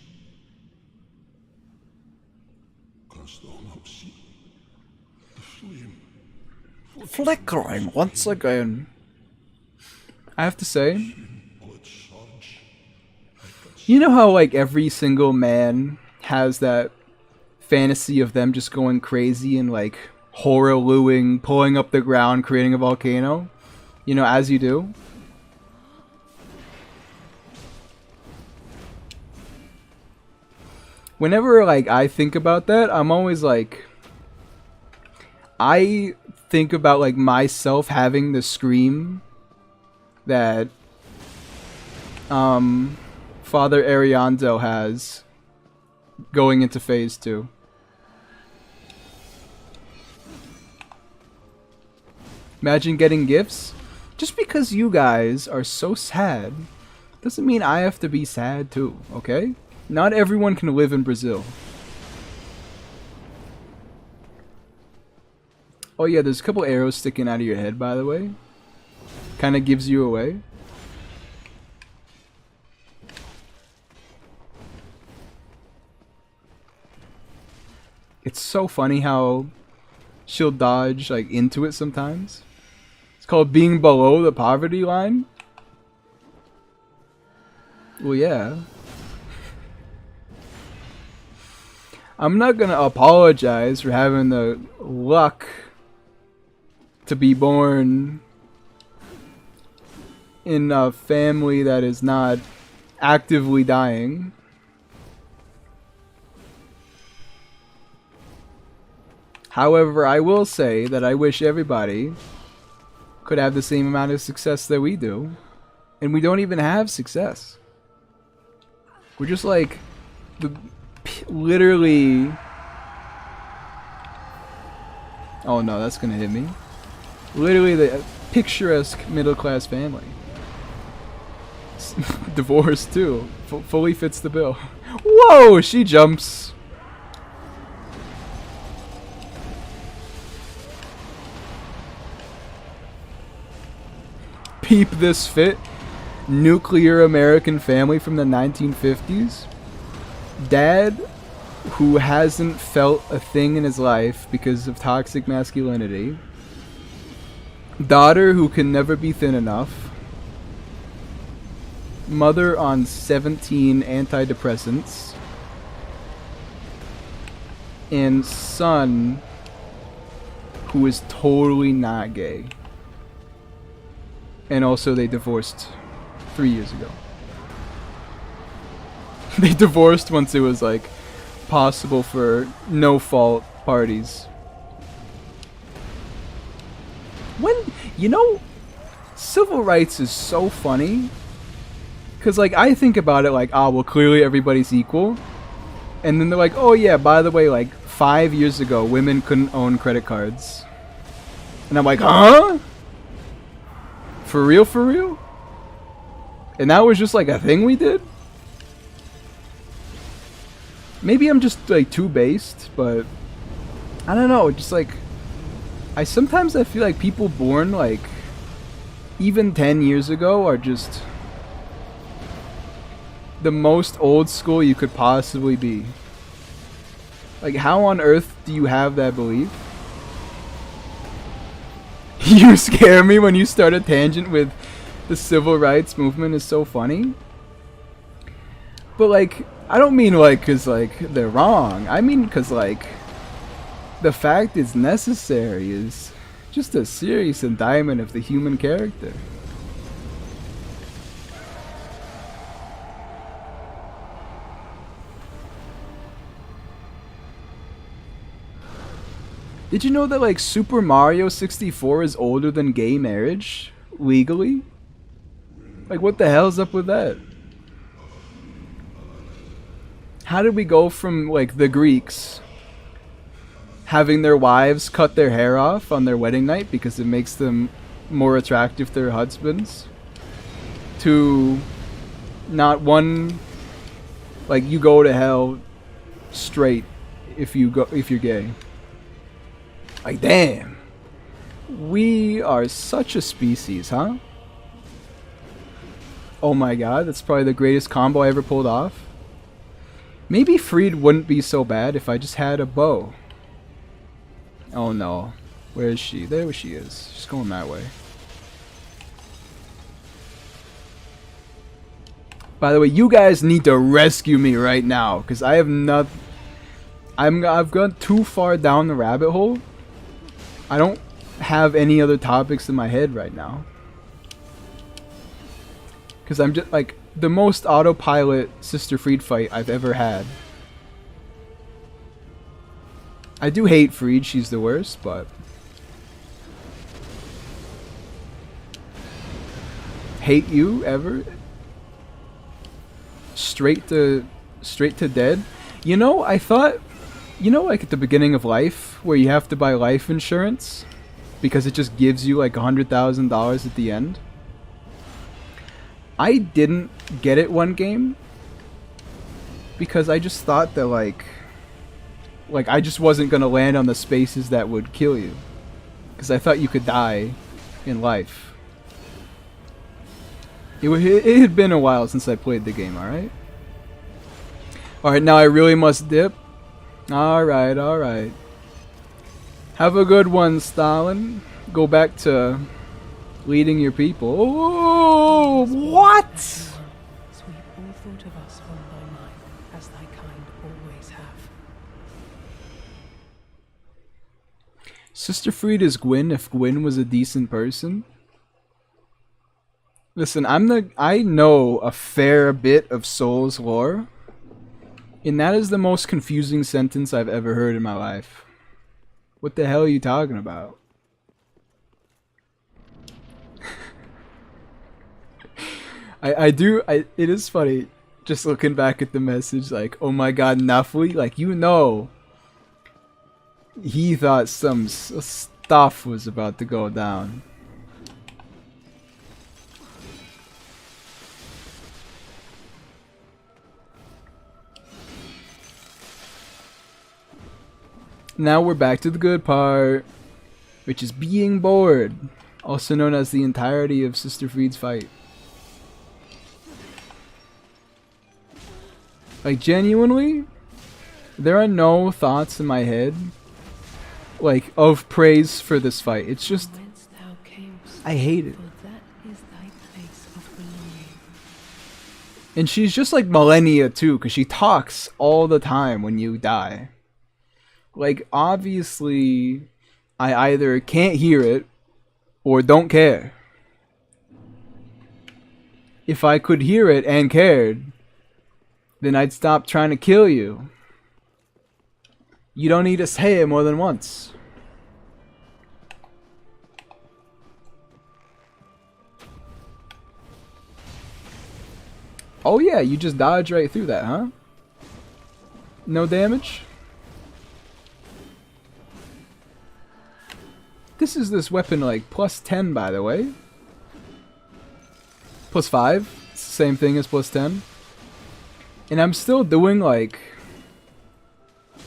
Kannst du noch see the flame? Flickering once again. I have to say, you know how like every single man has that fantasy of them just going crazy and like horror-looing, pulling up the ground, creating a volcano? You know, as you do. Whenever like I think about that, I'm always like, I think about like myself having the scream that Father Ariando has going into phase 2. Imagine getting gifts. Just because you guys are so sad doesn't mean I have to be sad too, okay? Not everyone can live in Brazil. Oh yeah, there's a couple arrows sticking out of your head, by the way. Kind of gives you away. It's so funny how she'll dodge like into it sometimes. It's called being below the poverty line. Well, yeah. I'm not gonna apologize for having the luck to be born in a family that is not actively dying. However, I will say that I wish everybody could have the same amount of success that we do. And we don't even have success. We're just like literally... Oh no, that's gonna hit me. Literally the picturesque middle-class family. Divorced too. Fully fits the bill. Whoa, she jumps. Peep this fit. Nuclear American family from the 1950s. Dad who hasn't felt a thing in his life because of toxic masculinity. Daughter who can never be thin enough. Mother on 17 antidepressants. And son who is totally not gay. And also they divorced 3 years ago. They divorced once it was like possible for no fault parties. When, you know, civil rights is so funny. Cause like I think about it like, ah, well clearly everybody's equal. And then they're like, oh yeah, by the way, like 5 years ago women couldn't own credit cards. And I'm like, huh? For real, for real? And that was just like a thing we did? Maybe I'm just like too based, but I don't know, just like I sometimes feel like people born like even 10 years ago are just the most old school you could possibly be. Like how on earth do you have that belief? You scare me when you start a tangent with the civil rights movement is so funny. But like, I don't mean like cause like they're wrong. I mean cause like the fact it's necessary is just a serious indictment of the human character. Did you know that like Super Mario 64 is older than gay marriage? Legally? Like what the hell's up with that? How did we go from like the Greeks having their wives cut their hair off on their wedding night because it makes them more attractive to their husbands, to not one, like you go to hell straight if you're gay? Like, damn. We are such a species, huh? Oh my god, that's probably the greatest combo I ever pulled off. Maybe Freed wouldn't be so bad if I just had a bow. Oh no. Where is she? There she is. She's going that way. By the way, you guys need to rescue me right now, because I have not... I've gone too far down the rabbit hole. I don't have any other topics in my head right now. Because I'm just like the most autopilot Sister Freed fight I've ever had. I do hate Freed, she's the worst, but... Hate you, ever? straight to dead. You know, I thought, you know, like at the beginning of life where you have to buy life insurance because it just gives you like $100,000 at the end. I didn't get it one game because I just thought that like I just wasn't gonna land on the spaces that would kill you, because I thought you could die in life. It had been a while since I played the game. Alright, now I really must dip. Alright. Have a good one, Stalin. Go back to leading your people. Oh, what? Sweep all thought of us from thy mind, as thy kind always have. Sister Fried is Gwyn if Gwyn was a decent person. Listen, I know a fair bit of Souls lore, and that is the most confusing sentence I've ever heard in my life. What the hell are you talking about? it is funny just looking back at the message, like, oh my god, Nafli, like, you know, he thought some stuff was about to go down. Now we're back to the good part, which is being bored, also known as the entirety of Sister Fried's fight. Like, genuinely, there are no thoughts in my head, like, of praise for this fight. It's just, Whence thou camest, I hate it. for that is thy place of belonging. And she's just like Millennia too, because she talks all the time when you die. Like, obviously, I either can't hear it or don't care. If I could hear it and cared, then I'd stop trying to kill you. You don't need to say it more than once. Oh yeah, you just dodged right through that, huh? No damage? This is this weapon like plus 10, by the way. Plus 5. It's the same thing as plus 10. And I'm still doing like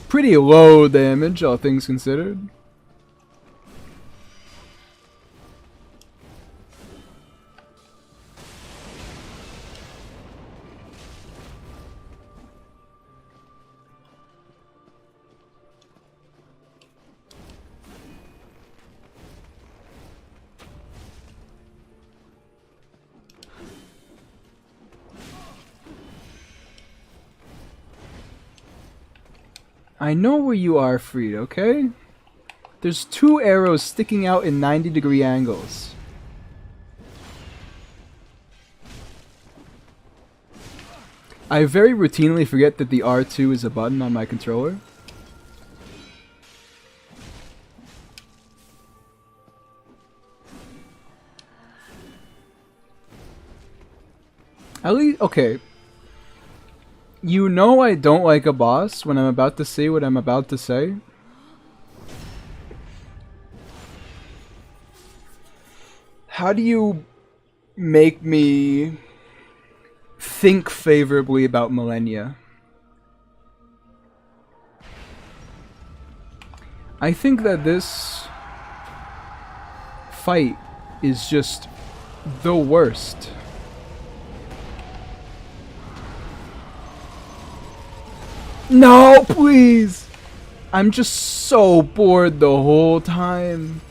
pretty low damage, all things considered. I know where you are, Fried, okay? There's 2 arrows sticking out in 90-degree angles. I very routinely forget that the R2 is a button on my controller. At least, okay. You know I don't like a boss when I'm about to say what I'm about to say. How do you make me think favorably about Millennia? I think that this fight is just the worst. No, please! I'm just so bored the whole time.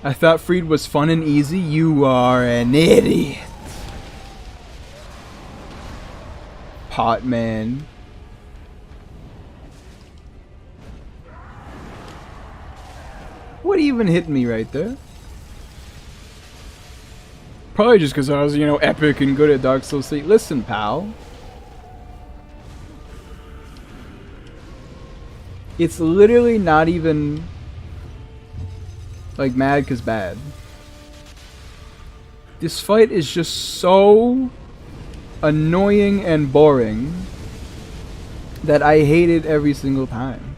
I thought Fried was fun and easy. You are an idiot. Pot man. What even hit me right there? Probably just because I was, you know, epic and good at Dark Souls 3. Listen, pal. It's literally not even like mad because bad. This fight is just so annoying and boring that I hate it every single time.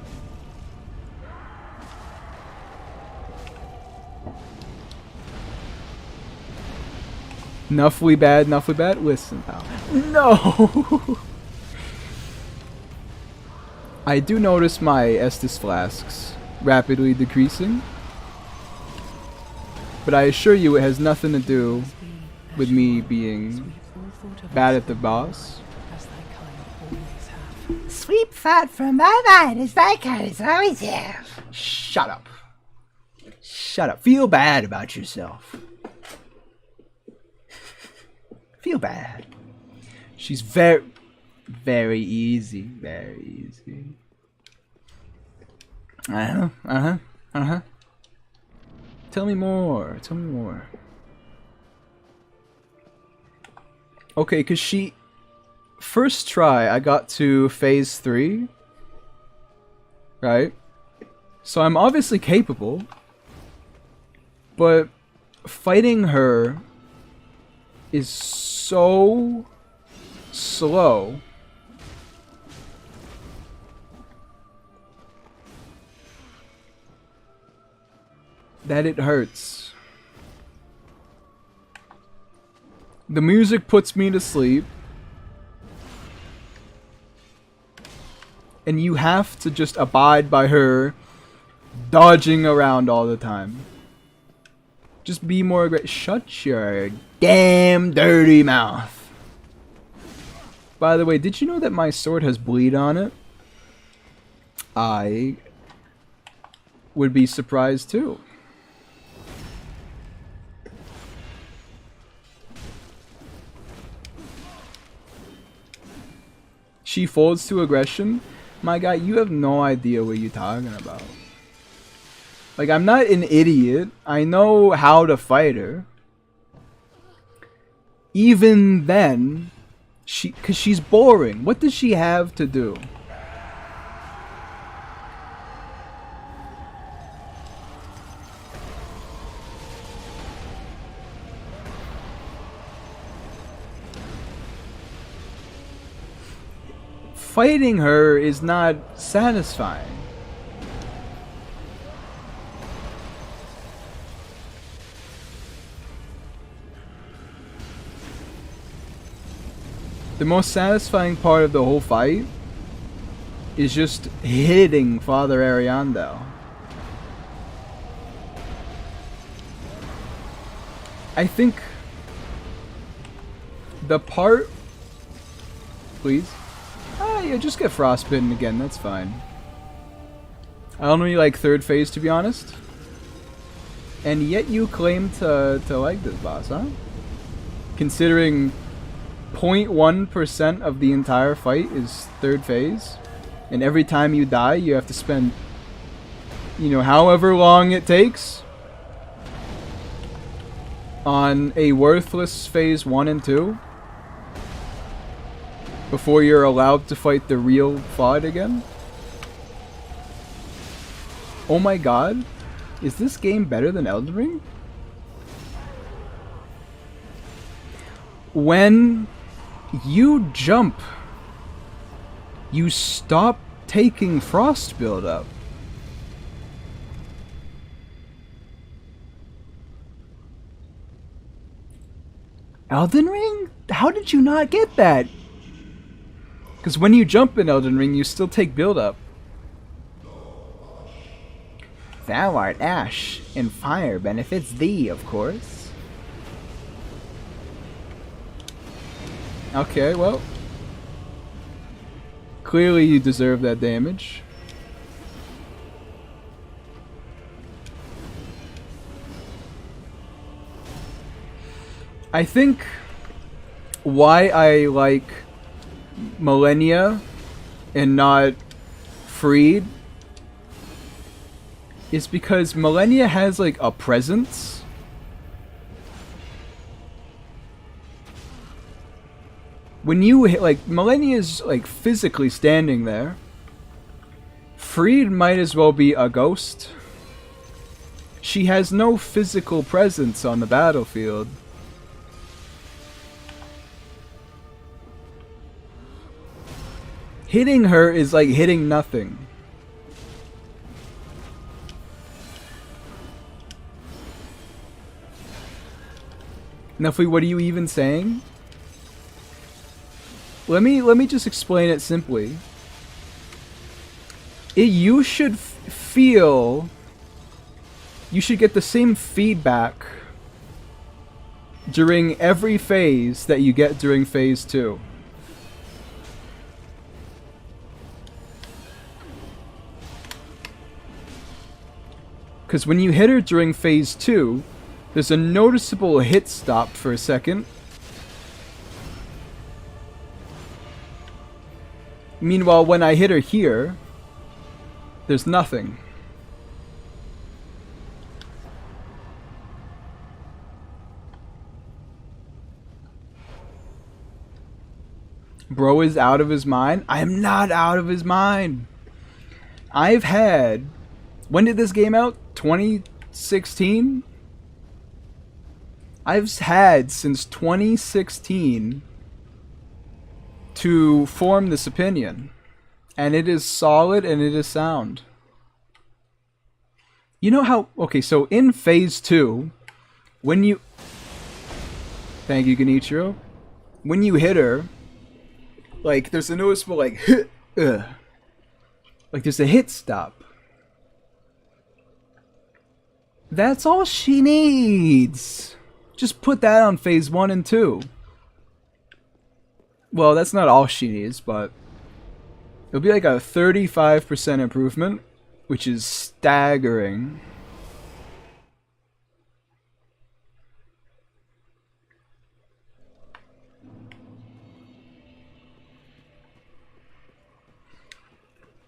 Nuffly bad, nuffly bad? Listen, pal. No! I do notice my Estus flasks rapidly decreasing, but I assure you it has nothing to do with me being bad at the boss. As thy kind always have. Sweep thought from my mind as thy kind is always have. Shut up. Shut up. Feel bad about yourself. Feel bad. She's very easy. Very easy. Tell me more. Tell me more. Okay, because she... First try, I got to phase 3. Right? So I'm obviously capable. But fighting her is so slow that it hurts. The music puts me to sleep, and you have to just abide by her dodging around all the time. Just be more aggressive. Shut your damn dirty mouth. By the way, did you know that my sword has bleed on it? I would be surprised too. She folds to aggression? My guy, you have no idea what you're talking about. Like, I'm not an idiot. I know how to fight her. Even then, because she's boring. What does she have to do? Fighting her is not satisfying. The most satisfying part of the whole fight is just hitting Father Ariandel. I think the part... Please? Yeah, just get frostbitten again, that's fine. I only like third phase, to be honest. And yet you claim to like this boss, huh? Considering 0.1% of the entire fight is third phase, and every time you die you have to spend, you know, however long it takes on a worthless phase 1 and 2 before you're allowed to fight the real FOD again. Oh my god, is this game better than Elden Ring? When you jump, you stop taking frost buildup. Elden Ring? How did you not get that? Because when you jump in Elden Ring, you still take buildup. Thou art ash, and fire benefits thee, of course. Okay, well. Clearly you deserve that damage. I think why I like Millennia and not Freed is because Millennia has like a presence. When you hit, like, Millennia's like physically standing there. Freed might as well be a ghost. She has no physical presence on the battlefield. Hitting her is like hitting nothing. Nuffy, what are you even saying? Let me just explain it simply. You should feel... You should get the same feedback during every phase that you get during phase 2. Because when you hit her during phase 2, there's a noticeable hit stop for a second. Meanwhile, when I hit her here, there's nothing. Bro is out of his mind? I am not out of his mind. I've had... When did this game out? 2016? I've had since 2016 to form this opinion. And it is solid and it is sound. You know how... Okay, so in phase 2, when you... Thank you, Genichiro. When you hit her, like, there's a noticeable, like, like, there's a hit stop. That's all she needs. Just put that on phase 1 and 2. Well, that's not all she needs, but it'll be like a 35% improvement, which is staggering.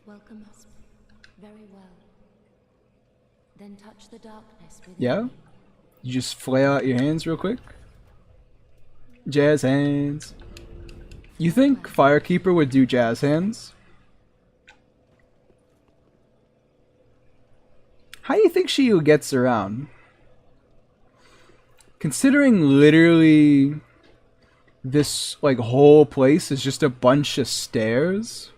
Welcome us. Very well. Then touch the darkness with Yeah? You just flare out your hands real quick? Jazz hands. You think Firekeeper would do jazz hands? How do you think she gets around? Considering literally this like whole place is just a bunch of stairs,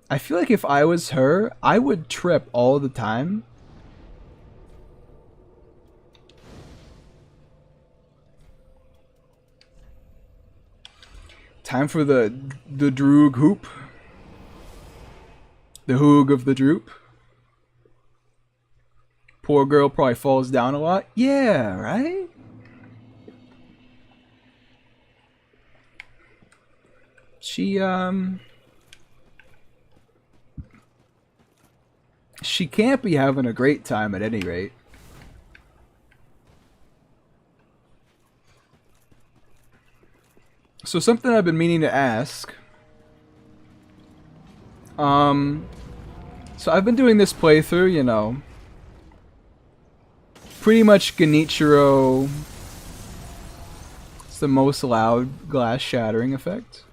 I feel like if I was her, I would trip all the time. Time for the droog hoop. The hoog of the droop. Poor girl probably falls down a lot. Yeah, right? She can't be having a great time at any rate. So something I've been meaning to ask. So I've been doing this playthrough, you know. Pretty much Genichiro. It's the most loud glass shattering effect.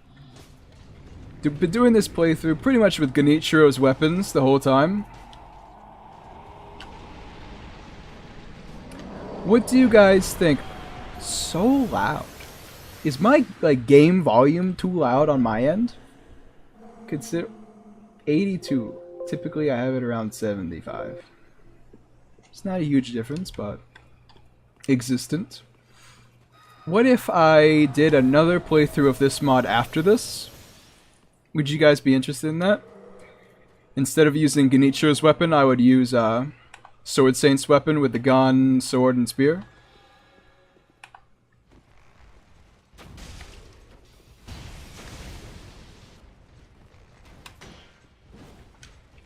Been doing this playthrough pretty much with Genichiro's weapons the whole time. What do you guys think? So loud. Is my like game volume too loud on my end? Consider 82. Typically I have it around 75. It's not a huge difference, but existent. What if I did another playthrough of this mod after this? Would you guys be interested in that? Instead of using Genichiro's weapon, I would use Sword Saint's weapon with the gun, sword, and spear.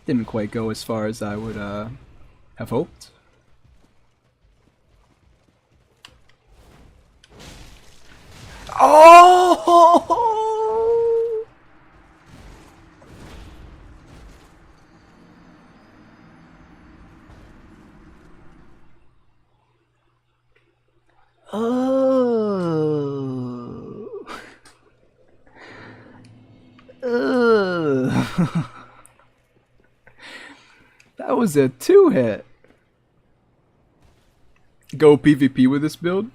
Didn't quite go as far as I would have hoped. Oh! Oh. That was a 2-hit. Go PvP with this build?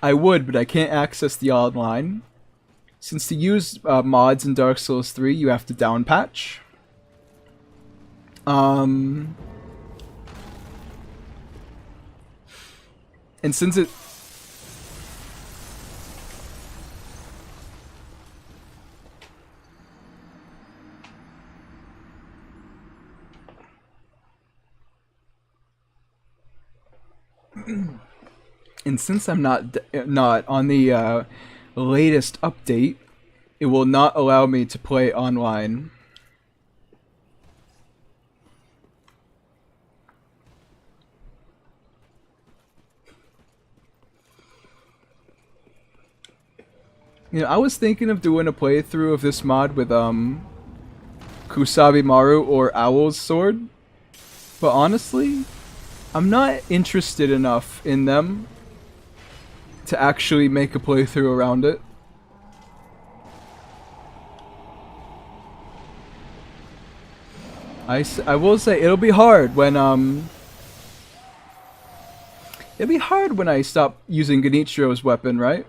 I would, but I can't access the online. Since to use mods in Dark Souls 3, you have to down patch. And since it... And since I'm not on the latest update, it will not allow me to play online. You know, I was thinking of doing a playthrough of this mod with Kusabi Maru or Owl's Sword, but honestly, I'm not interested enough in them to actually make a playthrough around it. I will say it'll be hard when I stop using Genichiro's weapon, right?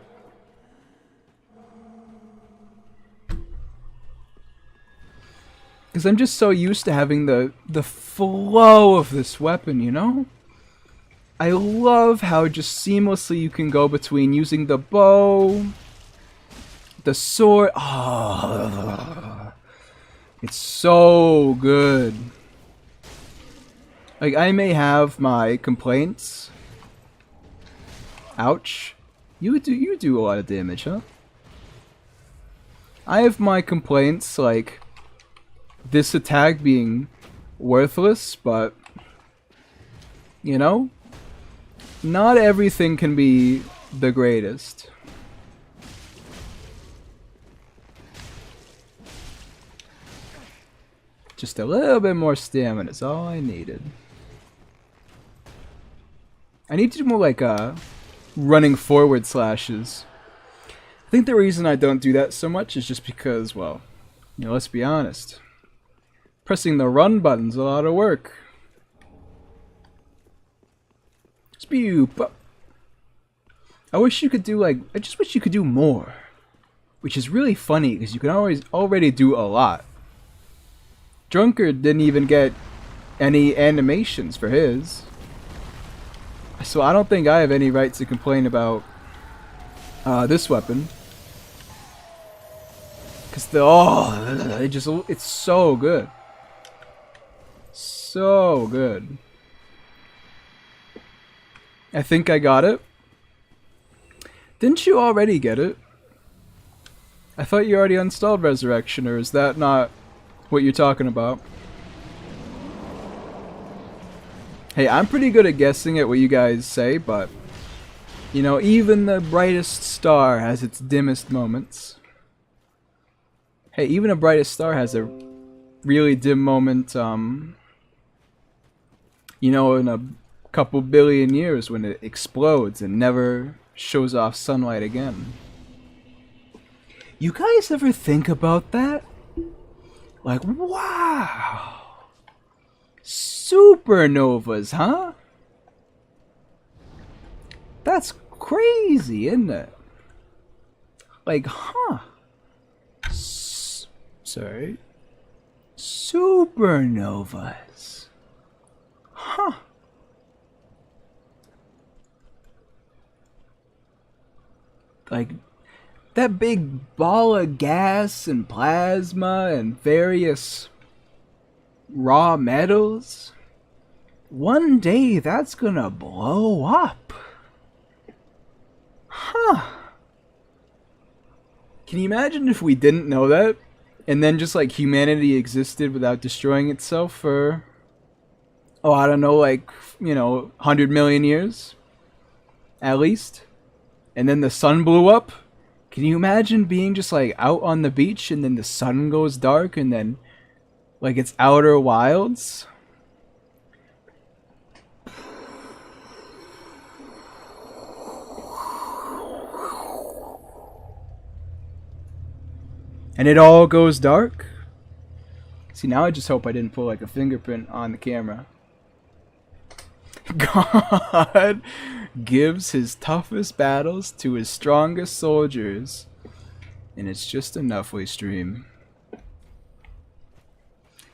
Because I'm just so used to having the flow of this weapon, you know? I love how just seamlessly you can go between using the bow, the sword. Oh, it's so good. Like, I may have my complaints. Ouch. You do a lot of damage, huh? I have my complaints, like this attack being worthless, but you know, not everything can be the greatest. Just a little bit more stamina is all I needed. I need to do more like running forward slashes. I think the reason I don't do that so much is just because, well, you know, let's be honest. Pressing the run button's a lot of work. Spew. I wish you could do I just wish you could do more. Which is really funny because you can already do a lot. Drunkard didn't even get any animations for his. So I don't think I have any right to complain about this weapon. Cause it's so good. So good. I think I got it. Didn't you already get it? I thought you already installed Resurrection, or is that not what you're talking about? Hey, I'm pretty good at guessing at what you guys say, but you know, even the brightest star has its dimmest moments. Hey, even a brightest star has a really dim moment, you know, in a couple billion years when it explodes and never shows off sunlight again. You guys ever think about that? Like, wow! Supernovas, huh? That's crazy, isn't it? Like, huh? Sorry. Supernovas. Huh. Like, that big ball of gas and plasma and various raw metals, one day that's gonna blow up. Huh. Can you imagine if we didn't know that? And then just like humanity existed without destroying itself for, oh, I don't know, like, you know, 100 million years? At least? And then the sun blew up? Can you imagine being just like out on the beach and then the sun goes dark and then like it's outer wilds? And it all goes dark? See, now I just hope I didn't pull like a fingerprint on the camera. God gives his toughest battles to his strongest soldiers, And it's just enough we stream.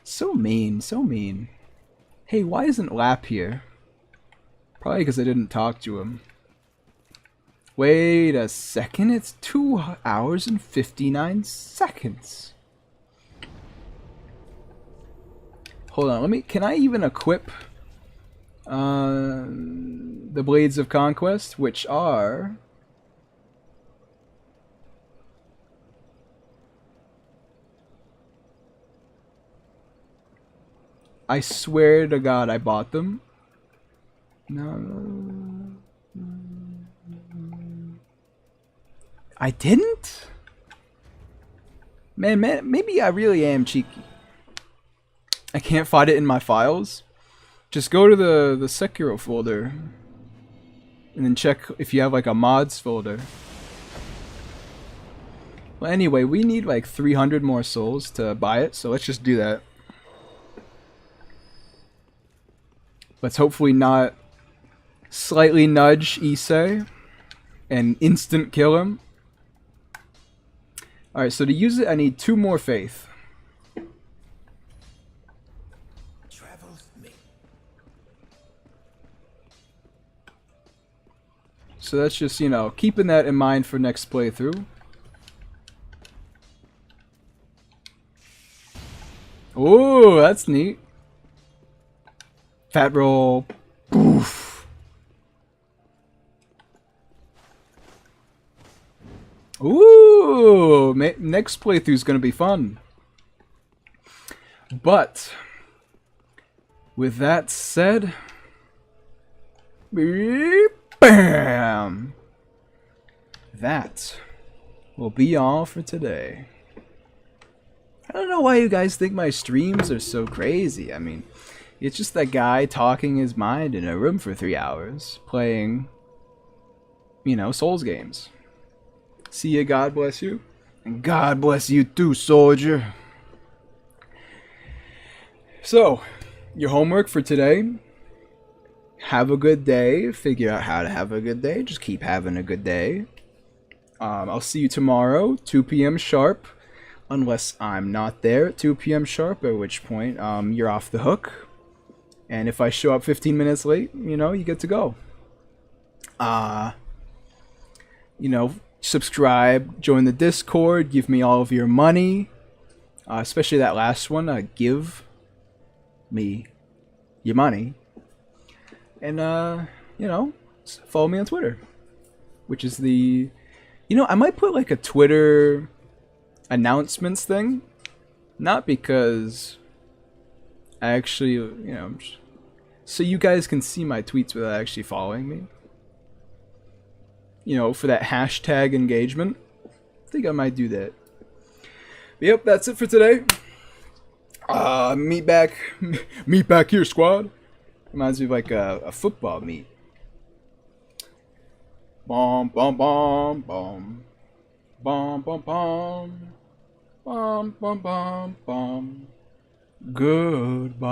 So mean, so mean. Hey, why isn't Lap here? Probably because I didn't talk to him. Wait a second, it's 2 hours and 59 seconds. Hold on, can I even equip the Blades of Conquest, which are... I swear to God I bought them. No. I didn't? Man, maybe I really am cheeky. I can't find it in my files. Just go to the Sekiro folder. And then check if you have like a mods folder. Well, anyway, we need like 300 more souls to buy it, so let's just do that. Let's hopefully not slightly nudge Issei and instant kill him. Alright, so to use it, I need 2 more faith. So that's just, you know, keeping that in mind for next playthrough. Oh, that's neat. Fat roll. Oof. Ooh, next playthrough is going to be fun. But with that said, bam. That will be all for today. I don't know why you guys think my streams are so crazy. I mean, it's just that guy talking his mind in a room for 3 hours, playing, you know, Souls games. See ya, God bless you. And God bless you too, soldier. So, your homework for today. Have a good day. Figure out how to have a good day. Just keep having a good day. I'll see you tomorrow, 2 p.m. sharp. Unless I'm not there at 2 p.m. sharp, at which point you're off the hook. And if I show up 15 minutes late, you know, you get to go. You know, subscribe, join the Discord, give me all of your money. Especially that last one, give me your money. And, you know, follow me on Twitter. Which is the... You know, I might put like a Twitter announcements thing. Not because... I actually, you know, so you guys can see my tweets without actually following me. You know, for that hashtag engagement. I think I might do that. But yep, that's it for today. Meet back here, squad. Reminds me of like a football meet. Bom, bom, bom, bom. Bom, bom, bom. Bom, bom, bom, bom. Goodbye.